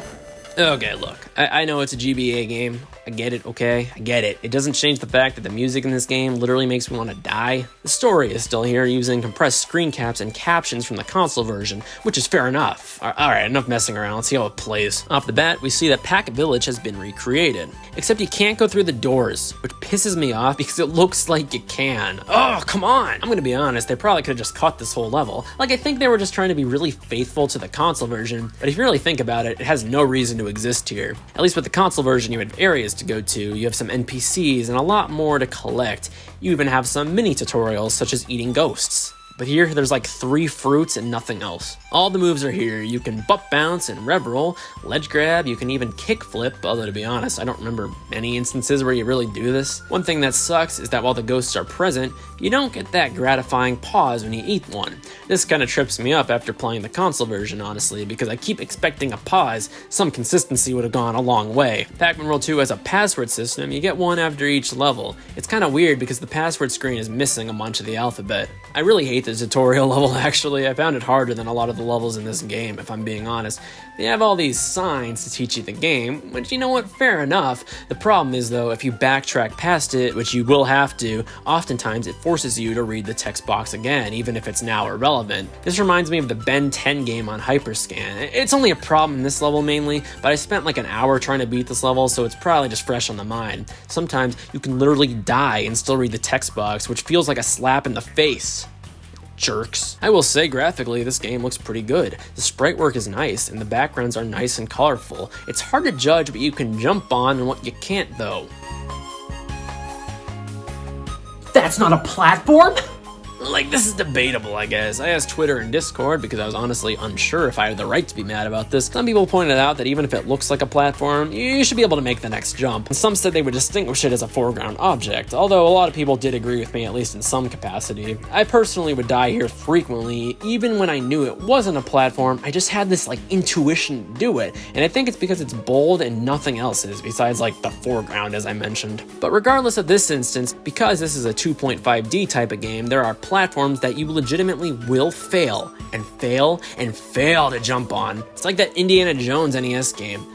Okay, look, I know it's a GBA game. I get it, okay? I get it. It doesn't change the fact that the music in this game literally makes me want to die. The story is still here using compressed screen caps and captions from the console version, which is fair enough. Alright, enough messing around. Let's see how it plays. Off the bat, we see that Pac Village has been recreated. Except you can't go through the doors, which pisses me off because it looks like you can. Oh, come on! I'm gonna be honest, they probably could have just cut this whole level. Like, I think they were just trying to be really faithful to the console version, but if you really think about it, it has no reason to exist here. At least with the console version, you had areas to go to, you have some NPCs, and a lot more to collect. You even have some mini tutorials, such as eating ghosts. But here, there's like 3 fruits and nothing else. All the moves are here. You can butt bounce and rev roll, ledge grab, you can even kick flip, although to be honest, I don't remember any instances where you really do this. One thing that sucks is that while the ghosts are present, you don't get that gratifying pause when you eat one. This kind of trips me up after playing the console version, honestly, because I keep expecting a pause. Some consistency would have gone a long way. Pac-Man World 2 has a password system. You get one after each level. It's kind of weird because the password screen is missing a bunch of the alphabet. I really hate the tutorial level, actually. I found it harder than a lot of the levels in this game, if I'm being honest. They have all these signs to teach you the game, which, you know what, fair enough. The problem is, though, if you backtrack past it, which you will have to, oftentimes it forces you to read the text box again, even if it's now irrelevant. This reminds me of the Ben 10 game on Hyperscan. It's only a problem in this level mainly, but I spent like an hour trying to beat this level, so it's probably just fresh on the mind. Sometimes you can literally die and still read the text box, which feels like a slap in the face. Jerks. I will say, graphically, this game looks pretty good. The sprite work is nice, and the backgrounds are nice and colorful. It's hard to judge what you can jump on and what you can't, though. That's not a platform? Like, this is debatable, I guess. I asked Twitter and Discord because I was honestly unsure if I had the right to be mad about this. Some people pointed out that even if it looks like a platform, you should be able to make the next jump. And some said they would distinguish it as a foreground object, although a lot of people did agree with me, at least in some capacity. I personally would die here frequently, even when I knew it wasn't a platform. I just had this, like, intuition to do it, and I think it's because it's bold and nothing else is, besides, like, the foreground, as I mentioned. But regardless of this instance, because this is a 2.5D type of game, there are platforms that you legitimately will fail and fail and fail to jump on. It's like that Indiana Jones NES game.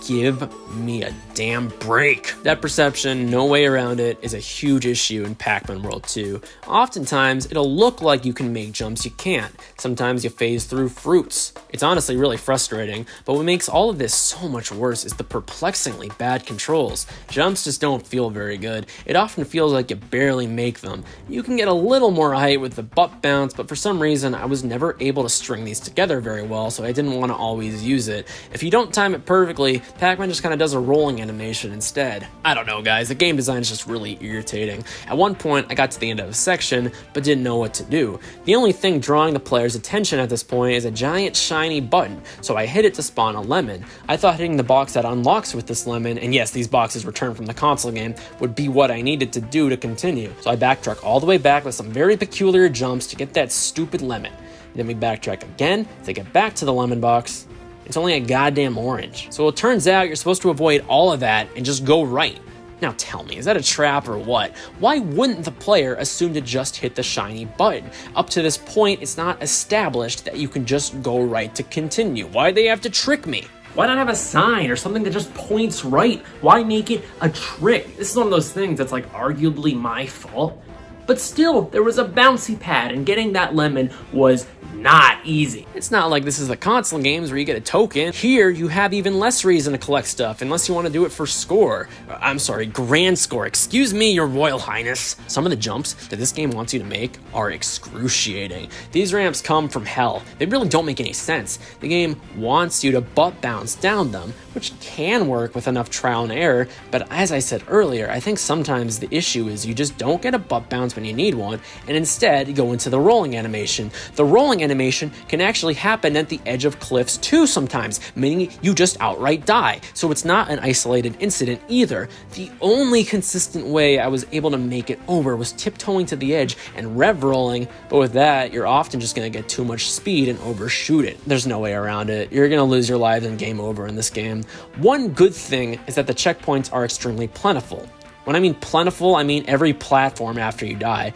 Give me a damn break. That perception, no way around it, is a huge issue in Pac-Man World 2. Oftentimes, it'll look like you can make jumps you can't. Sometimes you phase through fruits. It's honestly really frustrating, but what makes all of this so much worse is the perplexingly bad controls. Jumps just don't feel very good. It often feels like you barely make them. You can get a little more height with the butt bounce, but for some reason, I was never able to string these together very well, so I didn't want to always use it. If you don't time it perfectly, Pac-Man just kind of does a rolling animation instead. I don't know, guys, the game design is just really irritating. At one point, I got to the end of a section, but didn't know what to do. The only thing drawing the player's attention at this point is a giant shiny button, so I hit it to spawn a lemon. I thought hitting the box that unlocks with this lemon, and yes, these boxes returned from the console game, would be what I needed to do to continue. So I backtrack all the way back with some very peculiar jumps to get that stupid lemon. Then we backtrack again to get back to the lemon box. It's only a goddamn orange. So it turns out you're supposed to avoid all of that and just go right. Now tell me, is that a trap or what? Why wouldn't the player assume to just hit the shiny button? Up to this point, it's not established that you can just go right to continue. Why'd they have to trick me? Why not have a sign or something that just points right? Why make it a trick? This is one of those things that's like arguably my fault. But still, there was a bouncy pad, and getting that lemon was not easy. It's not like this is the console games where you get a token. Here, you have even less reason to collect stuff, unless you want to do it for score. I'm sorry, grand score. Excuse me, your royal highness. Some of the jumps that this game wants you to make are excruciating. These ramps come from hell. They really don't make any sense. The game wants you to butt bounce down them, which can work with enough trial and error, but as I said earlier, I think sometimes the issue is you just don't get a butt bounce when you need one, and instead you go into the rolling animation. The rolling animation can actually happen at the edge of cliffs too sometimes, meaning you just outright die. So it's not an isolated incident either. The only consistent way I was able to make it over was tiptoeing to the edge and rev rolling, but with that, you're often just going to get too much speed and overshoot it. There's no way around it. You're going to lose your lives and game over in this game. One good thing is that the checkpoints are extremely plentiful. When I mean plentiful, I mean every platform after you die.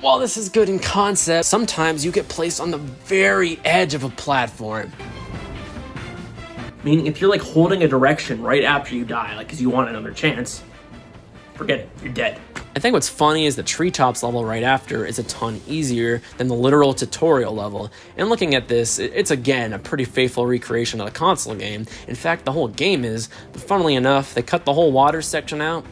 While this is good in concept, sometimes you get placed on the very edge of a platform. Meaning if you're like holding a direction right after you die, like because you want another chance, forget it, you're dead. I think what's funny is the treetops level right after is a ton easier than the literal tutorial level. And looking at this, it's again a pretty faithful recreation of the console game. In fact, the whole game is, but funnily enough, they cut the whole water section out.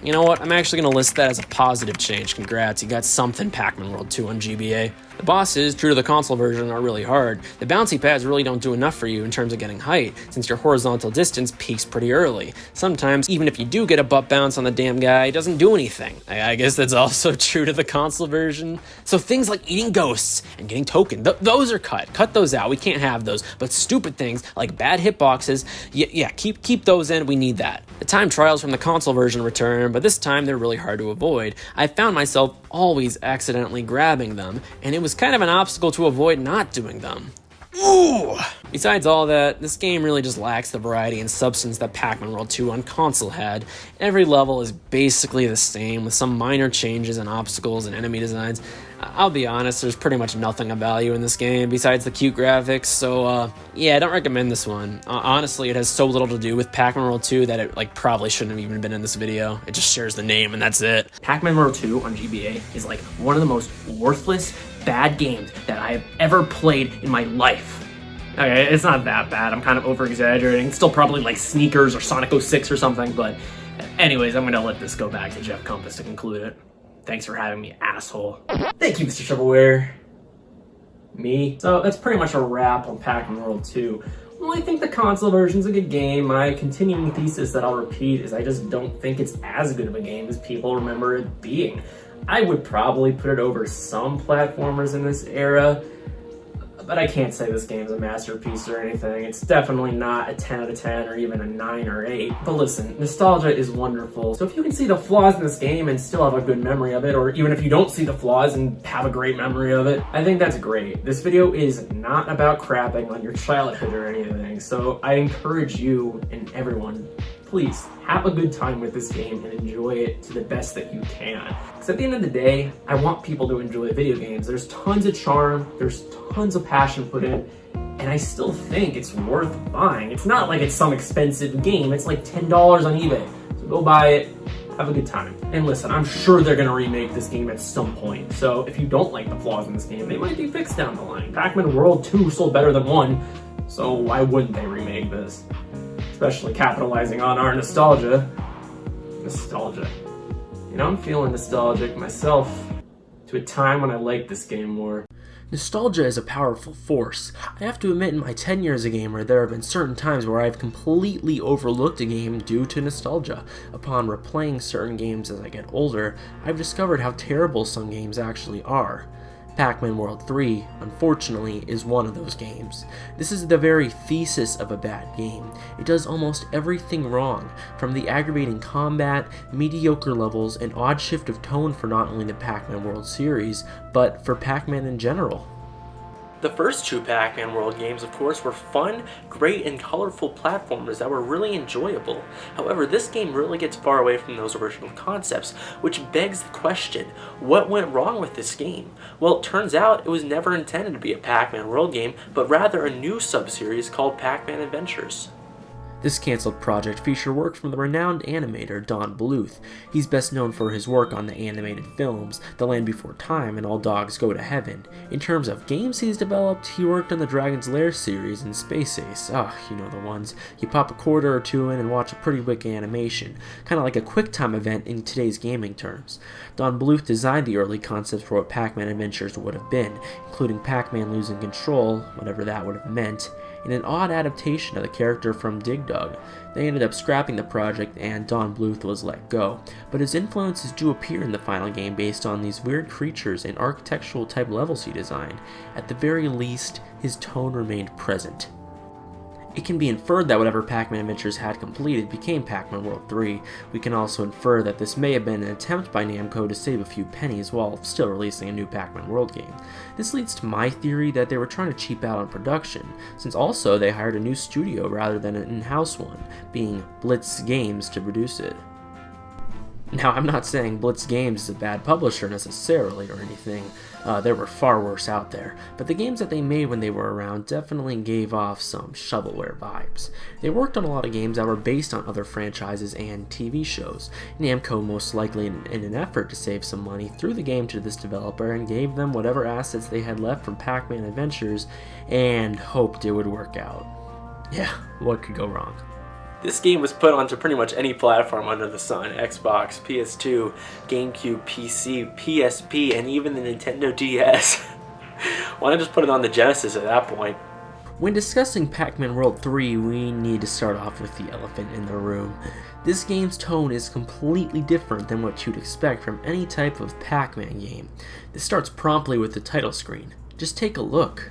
You know what, I'm actually going to list that as a positive change. Congrats, you got something Pac-Man World 2 on GBA. The bosses, true to the console version, are really hard. The bouncy pads really don't do enough for you in terms of getting height, since your horizontal distance peaks pretty early. Sometimes, even if you do get a butt bounce on the damn guy, it doesn't do anything. I guess that's also true to the console version. So things like eating ghosts and getting token, those are cut. Cut those out, we can't have those. But stupid things like bad hitboxes, yeah, keep those in, we need that. The time trials from the console version return, but this time they're really hard to avoid. I found myself always accidentally grabbing them, and it was kind of an obstacle to avoid not doing them. Ooh! Besides all that, this game really just lacks the variety and substance that Pac-Man World 2 on console had. Every level is basically the same, with some minor changes in obstacles and enemy designs. I'll be honest, there's pretty much nothing of value in this game besides the cute graphics, so yeah, I don't recommend this one. Honestly, it has so little to do with Pac-Man World 2 that it probably shouldn't have even been in this video. It just shares the name and that's it. Pac-Man World 2 on GBA is like one of the most worthless, bad games that I have ever played in my life. Okay, it's not that bad, I'm kind of over-exaggerating. It's still probably like Sneakers or Sonic 06 or something, but anyways, I'm gonna let this go back to JeffCompass to conclude it. Thanks for having me, asshole. Thank you, Mr. Shovelware. Me. So that's pretty much a wrap on Pac-Man World 2. Well, I think the console version's a good game. My continuing thesis that I'll repeat is I just don't think it's as good of a game as people remember it being. I would probably put it over some platformers in this era, but I can't say this game's a masterpiece or anything. It's definitely not a 10 out of 10 or even a 9 or 8. But listen, nostalgia is wonderful. So if you can see the flaws in this game and still have a good memory of it, or even if you don't see the flaws and have a great memory of it, I think that's great. This video is not about crapping on your childhood or anything. So I encourage you and everyone, please have a good time with this game and enjoy it to the best that you can. Because at the end of the day, I want people to enjoy video games. There's tons of charm, there's tons of passion put in, and I still think it's worth buying. It's not like it's some expensive game, it's like $10 on eBay. So go buy it, have a good time. And listen, I'm sure they're gonna remake this game at some point. So if you don't like the flaws in this game, they might be fixed down the line. Pac-Man World 2 sold better than 1, so why wouldn't they remake this? Especially capitalizing on our nostalgia. Nostalgia. You know, I'm feeling nostalgic myself to a time when I liked this game more. Nostalgia is a powerful force. I have to admit, in my 10 years as a gamer, there have been certain times where I've completely overlooked a game due to nostalgia. Upon replaying certain games as I get older, I've discovered how terrible some games actually are. Pac-Man World 3, unfortunately, is one of those games. This is the very thesis of a bad game. It does almost everything wrong, from the aggravating combat, mediocre levels, and odd shift of tone for not only the Pac-Man World series, but for Pac-Man in general. The first two Pac-Man World games, of course, were fun, great, and colorful platformers that were really enjoyable. However, this game really gets far away from those original concepts, which begs the question, what went wrong with this game? Well, it turns out it was never intended to be a Pac-Man World game, but rather a new sub-series called Pac-Man Adventures. This cancelled project featured work from the renowned animator Don Bluth. He's best known for his work on the animated films The Land Before Time and All Dogs Go to Heaven. In terms of games he's developed, he worked on the Dragon's Lair series and Space Ace. You know the ones. You pop a quarter or two in and watch a pretty wicked animation, kind of like a QuickTime event in today's gaming terms. Don Bluth designed the early concepts for what Pac-Man Adventures would have been, including Pac-Man losing control, whatever that would have meant, in an odd adaptation of the character from Dig Dug. They ended up scrapping the project and Don Bluth was let go, but his influences do appear in the final game based on these weird creatures and architectural type levels he designed. At the very least, his tone remained present. It can be inferred that whatever Pac-Man Adventures had completed became Pac-Man World 3. We can also infer that this may have been an attempt by Namco to save a few pennies while still releasing a new Pac-Man World game. This leads to my theory that they were trying to cheap out on production, since also they hired a new studio rather than an in-house one, being Blitz Games, to produce it. Now, I'm not saying Blitz Games is a bad publisher necessarily or anything. There were far worse out there, but the games that they made when they were around definitely gave off some shovelware vibes. They worked on a lot of games that were based on other franchises and TV shows. Namco, most likely in an effort to save some money, threw the game to this developer and gave them whatever assets they had left from Pac-Man Adventures and hoped it would work out. Yeah, what could go wrong? This game was put onto pretty much any platform under the sun: Xbox, PS2, Gamecube, PC, PSP, and even the Nintendo DS. Why not just put it on the Genesis at that point? When discussing Pac-Man World 3, we need to start off with the elephant in the room. This game's tone is completely different than what you'd expect from any type of Pac-Man game. This starts promptly with the title screen. Just take a look.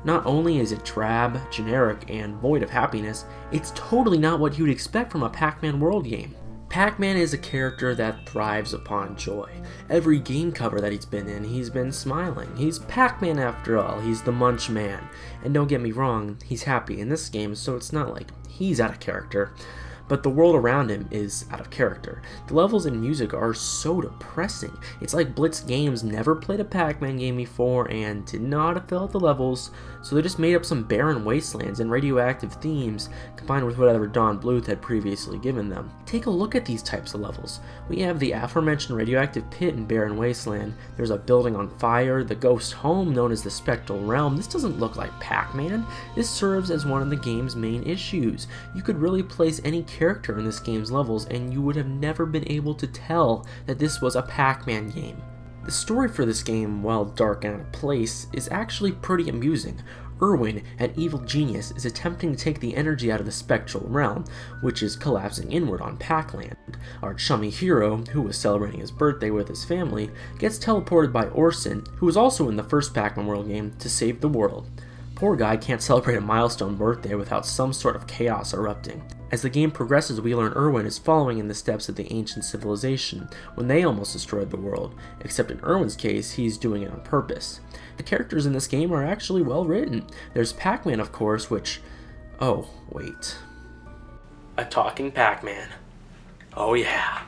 Not only is it drab, generic, and void of happiness, it's totally not what you'd expect from a Pac-Man World game. Pac-Man is a character that thrives upon joy. Every game cover that he's been in, he's been smiling. He's Pac-Man after all, he's the Munch Man. And don't get me wrong, he's happy in this game, so it's not like he's out of character. But the world around him is out of character. The levels and music are so depressing. It's like Blitz Games never played a Pac-Man game before and did not fill out the levels, so they just made up some barren wastelands and radioactive themes combined with whatever Don Bluth had previously given them. Take a look at these types of levels. We have the aforementioned radioactive pit and barren wasteland. There's a building on fire, the ghost home known as the Spectral Realm. This doesn't look like Pac-Man. This serves as one of the game's main issues. You could really place any character in this game's levels and you would have never been able to tell that this was a Pac-Man game. The story for this game, while dark and out of place, is actually pretty amusing. Irwin, an evil genius, is attempting to take the energy out of the Spectral Realm, which is collapsing inward on Pac-Land. Our chummy hero, who was celebrating his birthday with his family, gets teleported by Orson, who was also in the first Pac-Man World game, to save the world. Poor guy can't celebrate a milestone birthday without some sort of chaos erupting. As the game progresses, we learn Irwin is following in the steps of the ancient civilization when they almost destroyed the world, except in Irwin's case, he's doing it on purpose. The characters in this game are actually well written. There's Pac-Man, of course, which... oh, wait. A talking Pac-Man. Oh yeah.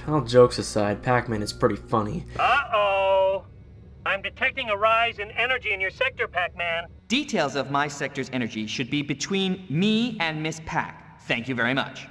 All jokes aside, Pac-Man is pretty funny. Uh-oh! I'm detecting a rise in energy in your sector, Pac-Man. Details of my sector's energy should be between me and Miss Pac. Thank you very much.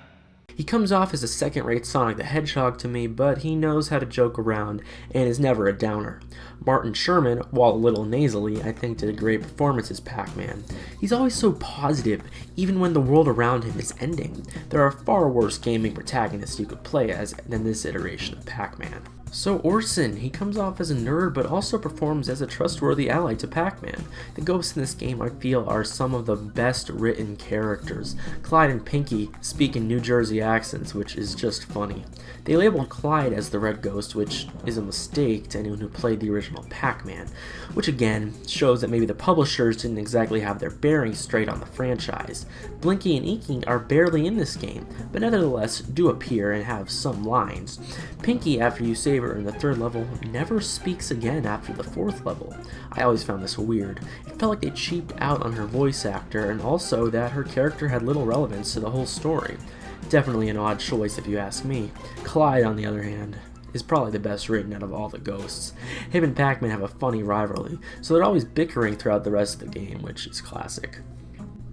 He comes off as a second-rate Sonic the Hedgehog to me, but he knows how to joke around and is never a downer. Martin Sherman, while a little nasally, I think did a great performance as Pac-Man. He's always so positive, even when the world around him is ending. There are far worse gaming protagonists you could play as than this iteration of Pac-Man. So Orson, he comes off as a nerd but also performs as a trustworthy ally to Pac-Man. The ghosts in this game I feel are some of the best written characters. Clyde and Pinky speak in New Jersey accents, which is just funny. They labeled Clyde as the Red Ghost, which is a mistake to anyone who played the original Pac-Man, which again shows that maybe the publishers didn't exactly have their bearings straight on the franchise. Blinky and Inky are barely in this game, but nevertheless do appear and have some lines. Pinky, after you save her in the 3rd level, never speaks again after the 4th level. I always found this weird. It felt like they cheaped out on her voice actor, and also that her character had little relevance to the whole story. Definitely an odd choice if you ask me. Clyde, on the other hand, is probably the best written out of all the ghosts. Him and Pac-Man have a funny rivalry, so they're always bickering throughout the rest of the game, which is classic.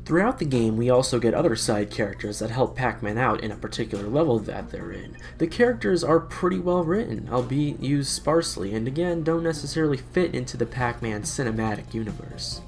Throughout the game, we also get other side characters that help Pac-Man out in a particular level that they're in. The characters are pretty well written, albeit used sparsely, and again, don't necessarily fit into the Pac-Man cinematic universe.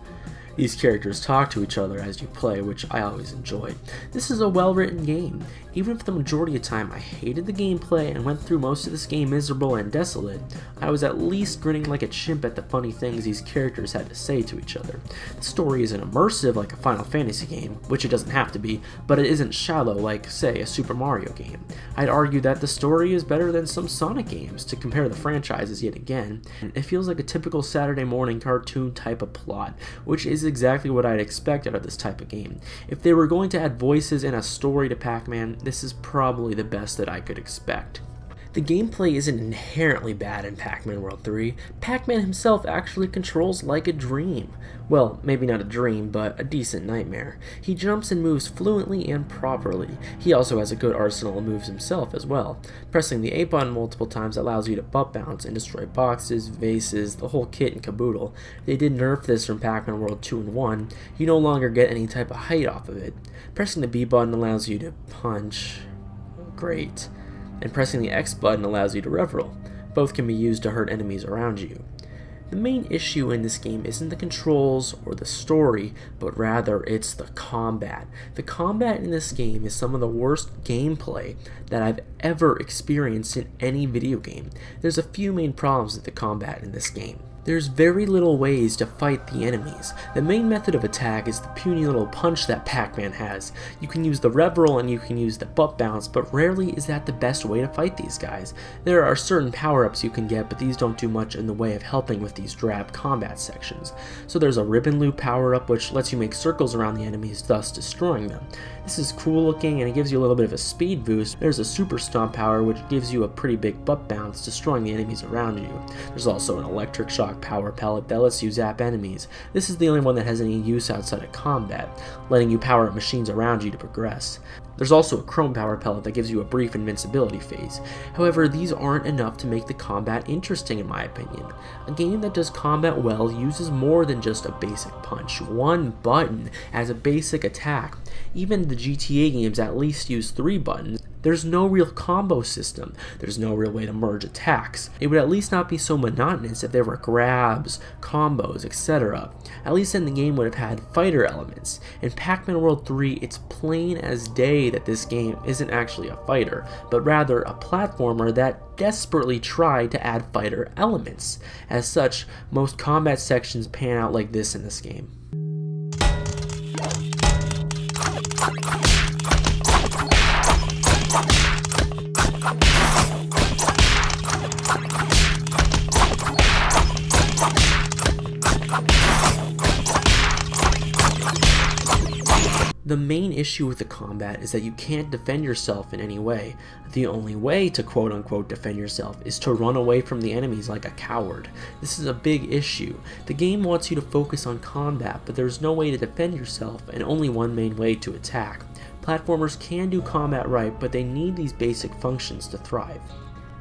These characters talk to each other as you play, which I always enjoyed. This is a well-written game. Even if the majority of the time I hated the gameplay and went through most of this game miserable and desolate, I was at least grinning like a chimp at the funny things these characters had to say to each other. The story isn't immersive like a Final Fantasy game, which it doesn't have to be, but it isn't shallow like, say, a Super Mario game. I'd argue that the story is better than some Sonic games, to compare the franchises yet again. It feels like a typical Saturday morning cartoon type of plot, which is exactly what I'd expect out of this type of game. If they were going to add voices and a story to Pac-Man, this is probably the best that I could expect. The gameplay isn't inherently bad in Pac-Man World 3. Pac-Man himself actually controls like a dream. Well, maybe not a dream, but a decent nightmare. He jumps and moves fluently and properly. He also has a good arsenal of moves himself as well. Pressing the A button multiple times allows you to butt bounce and destroy boxes, vases, the whole kit and caboodle. They did nerf this from Pac-Man World 2 and 1. You no longer get any type of height off of it. Pressing the B button allows you to punch. Great. And pressing the X button allows you to revel. Both can be used to hurt enemies around you. The main issue in this game isn't the controls or the story, but rather it's the combat. The combat in this game is some of the worst gameplay that I've ever experienced in any video game. There's a few main problems with the combat in this game. There's very little ways to fight the enemies. The main method of attack is the puny little punch that Pac-Man has. You can use the rev-roll and you can use the butt bounce, but rarely is that the best way to fight these guys. There are certain power-ups you can get, but these don't do much in the way of helping with these drab combat sections. So there's a ribbon loop power-up which lets you make circles around the enemies, thus destroying them. This is cool looking and it gives you a little bit of a speed boost. There's a super stomp power which gives you a pretty big butt bounce, destroying the enemies around you. There's also an electric shock power pellet that lets you zap enemies. This is the only one that has any use outside of combat, letting you power up machines around you to progress. There's also a chrome power pellet that gives you a brief invincibility phase. However, these aren't enough to make the combat interesting in my opinion. A game that does combat well uses more than just a basic punch. One button as a basic attack. Even the GTA games at least use 3 buttons. There's no real combo system. There's no real way to merge attacks. It would at least not be so monotonous if there were grabs, combos, etc. At least then the game would have had fighter elements. In Pac-Man World 3, it's plain as day that this game isn't actually a fighter, but rather a platformer that desperately tried to add fighter elements. As such, most combat sections pan out like this in this game. The main issue with the combat is that you can't defend yourself in any way. The only way to quote-unquote defend yourself is to run away from the enemies like a coward. This is a big issue. The game wants you to focus on combat, but there's no way to defend yourself and only one main way to attack. Platformers can do combat right, but they need these basic functions to thrive.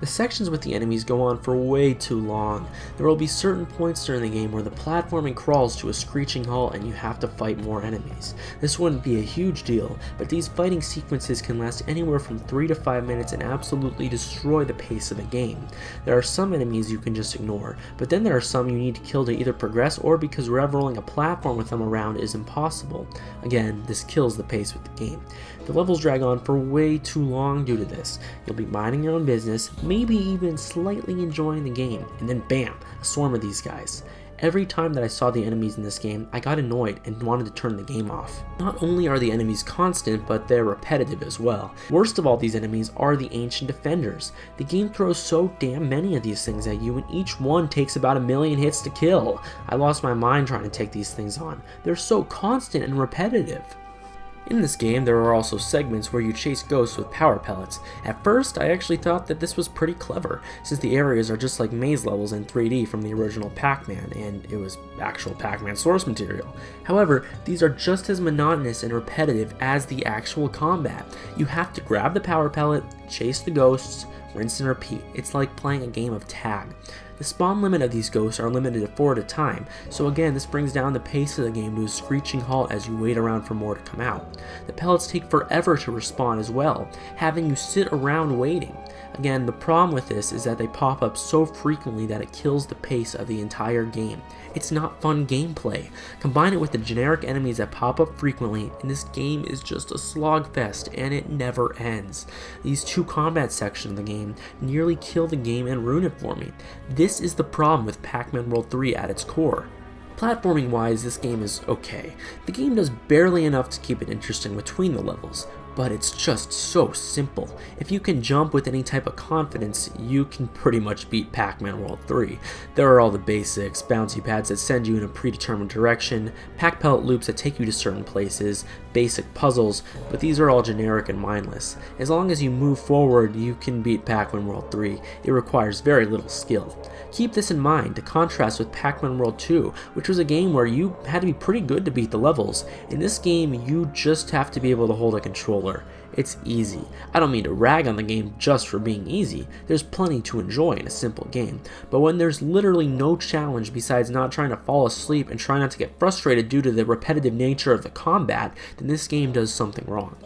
The sections with the enemies go on for way too long. There will be certain points during the game where the platforming crawls to a screeching halt and you have to fight more enemies. This wouldn't be a huge deal, but these fighting sequences can last anywhere from 3 to 5 minutes and absolutely destroy the pace of the game. There are some enemies you can just ignore, but then there are some you need to kill to either progress or because rev-rolling a platform with them around is impossible. Again, this kills the pace with the game. The levels drag on for way too long due to this. You'll be minding your own business, maybe even slightly enjoying the game, and then bam, a swarm of these guys. Every time that I saw the enemies in this game, I got annoyed and wanted to turn the game off. Not only are the enemies constant, but they're repetitive as well. Worst of all these enemies are the ancient defenders. The game throws so damn many of these things at you, and each one takes about 1,000,000 hits to kill. I lost my mind trying to take these things on. They're so constant and repetitive. In this game, there are also segments where you chase ghosts with power pellets. At first, I actually thought that this was pretty clever, since the areas are just like maze levels in 3D from the original Pac-Man, and it was actual Pac-Man source material. However, these are just as monotonous and repetitive as the actual combat. You have to grab the power pellet, chase the ghosts, rinse and repeat. It's like playing a game of tag. The spawn limit of these ghosts are limited to 4 at a time, so again this brings down the pace of the game to a screeching halt as you wait around for more to come out. The pellets take forever to respawn as well, having you sit around waiting. Again, the problem with this is that they pop up so frequently that it kills the pace of the entire game. It's not fun gameplay. Combine it with the generic enemies that pop up frequently, and this game is just a slogfest, and it never ends. These 2 combat sections of the game nearly kill the game and ruin it for me. This is the problem with Pac-Man World 3 at its core. Platforming wise, this game is okay. The game does barely enough to keep it interesting between the levels, but it's just so simple. If you can jump with any type of confidence, you can pretty much beat Pac-Man World 3. There are all the basics, bouncy pads that send you in a predetermined direction, pack pellet loops that take you to certain places, basic puzzles, but these are all generic and mindless. As long as you move forward, you can beat Pac-Man World 3. It requires very little skill. Keep this in mind to contrast with Pac-Man World 2, which was a game where you had to be pretty good to beat the levels. In this game, you just have to be able to hold a controller. It's easy. I don't mean to rag on the game just for being easy. There's plenty to enjoy in a simple game. But when there's literally no challenge besides not trying to fall asleep and try not to get frustrated due to the repetitive nature of the combat, then this game does something wrong.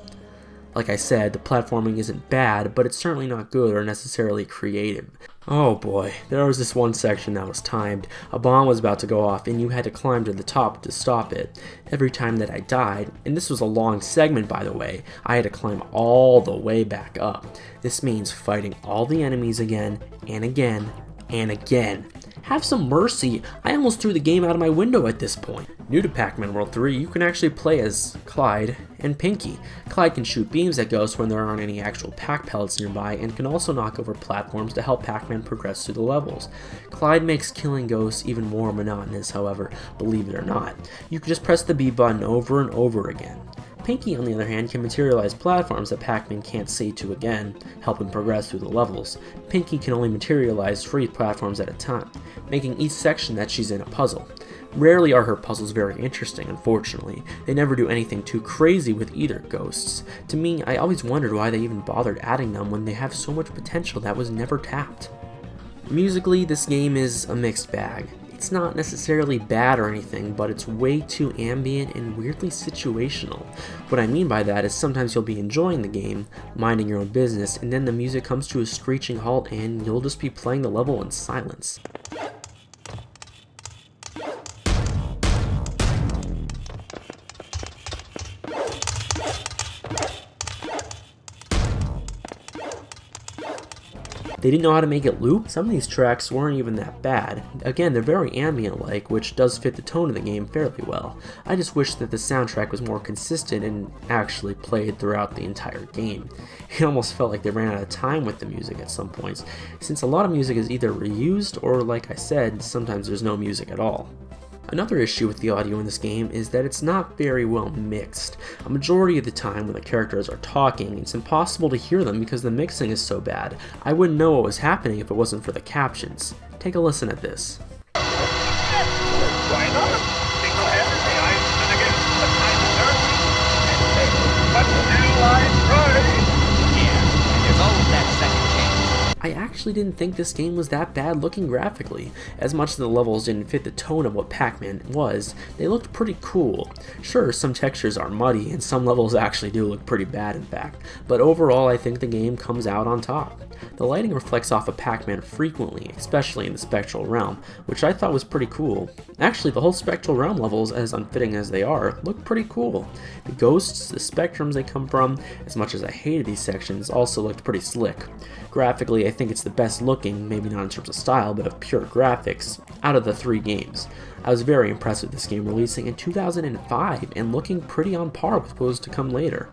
Like I said, the platforming isn't bad, but it's certainly not good or necessarily creative. Oh boy, there was this one section that was timed. A bomb was about to go off and you had to climb to the top to stop it. Every time that I died, and this was a long segment by the way, I had to climb all the way back up. This means fighting all the enemies again and again and again. Have some mercy, I almost threw the game out of my window at this point. New to Pac-Man World 3, you can actually play as Clyde and Pinky. Clyde can shoot beams at ghosts when there aren't any actual Pac pellets nearby and can also knock over platforms to help Pac-Man progress through the levels. Clyde makes killing ghosts even more monotonous, however, believe it or not. You can just press the B button over and over again. Pinky, on the other hand, can materialize platforms that Pac-Man can't see to again, help him progress through the levels. Pinky can only materialize 3 platforms at a time, making each section that she's in a puzzle. Rarely are her puzzles very interesting, unfortunately. They never do anything too crazy with either ghosts. To me, I always wondered why they even bothered adding them when they have so much potential that was never tapped. Musically, this game is a mixed bag. It's not necessarily bad or anything, but it's way too ambient and weirdly situational. What I mean by that is sometimes you'll be enjoying the game, minding your own business, and then the music comes to a screeching halt and you'll just be playing the level in silence. They didn't know how to make it loop. Some of these tracks weren't even that bad. Again, they're very ambient-like, which does fit the tone of the game fairly well. I just wish that the soundtrack was more consistent and actually played throughout the entire game. It almost felt like they ran out of time with the music at some points, since a lot of music is either reused or, like I said, sometimes there's no music at all. Another issue with the audio in this game is that it's not very well mixed. A majority of the time when the characters are talking, it's impossible to hear them because the mixing is so bad. I wouldn't know what was happening if it wasn't for the captions. Take a listen at this. Why not? Single-handedly, I stood against the kind of but still I tried. Yeah, and there's always that second chance. I actually didn't think this game was that bad looking graphically. As much as the levels didn't fit the tone of what Pac-Man was, they looked pretty cool. Sure, some textures are muddy, and some levels actually do look pretty bad in fact, but overall I think the game comes out on top. The lighting reflects off of Pac-Man frequently, especially in the Spectral Realm, which I thought was pretty cool. Actually, the whole Spectral Realm levels, as unfitting as they are, look pretty cool. The ghosts, the spectrums they come from, as much as I hated these sections, also looked pretty slick. Graphically, I think it's the best looking, maybe not in terms of style, but of pure graphics, out of the 3 games. I was very impressed with this game releasing in 2005 and looking pretty on par with what was to come later.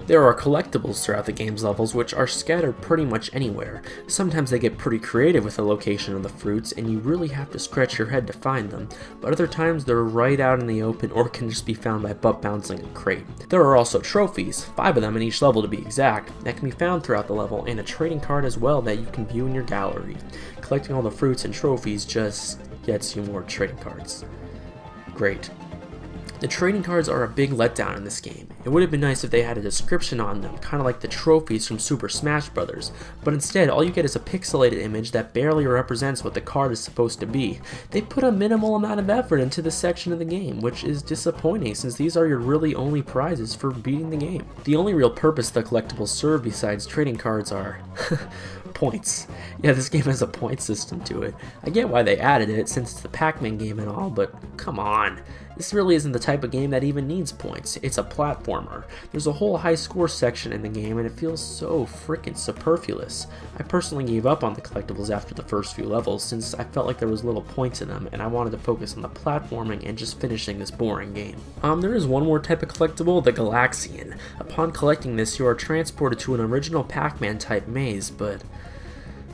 There are collectibles throughout the game's levels which are scattered pretty much anywhere. Sometimes they get pretty creative with the location of the fruits and you really have to scratch your head to find them, but other times they're right out in the open or can just be found by butt bouncing a crate. There are also trophies, 5 of them in each level to be exact, that can be found throughout the level, and a trading card as well that you can view in your gallery. Collecting all the fruits and trophies just gets you more trading cards. Great. The trading cards are a big letdown in this game. It would have been nice if they had a description on them, kind of like the trophies from Super Smash Bros., but instead all you get is a pixelated image that barely represents what the card is supposed to be. They put a minimal amount of effort into this section of the game, which is disappointing since these are your really only prizes for beating the game. The only real purpose the collectibles serve besides trading cards are points. Yeah, this game has a point system to it. I get why they added it since it's the Pac-Man game and all, but come on. This really isn't the type of game that even needs points. It's a platformer. There's a whole high score section in the game and it feels so frickin' superfluous. I personally gave up on the collectibles after the first few levels since I felt like there was little point to them and I wanted to focus on the platforming and just finishing this boring game. There is one more type of collectible, the Galaxian. Upon collecting this, you are transported to an original Pac-Man type maze, but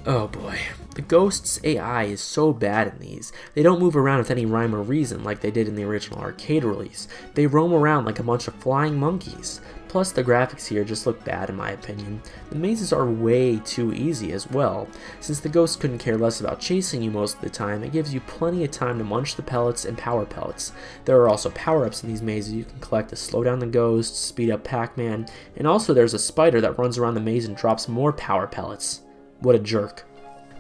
oh boy. The Ghosts' AI is so bad in these. They don't move around with any rhyme or reason like they did in the original arcade release. They roam around like a bunch of flying monkeys. Plus the graphics here just look bad in my opinion. The mazes are way too easy as well. Since the ghosts couldn't care less about chasing you most of the time, it gives you plenty of time to munch the pellets and power pellets. There are also power-ups in these mazes you can collect to slow down the ghosts, speed up Pac-Man, and also there's a spider that runs around the maze and drops more power pellets. What a jerk.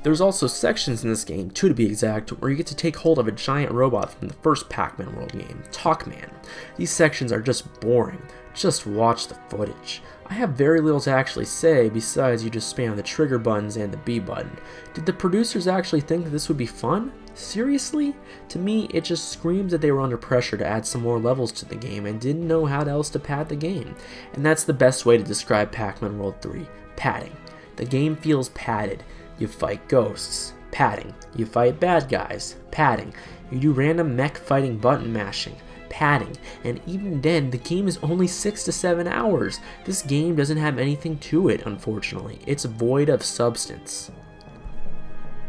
There's also sections in this game, 2 to be exact, where you get to take hold of a giant robot from the first Pac-Man World game, Talkman. These sections are just boring. Just watch the footage. I have very little to actually say besides you just spam the trigger buttons and the B button. Did the producers actually think this would be fun? Seriously? To me, it just screams that they were under pressure to add some more levels to the game and didn't know how else to pad the game. And that's the best way to describe Pac-Man World 3. Padding. The game feels padded. You fight ghosts. Padding. You fight bad guys. Padding. You do random mech fighting button mashing. Padding. And even then, the game is only 6 to 7 hours. This game doesn't have anything to it, unfortunately. It's void of substance.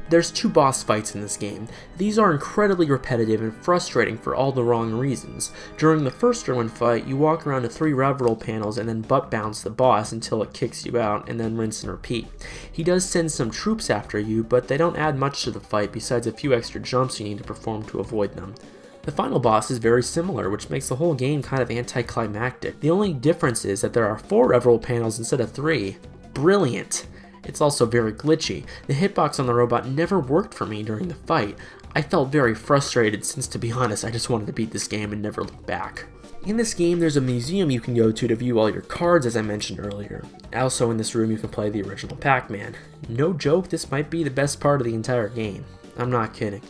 There's 2 boss fights in this game. These are incredibly repetitive and frustrating for all the wrong reasons. During the first Derwin fight, you walk around to 3 rev roll panels and then butt bounce the boss until it kicks you out, and then rinse and repeat. He does send some troops after you, but they don't add much to the fight besides a few extra jumps you need to perform to avoid them. The final boss is very similar, which makes the whole game kind of anticlimactic. The only difference is that there are 4 rev roll panels instead of 3. Brilliant! It's also very glitchy. The hitbox on the robot never worked for me during the fight. I felt very frustrated since, to be honest, I just wanted to beat this game and never look back. In this game, there's a museum you can go to view all your cards, as I mentioned earlier. Also in this room you can play the original Pac-Man. No joke, this might be the best part of the entire game. I'm not kidding.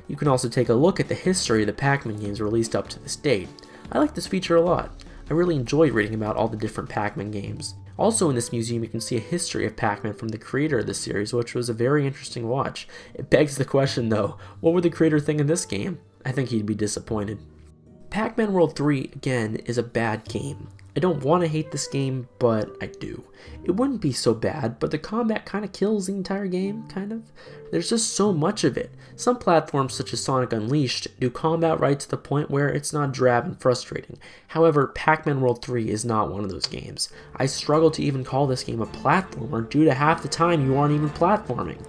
You can also take a look at the history of the Pac-Man games released up to this date. I like this feature a lot. I really enjoyed reading about all the different Pac-Man games. Also in this museum you can see a history of Pac-Man from the creator of the series, which was a very interesting watch. It begs the question though, what would the creator think of this game? I think he'd be disappointed. Pac-Man World 3, again, is a bad game. I don't want to hate this game, but I do. It wouldn't be so bad, but the combat kind of kills the entire game, kind of. There's just so much of it. Some platforms, such as Sonic Unleashed, do combat right to the point where it's not drab and frustrating. However, Pac-Man World 3 is not one of those games. I struggle to even call this game a platformer due to half the time you aren't even platforming.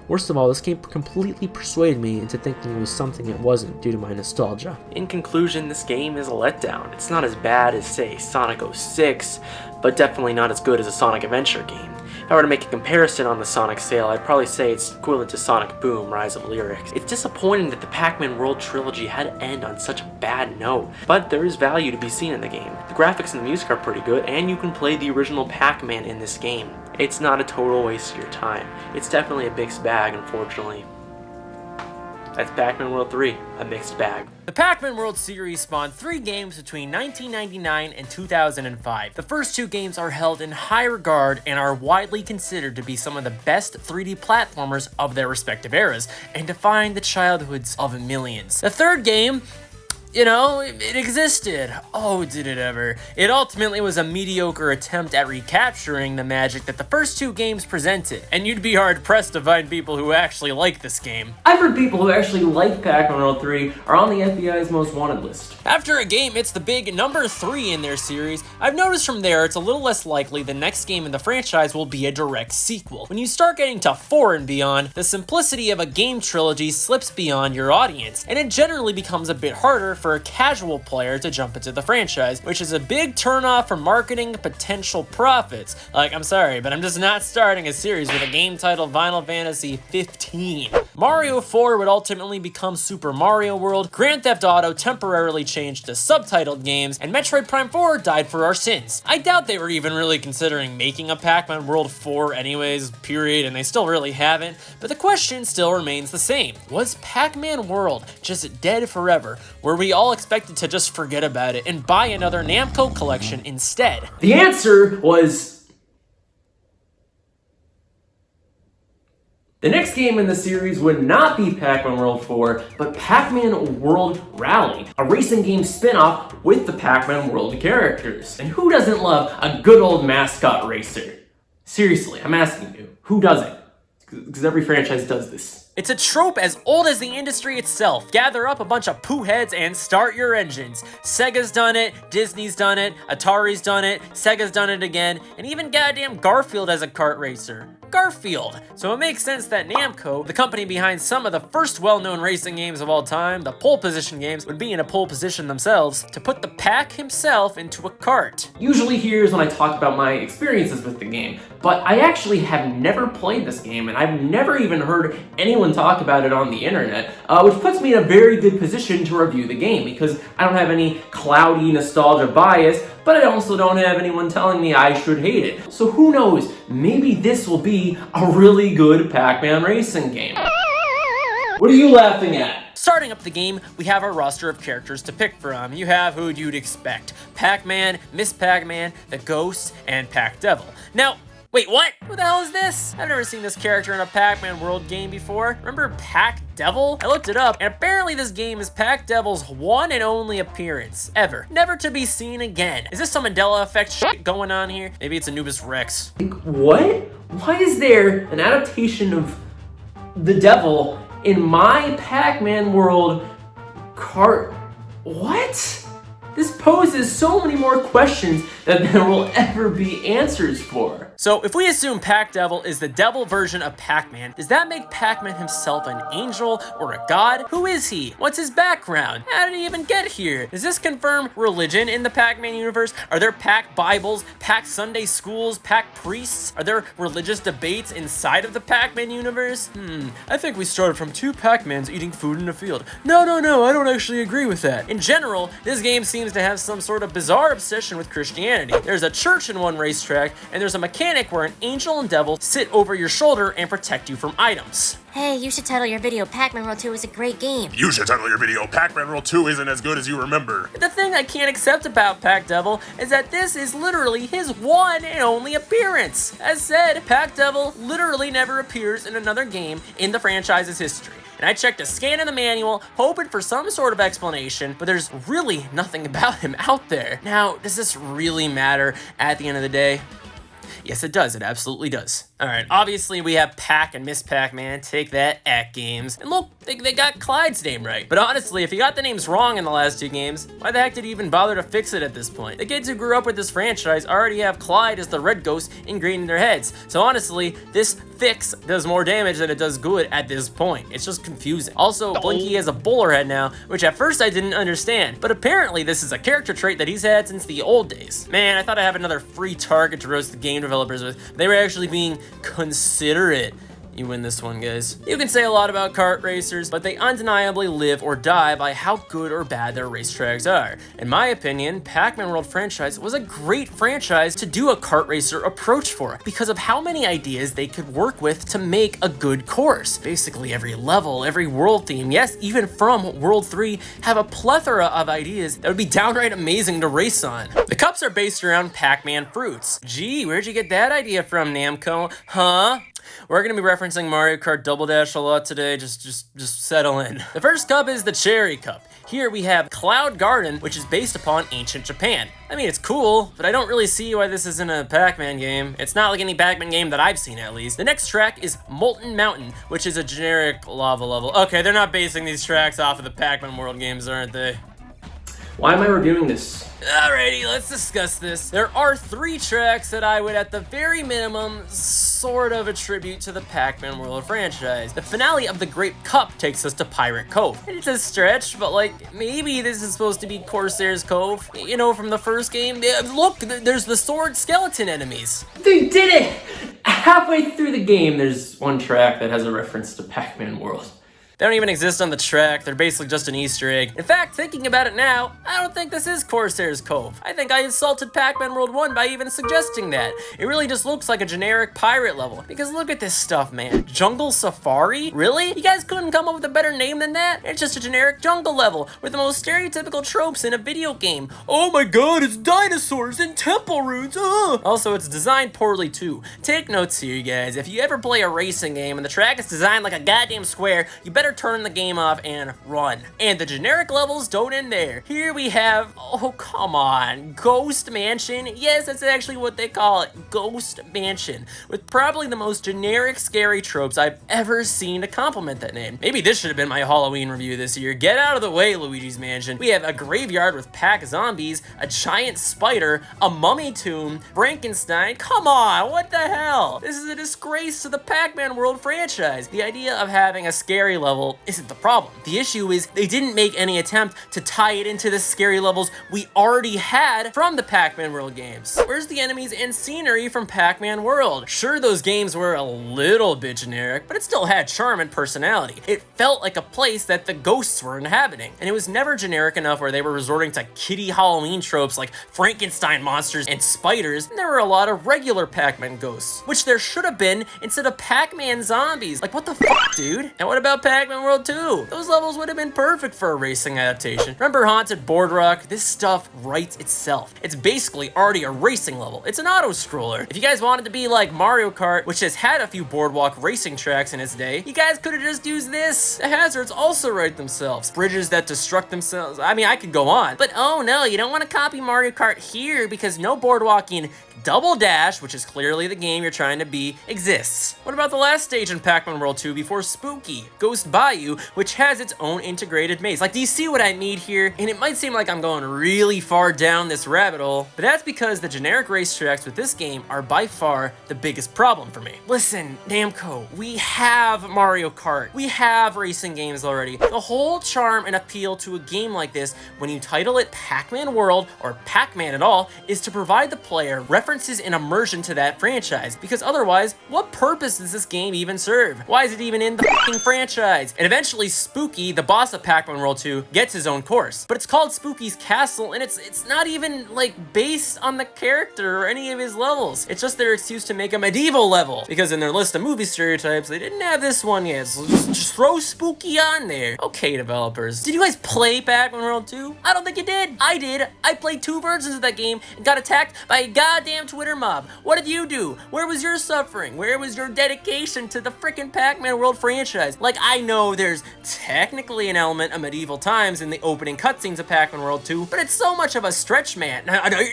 Worst of all, this game completely persuaded me into thinking it was something it wasn't due to my nostalgia. In conclusion, this game is a letdown. It's not as bad as, say, Sonic 06, but definitely not as good as a Sonic Adventure game. If I were to make a comparison on the Sonic sale, I'd probably say it's equivalent to Sonic Boom, Rise of Lyrics. It's disappointing that the Pac-Man World trilogy had to end on such a bad note, but there is value to be seen in the game. The graphics and the music are pretty good, and you can play the original Pac-Man in this game. It's not a total waste of your time. It's definitely a mixed bag, unfortunately. That's Pac-Man World 3, a mixed bag. The Pac-Man World series spawned 3 games between 1999 and 2005. The first 2 games are held in high regard and are widely considered to be some of the best 3D platformers of their respective eras, and defined the childhoods of millions. The third game, you know, it existed. Oh, did it ever. It ultimately was a mediocre attempt at recapturing the magic that the first 2 games presented, and you'd be hard-pressed to find people who actually like this game. I've heard people who actually like Pac-Man World 3 are on the FBI's most wanted list. After a game hits the big number 3 in their series, I've noticed from there it's a little less likely the next game in the franchise will be a direct sequel. When you start getting to 4 and beyond, the simplicity of a game trilogy slips beyond your audience, and it generally becomes a bit harder for a casual player to jump into the franchise, which is a big turnoff for marketing potential profits. Like, I'm sorry, but I'm just not starting a series with a game titled Final Fantasy 15. Mario 4 would ultimately become Super Mario World, Grand Theft Auto temporarily changed to subtitled games, and Metroid Prime 4 died for our sins. I doubt they were even really considering making a Pac-Man World 4 anyways, period, and they still really haven't, but the question still remains the same. Was Pac-Man World just dead forever? Were we all expected to just forget about it and buy another Namco collection instead? The answer was... The next game in the series would not be Pac-Man World 4, but Pac-Man World Rally, a racing game spin-off with the Pac-Man World characters. And who doesn't love a good old mascot racer? Seriously, I'm asking you, who doesn't? Because every franchise does this. It's a trope as old as the industry itself. Gather up a bunch of poo heads and start your engines. Sega's done it, Disney's done it, Atari's done it, Sega's done it again, and even goddamn Garfield has a kart racer. Garfield. So it makes sense that Namco, the company behind some of the first well-known racing games of all time, the pole position games, would be in a pole position themselves to put the Pac himself into a kart. Usually here's when I talk about my experiences with the game, but I actually have never played this game, and I've never even heard anyone talk about it on the internet, which puts me in a very good position to review the game, because I don't have any cloudy nostalgia bias, but I also don't have anyone telling me I should hate it. So who knows, maybe this will be a really good Pac-Man racing game. What are you laughing at? Starting up the game, we have our roster of characters to pick from. You have who you'd expect. Pac-Man, Miss Pac-Man, the Ghost, and Pac-Devil. Now, wait, what? Who the hell is this? I've never seen this character in a Pac-Man World game before. Remember Pac-Devil? I looked it up, and apparently this game is Pac-Devil's one and only appearance, ever. Never to be seen again. Is this some Mandela effect shit going on here? Maybe it's Anubis Rex. What? Why is there an adaptation of the devil in my Pac-Man World kart? What? This poses so many more questions than there will ever be answers for. So if we assume Pac-Devil is the devil version of Pac-Man, does that make Pac-Man himself an angel or a god? Who is he? What's his background? How did he even get here? Does this confirm religion in the Pac-Man universe? Are there Pac Bibles, Pac Sunday schools, Pac priests? Are there religious debates inside of the Pac-Man universe? I think we started from 2 Pac-Mans eating food in a field. No, I don't actually agree with that. In general, this game seems to have some sort of bizarre obsession with Christianity. There's a church in one racetrack, and there's a mechanic where an angel and devil sit over your shoulder and protect you from items. Hey, you should title your video Pac-Man World 2 is a great game. You should title your video Pac-Man World 2 isn't as good as you remember. The thing I can't accept about Pac-Devil is that this is literally his one and only appearance. As said, Pac-Devil literally never appears in another game in the franchise's history. And I checked a scan in the manual, hoping for some sort of explanation, but there's really nothing about him out there. Now, does this really matter at the end of the day? Yes, it does. It absolutely does. Alright, obviously we have Pac and Miss Pac-Man, take that, at games. And look, they got Clyde's name right. But honestly, if you got the names wrong in the last 2 games, why the heck did he even bother to fix it at this point? The kids who grew up with this franchise already have Clyde as the red ghost ingrained in their heads. So honestly, this fix does more damage than it does good at this point. It's just confusing. Also, Blinky has a bowler head now, which at first I didn't understand. But apparently this is a character trait that he's had since the old days. Man, I thought I'd have another free target to roast the game developers with. They were actually being considerate. You win this one, guys. You can say a lot about kart racers, but they undeniably live or die by how good or bad their racetracks are. In my opinion, Pac-Man World franchise was a great franchise to do a kart racer approach for because of how many ideas they could work with to make a good course. Basically every level, every world theme, yes, even from World 3, have a plethora of ideas that would be downright amazing to race on. The cups are based around Pac-Man fruits. Gee, where'd you get that idea from, Namco? Huh? We're gonna be referencing Mario Kart Double Dash a lot today, just settle in. The first cup is the Cherry Cup. Here we have Cloud Garden, which is based upon ancient Japan. I mean, it's cool, but I don't really see why this isn't a Pac-Man game. It's not like any Pac-Man game that I've seen, at least. The next track is Molten Mountain, which is a generic lava level. Okay, they're not basing these tracks off of the Pac-Man World games, aren't they? Why am I reviewing this? Alrighty, let's discuss this. There are 3 tracks that I would, at the very minimum, sort of attribute to the Pac-Man World franchise. The finale of the Grape Cup takes us to Pirate Cove. It's a stretch, but like, maybe this is supposed to be Corsair's Cove, you know, from the first game. Look, there's the sword skeleton enemies. They did it! Halfway through the game, there's one track that has a reference to Pac-Man World. They don't even exist on the track, they're basically just an Easter egg. In fact, thinking about it now, I don't think this is Corsair's Cove. I think I insulted Pac-Man World 1 by even suggesting that. It really just looks like a generic pirate level. Because look at this stuff, man. Jungle Safari? Really? You guys couldn't come up with a better name than that? It's just a generic jungle level with the most stereotypical tropes in a video game. Oh my god, it's dinosaurs and temple runes, ugh! Also, it's designed poorly too. Take notes here, you guys. If you ever play a racing game and the track is designed like a goddamn square, you better turn the game off and run. And the generic levels don't end there. Here we have, oh come on, Ghost Mansion. Yes, that's actually what they call it, Ghost Mansion, with probably the most generic scary tropes I've ever seen to complement that name. Maybe this should have been my Halloween review this year. Get out of the way, Luigi's Mansion. We have a graveyard with pack zombies, a giant spider, a mummy tomb, Frankenstein. Come on, what the hell? This is a disgrace to the Pac-Man World franchise. The idea of having a scary level isn't the problem. The issue is they didn't make any attempt to tie it into the scary levels we already had from the Pac-Man World games. Where's the enemies and scenery from Pac-Man World? Sure, those games were a little bit generic, but it still had charm and personality. It felt like a place that the ghosts were inhabiting, and it was never generic enough where they were resorting to kiddie Halloween tropes like Frankenstein monsters and spiders, and there were a lot of regular Pac-Man ghosts, which there should have been instead of Pac-Man zombies. Like, what the fuck, dude? And what about Pac-Man World 2? Those levels would have been perfect for a racing adaptation. Remember Haunted Boardwalk? This stuff writes itself. It's basically already a racing level. It's an auto-scroller. If you guys wanted to be like Mario Kart, which has had a few boardwalk racing tracks in its day, you guys could have just used this. The hazards also write themselves. Bridges that destruct themselves. I mean, I could go on. But oh no, you don't want to copy Mario Kart here because no boardwalking Double Dash, which is clearly the game you're trying to be, exists. What about the last stage in Pac-Man World 2 before Spooky? Ghost Bayou, which has its own integrated maze. Like, do you see what I mean here? And it might seem like I'm going really far down this rabbit hole, but that's because the generic racetracks with this game are by far the biggest problem for me. Listen, Namco, we have Mario Kart. We have racing games already. The whole charm and appeal to a game like this, when you title it Pac-Man World or Pac-Man at all, is to provide the player references and immersion to that franchise, because otherwise, what purpose does this game even serve? Why is it even in the fucking franchise? And eventually Spooky, the boss of Pac-Man World 2, gets his own course, but it's called Spooky's Castle, and it's not even like based on the character or any of his levels. It's just their excuse to make a medieval level, because in their list of movie stereotypes, they didn't have this one yet, so just throw Spooky on there. Okay, developers, did you guys play Pac-Man World 2? I don't think you did. I did. I played 2 versions of that game and got attacked by a goddamn Twitter mob. What did you do? Where was your suffering? Where was your dedication to the freaking Pac-Man World franchise? Like, I know there's technically an element of medieval times in the opening cutscenes of Pac-Man World 2, but it's so much of a stretch, man.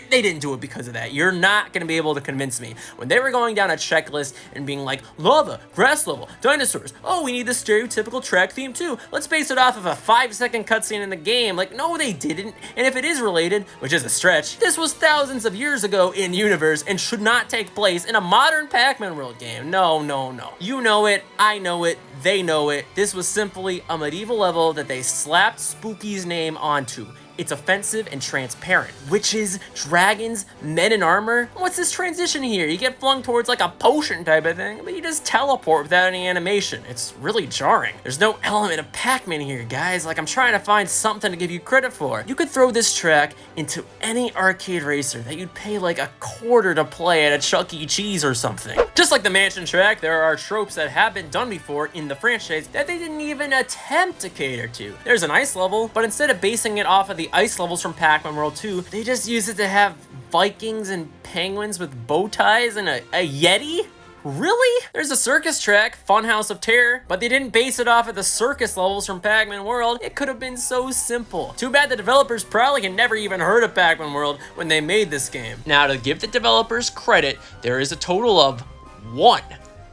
They didn't do it because of that. You're not gonna be able to convince me. When they were going down a checklist and being like, lava, grass level, dinosaurs, oh, we need the stereotypical track theme too. Let's base it off of a 5-second cutscene in the game. Like, no, they didn't. And if it is related, which is a stretch, this was thousands of years ago in universe and should not take place in a modern Pac-Man World game. No, no, no. You know it, I know it, they know it. This was simply a medieval level that they slapped Spooky's name onto. It's offensive and transparent. Witches, dragons, men in armor. What's this transition here? You get flung towards like a potion type of thing, but you just teleport without any animation. It's really jarring. There's no element of Pac-Man here, guys. Like, I'm trying to find something to give you credit for. You could throw this track into any arcade racer that you'd pay like a quarter to play at a Chuck E. Cheese or something. Just like the Mansion track, there are tropes that have been done before in the franchise that they didn't even attempt to cater to. There's an ice level, but instead of basing it off of the ice levels from Pac-Man World 2, they just use it to have Vikings and penguins with bow ties and a Yeti? Really? There's a circus track, Funhouse of Terror, but they didn't base it off of the circus levels from Pac-Man World. It could have been so simple. Too bad the developers probably had never even heard of Pac-Man World when they made this game. Now, to give the developers credit, there is a total of 1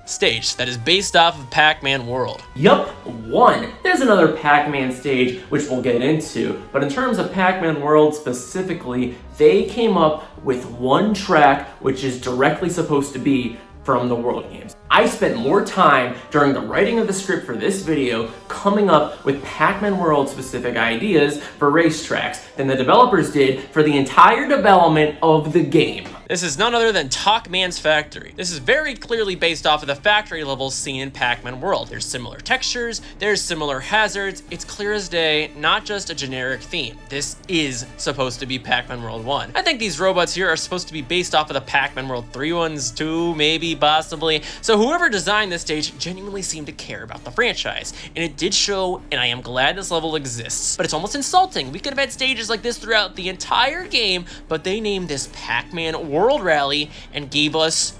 stage that is based off of Pac-Man World. Yup, 1. There's another Pac-Man stage, which we'll get into, but in terms of Pac-Man World specifically, they came up with 1 track which is directly supposed to be from the World games. I spent more time during the writing of the script for this video coming up with Pac-Man World specific ideas for racetracks than the developers did for the entire development of the game. This is none other than Talkman's Factory. This is very clearly based off of the factory levels seen in Pac-Man World. There's similar textures, there's similar hazards, it's clear as day, not just a generic theme. This is supposed to be Pac-Man World 1. I think these robots here are supposed to be based off of the Pac-Man World 3 ones too, maybe, possibly. So whoever designed this stage genuinely seemed to care about the franchise. And it did show, and I am glad this level exists. But it's almost insulting. We could have had stages like this throughout the entire game, but they named this Pac-Man World Rally and gave us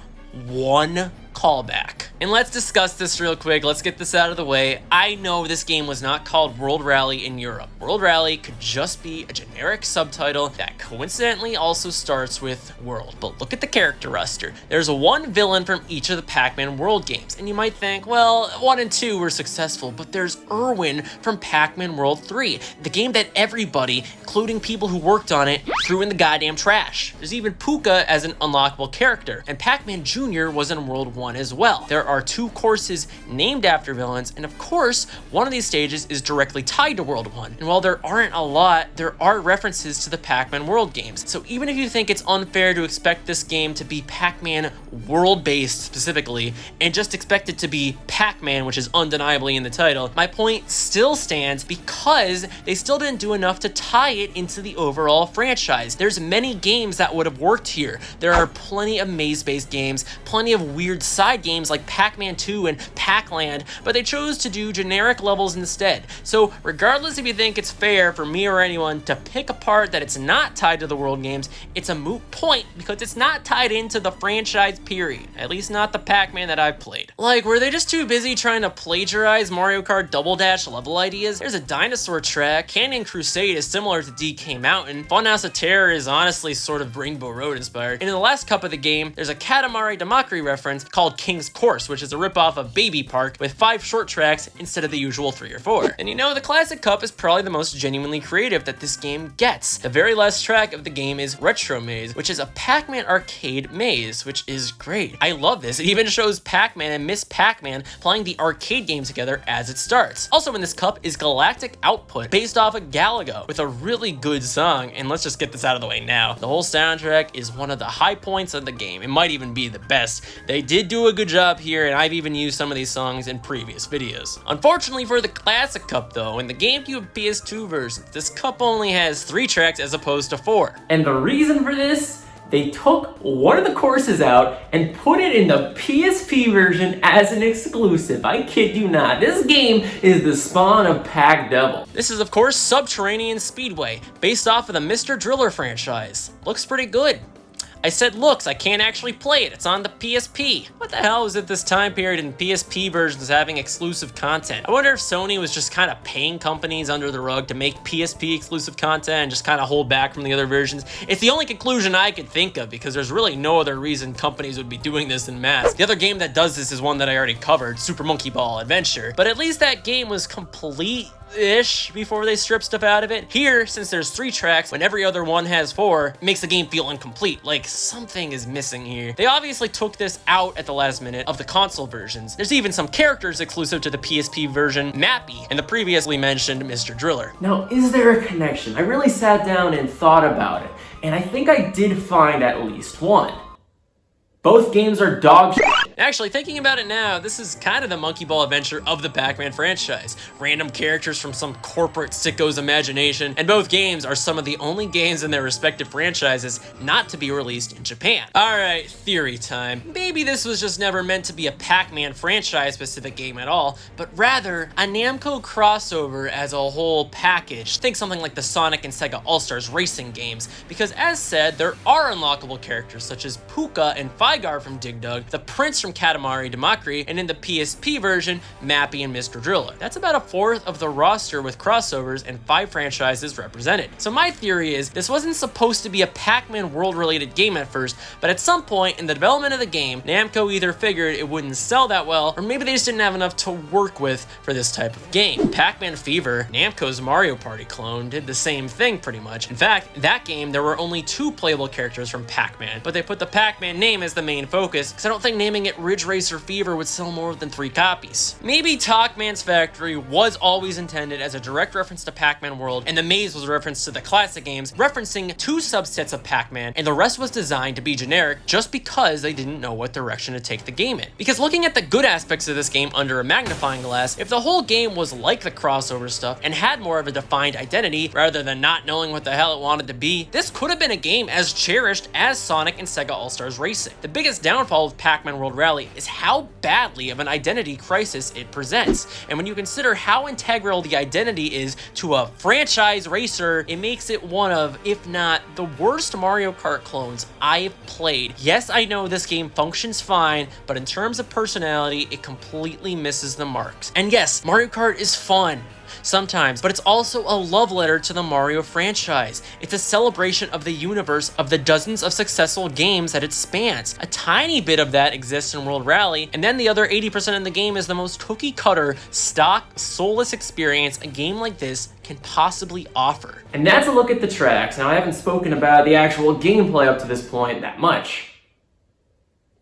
1 callback. And let's discuss this real quick. Let's get this out of the way. I know this game was not called World Rally in Europe. World Rally could just be a generic subtitle that coincidentally also starts with World. But look at the character roster. There's 1 villain from each of the Pac-Man World games. And you might think, well, 1 and 2 were successful, but there's Irwin from Pac-Man World 3, the game that everybody, including people who worked on it, threw in the goddamn trash. There's even Puka as an unlockable character, and Pac-Man Jr. was in World 1 as well. There are 2 courses named after villains, and of course, one of these stages is directly tied to World 1. And while there aren't a lot, there are references to the Pac-Man World games. So even if you think it's unfair to expect this game to be Pac-Man World-based specifically, and just expect it to be Pac-Man, which is undeniably in the title, my point still stands because they still didn't do enough to tie it into the overall franchise. There's many games that would have worked here. There are plenty of maze-based games, plenty of weird side games like Pac-Man 2 and Pac-Land, but they chose to do generic levels instead. So regardless if you think it's fair for me or anyone to pick a part that it's not tied to the World games, it's a moot point because it's not tied into the franchise period. At least not the Pac-Man that I've played. Like, were they just too busy trying to plagiarize Mario Kart Double Dash level ideas? There's a dinosaur track, Canyon Crusade is similar to DK Mountain, Funhouse of Terror is honestly sort of Rainbow Road inspired, and in the last cup of the game, there's a Katamari Damacy reference called King's Course, which is a ripoff of Baby Park with 5 short tracks instead of the usual 3 or 4. And you know, the classic cup is probably the most genuinely creative that this game gets. The very last track of the game is Retro Maze, which is a Pac-Man arcade maze, which is great. I love this. It even shows Pac-Man and Miss Pac-Man playing the arcade game together as it starts. Also in this cup is Galactic Output, based off of Galago, with a really good song, and let's just get this out of the way now. The whole soundtrack is one of the high points of the game. It might even be the best. They did do a good job here, and I've even used some of these songs in previous videos. Unfortunately for the classic cup though, in the GameCube PS2 version, this cup only has 3 tracks as opposed to 4. And the reason for this? They took one of the courses out and put it in the PSP version as an exclusive. I kid you not. This game is the spawn of Pac Devil. This is of course Subterranean Speedway, based off of the Mr. Driller franchise. Looks pretty good. I said looks, I can't actually play it, it's on the PSP. What the hell is it this time period in PSP versions having exclusive content? I wonder if Sony was just kind of paying companies under the rug to make PSP exclusive content and just kind of hold back from the other versions. It's the only conclusion I could think of because there's really no other reason companies would be doing this en masse. The other game that does this is one that I already covered, Super Monkey Ball Adventure, but at least that game was complete ish before they strip stuff out of it. Here, since there's 3 tracks when every other one has 4, it makes the game feel incomplete. Like something is missing here. They obviously took this out at the last minute of the console versions. There's even some characters exclusive to the PSP version, Mappy, and the previously mentioned Mr. Driller. Now, is there a connection? I really sat down and thought about it, and I think I did find at least one. Both games are dog shit. Actually, thinking about it now, this is kind of the monkey ball adventure of the Pac-Man franchise. Random characters from some corporate sicko's imagination, and both games are some of the only games in their respective franchises not to be released in Japan. Alright, theory time. Maybe this was just never meant to be a Pac-Man franchise-specific game at all, but rather a Namco crossover as a whole package. Think something like the Sonic and Sega All-Stars racing games, because as said, there are unlockable characters such as Puka and Figar from Dig Dug, the Prince from Katamari Damacy, and in the PSP version, Mappy and Mr. Driller. That's about a fourth of the roster with crossovers and 5 franchises represented. So my theory is this wasn't supposed to be a Pac-Man World related game at first, but at some point in the development of the game, Namco either figured it wouldn't sell that well, or maybe they just didn't have enough to work with for this type of game. Pac-Man Fever, Namco's Mario Party clone, did the same thing pretty much. In fact, that game there were only 2 playable characters from Pac-Man, but they put the Pac-Man name as the main focus, because I don't think naming it Ridge Racer Fever would sell more than 3 copies. Maybe Talkman's Factory was always intended as a direct reference to Pac-Man World, and the maze was a reference to the classic games, referencing 2 subsets of Pac-Man, and the rest was designed to be generic just because they didn't know what direction to take the game in. Because looking at the good aspects of this game under a magnifying glass, if the whole game was like the crossover stuff and had more of a defined identity rather than not knowing what the hell it wanted to be, this could have been a game as cherished as Sonic and Sega All-Stars Racing. The biggest downfall of Pac-Man World Rally is how badly of an identity crisis it presents. And when you consider how integral the identity is to a franchise racer, it makes it one of, if not the worst Mario Kart clones I've played. Yes, I know this game functions fine, but in terms of personality, it completely misses the marks. And yes, Mario Kart is fun sometimes, but it's also a love letter to the Mario franchise. It's a celebration of the universe of the dozens of successful games that it spans. A tiny bit of that exists in World Rally, and then the other 80% in the game is the most cookie cutter, stock, soulless experience a game like this can possibly offer. And that's a look at the tracks. Now, I haven't spoken about the actual gameplay up to this point that much.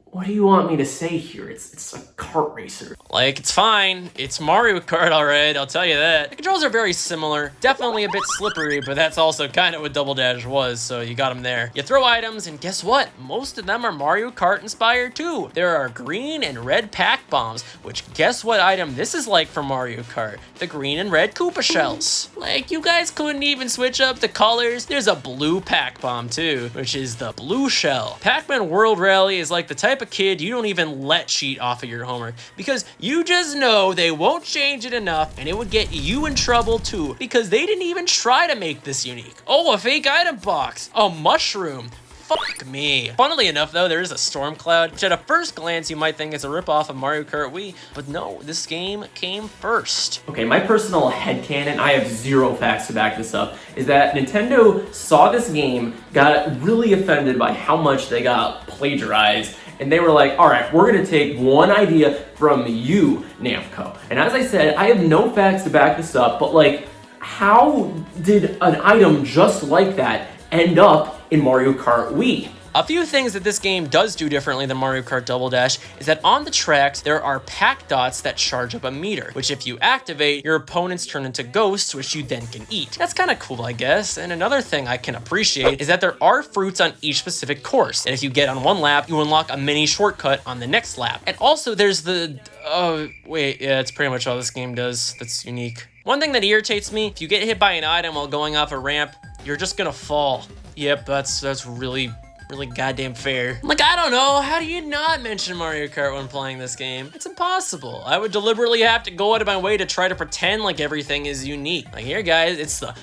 What do you want me to say here? It's a kart racer. Like, it's fine. It's Mario Kart, alright, I'll tell you that. The controls are very similar. Definitely a bit slippery, but that's also kind of what Double Dash was, so you got them there. You throw items, and guess what? Most of them are Mario Kart inspired too. There are green and red Pac bombs, which guess what item this is like for Mario Kart? The green and red Koopa shells. Like, you guys couldn't even switch up the colors. There's a blue Pac bomb too, which is the blue shell. Pac-Man World Rally is like the type of kid you don't even let cheat off of your homework, because you just know they won't change it enough and it would get you in trouble too, because they didn't even try to make this unique. Oh, a fake item box, a mushroom. Fuck me. Funnily enough though, there is a storm cloud, which at a first glance you might think is a ripoff of Mario Kart Wii, but no, this game came first. Okay, my personal headcanon, I have 0 facts to back this up, is that Nintendo saw this game, got really offended by how much they got plagiarized, and they were like, alright, we're gonna take one idea from you, Namco. And as I said, I have no facts to back this up, but like, how did an item just like that end up in Mario Kart Wii? A few things that this game does do differently than Mario Kart Double Dash is that on the tracks, there are Pac dots that charge up a meter, which if you activate, your opponents turn into ghosts, which you then can eat. That's kind of cool, I guess. And another thing I can appreciate is that there are fruits on each specific course. And if you get on one lap, you unlock a mini shortcut on the next lap. And also there's the, yeah, it's pretty much all this game does that's unique. One thing that irritates me, if you get hit by an item while going off a ramp, you're just gonna fall. Yep, that's really goddamn fair. Like, I don't know, how do you not mention Mario Kart when playing this game? It's impossible. I would deliberately have to go out of my way to try to pretend like everything is unique. Like, here guys,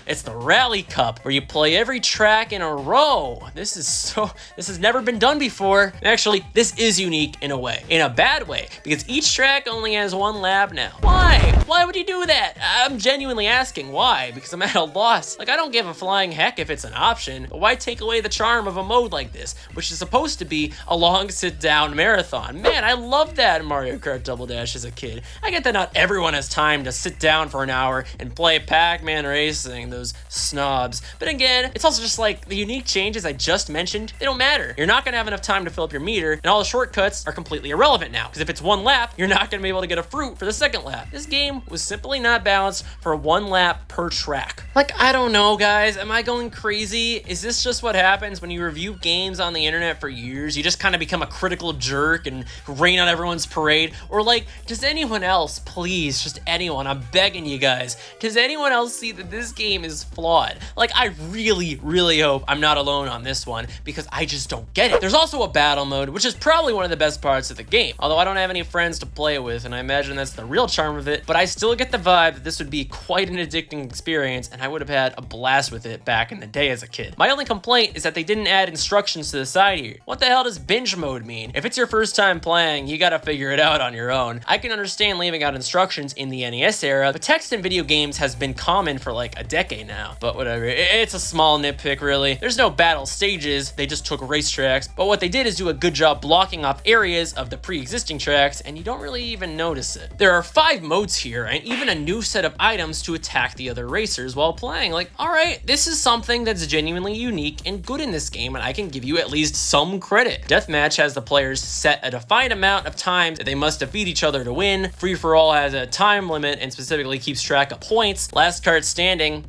it's the Rally Cup, where you play every track in a row. This has never been done before. Actually, this is unique in a way. In a bad way, because each track only has 1 lap now. Why? Why would you do that? I'm genuinely asking why, because I'm at a loss. Like, I don't give a flying heck if it's an option, but why take away the charm of a mode like like this, which is supposed to be a long sit-down marathon. Man, I loved that in Mario Kart Double Dash as a kid. I get that not everyone has time to sit down for an hour and play Pac-Man Racing, those snobs. But again, it's also just like the unique changes I just mentioned, they don't matter. You're not gonna have enough time to fill up your meter, and all the shortcuts are completely irrelevant now, because if it's one lap, you're not gonna be able to get a fruit for the second lap. This game was simply not balanced for one lap per track. Like, I don't know, guys. Am I going crazy? Is this just what happens when you review games on the internet for years? You just kind of become a critical jerk and rain on everyone's parade? Or like, does anyone else, please, just anyone, I'm begging you guys, does anyone else see that this game is flawed? Like, I really, really hope I'm not alone on this one, because I just don't get it. There's also a battle mode, which is probably one of the best parts of the game, although I don't have any friends to play it with, and I imagine that's the real charm of it, but I still get the vibe that this would be quite an addicting experience, and I would have had a blast with it back in the day as a kid. My only complaint is that they didn't add instructions to the side here. What the hell does binge mode mean? If it's your first time playing, you gotta figure it out on your own. I can understand leaving out instructions in the NES era, but text in video games has been common for like a decade now. But whatever, it's a small nitpick really. There's no battle stages, they just took racetracks, but what they did is do a good job blocking off areas of the pre-existing tracks, and you don't really even notice it. There are 5 modes here, and even a new set of items to attack the other racers while playing. Like, alright, this is something that's genuinely unique and good in this game, and I can give you at least some credit. Deathmatch has the players set a defined amount of times that they must defeat each other to win. Free-for-all has a time limit and specifically keeps track of points. Last card standing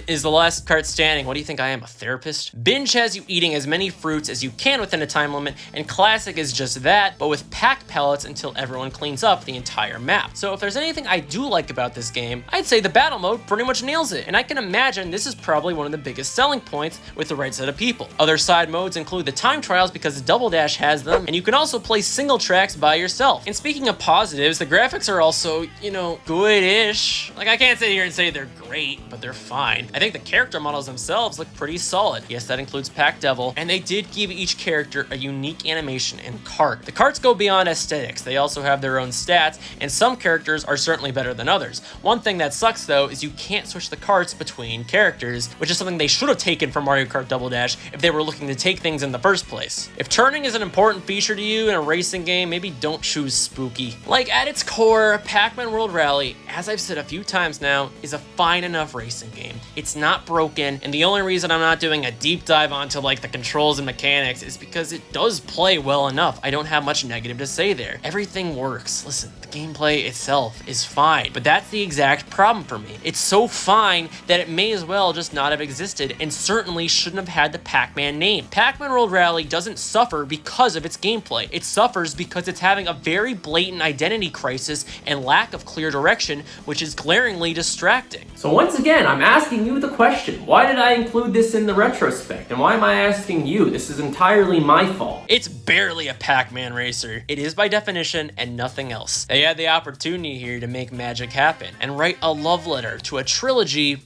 is the last card standing. What do you think I am, a therapist? Binge has you eating as many fruits as you can within a time limit, and Classic is just that, but with pack pellets until everyone cleans up the entire map. So if there's anything I do like about this game, I'd say the battle mode pretty much nails it, and I can imagine this is probably one of the biggest selling points with the right set of people. Other side modes include the time trials because Double Dash has them, and you can also play single tracks by yourself. And speaking of positives, the graphics are also, you know, good-ish. Like, I can't sit here and say they're great, but they're fine. I think the character models themselves look pretty solid. Yes, that includes Pac Devil, and they did give each character a unique animation and cart. The carts go beyond aesthetics. They also have their own stats, and some characters are certainly better than others. One thing that sucks though is you can't switch the carts between characters, which is something they should have taken from Mario Kart Double Dash if they were looking to take things in the first place. If turning is an important feature to you in a racing game, maybe don't choose Spooky. Like, at its core, Pac-Man World Rally, as I've said a few times now, is a fine enough racing game. It's not broken, and the only reason I'm not doing a deep dive onto like the controls and mechanics is because it does play well enough. I don't have much negative to say there. Everything works. Listen, the gameplay itself is fine, but that's the exact problem for me. It's so fine that it may as well just not have existed, and certainly shouldn't have had the Pac-Man name. Pac-Man World Rally doesn't suffer because of its gameplay. It suffers because it's having a very blatant identity crisis and lack of clear direction, which is glaringly distracting. So once again, I'm asking you the question, why did I include this in the retrospect? And why am I asking you? This is entirely my fault. It's barely a Pac-Man racer. It is by definition and nothing else. They had the opportunity here to make magic happen and write a love letter to a duology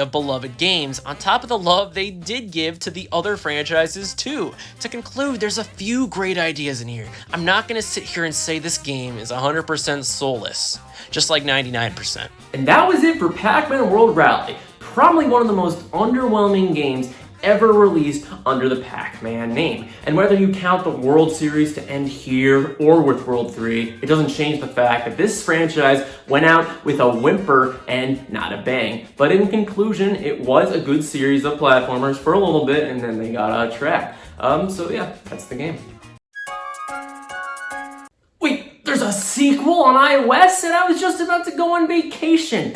of beloved games on top of the love they did give to the other franchises too. To conclude, there's a few great ideas in here. I'm not gonna sit here and say this game is 100% soulless, just like 99%. And that was it for Pac-Man World Rally. Probably one of the most underwhelming games ever released under the Pac-Man name. And whether you count the World Series to end here or with World 3, it doesn't change the fact that this franchise went out with a whimper and not a bang. But in conclusion, it was a good series of platformers for a little bit, and then they got out of track. So yeah, that's the game. Wait, there's a sequel on iOS, and I was just about to go on vacation.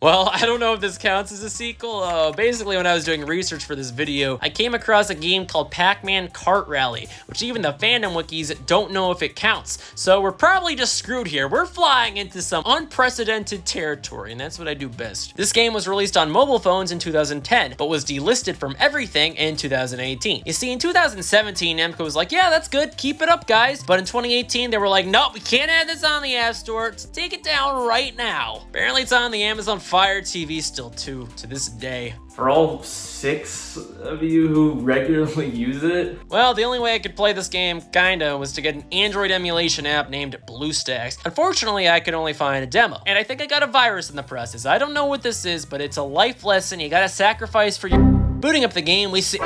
Well, I don't know if this counts as a sequel. Basically, when I was doing research for this video, I came across a game called Pac-Man Kart Rally, which even the fandom wikis don't know if it counts. So we're probably just screwed here. We're flying into some unprecedented territory, and that's what I do best. This game was released on mobile phones in 2010, but was delisted from everything in 2018. You see, in 2017, Namco was like, yeah, that's good, keep it up, guys. But in 2018, they were like, nope, we can't have this on the App Store. Just take it down right now. Apparently, it's on the Amazon Fire TV still too, to this day. For all 6 of you who regularly use it? Well, the only way I could play this game, kinda, was to get an Android emulation app named BlueStacks. Unfortunately, I could only find a demo, and I think I got a virus in the process. I don't know what this is, but it's a life lesson you gotta sacrifice for your... Booting up the game, we see...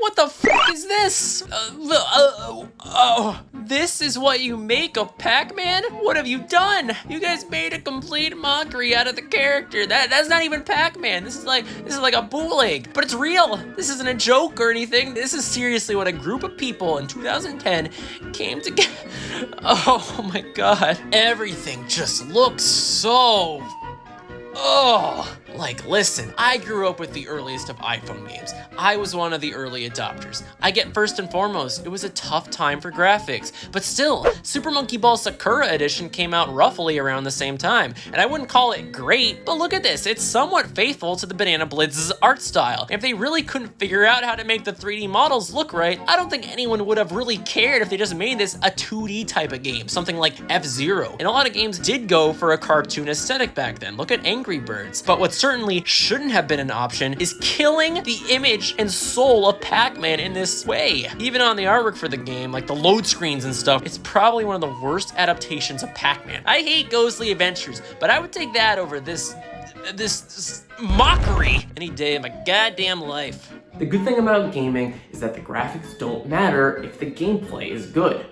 What the fuck is this? This is what you make of Pac-Man? What have you done? You guys made a complete mockery out of the character. That's not even Pac-Man. This is like a bootleg, but it's real. This isn't a joke or anything. This is seriously what a group of people in 2010 came together. Oh my god. Everything just looks so... Oh, like listen, I grew up with the earliest of iPhone games. I was one of the early adopters. I get first and foremost, it was a tough time for graphics, but still, Super Monkey Ball Sakura Edition came out roughly around the same time, and I wouldn't call it great, but look at this, it's somewhat faithful to the Banana Blitz's art style. If they really couldn't figure out how to make the 3D models look right, I don't think anyone would have really cared if they just made this a 2D type of game, something like F-Zero. And a lot of games did go for a cartoon aesthetic back then. Look at Angry Birds. But what certainly shouldn't have been an option is killing the image and soul of Pac-Man in this way. Even on the artwork for the game, like the load screens and stuff, it's probably one of the worst adaptations of Pac-Man. I hate Ghostly Adventures, but I would take that over this mockery any day of my goddamn life. The good thing about gaming is that the graphics don't matter if the gameplay is good.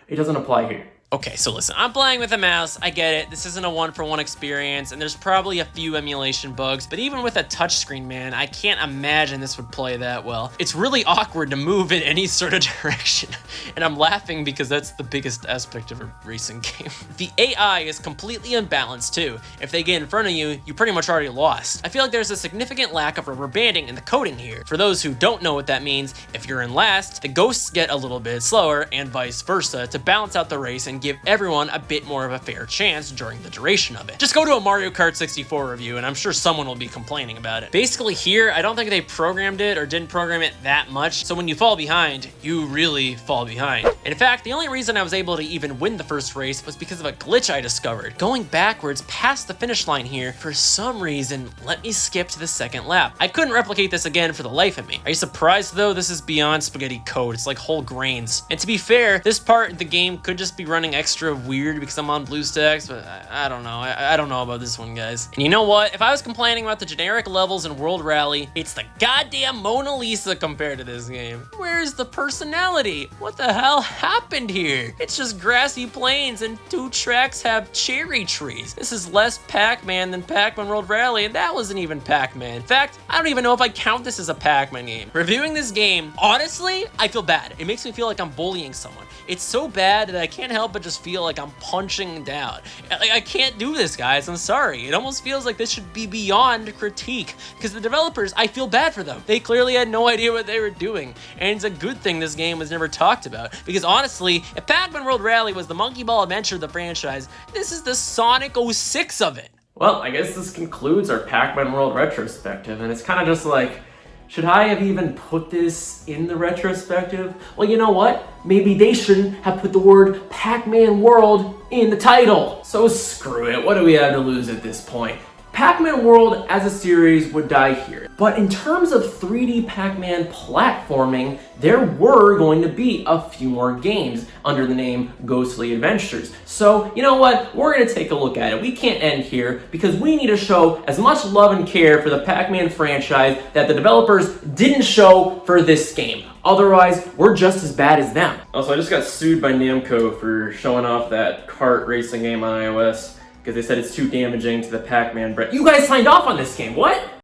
It doesn't apply here. Okay, so listen, I'm playing with a mouse, I get it, this isn't a one-for-one experience, and there's probably a few emulation bugs, but even with a touchscreen, man, I can't imagine this would play that well. It's really awkward to move in any sort of direction, and I'm laughing because that's the biggest aspect of a racing game. The AI is completely unbalanced too. If they get in front of you, you pretty much already lost. I feel like there's a significant lack of rubber banding in the coding here. For those who don't know what that means, if you're in last, the ghosts get a little bit slower, and vice versa, to balance out the race and give everyone a bit more of a fair chance during the duration of it. Just go to a Mario Kart 64 review and I'm sure someone will be complaining about it. Basically here, I don't think they programmed it or didn't program it that much, so when you fall behind, you really fall behind. In fact, the only reason I was able to even win the first race was because of a glitch I discovered. Going backwards past the finish line here, for some reason, let me skip to the second lap. I couldn't replicate this again for the life of me. Are you surprised though? This is beyond spaghetti code. It's like whole grains. And to be fair, this part of the game could just be running extra weird because I'm on BlueStacks, but I don't know. I don't know about this one, guys. And you know what? If I was complaining about the generic levels in World Rally, it's the goddamn Mona Lisa compared to this game. Where's the personality? What the hell happened here? It's just grassy plains and 2 tracks have cherry trees. This is less Pac-Man than Pac-Man World Rally, and that wasn't even Pac-Man. In fact, I don't even know if I count this as a Pac-Man game. Reviewing this game, honestly, I feel bad. It makes me feel like I'm bullying someone. It's so bad that I can't help but just feel like I'm punching down. Like, I can't do this, guys. I'm sorry. It almost feels like this should be beyond critique, because the developers, I feel bad for them. They clearly had no idea what they were doing, and it's a good thing this game was never talked about, because honestly, if Pac-Man World Rally was the Monkey Ball Adventure of the franchise, this is the Sonic 06 of it. Well, I guess this concludes our Pac-Man World retrospective, and it's kind of just like, should I have even put this in the retrospective? Well, you know what? Maybe they shouldn't have put the word Pac-Man World in the title. So screw it, what do we have to lose at this point? Pac-Man World as a series would die here. But in terms of 3D Pac-Man platforming, there were going to be a few more games under the name Ghostly Adventures. So, you know what? We're going to take a look at it. We can't end here because we need to show as much love and care for the Pac-Man franchise that the developers didn't show for this game. Otherwise, we're just as bad as them. Also, I just got sued by Namco for showing off that kart racing game on iOS because they said it's too damaging to the Pac-Man brand. You guys signed off on this game, what?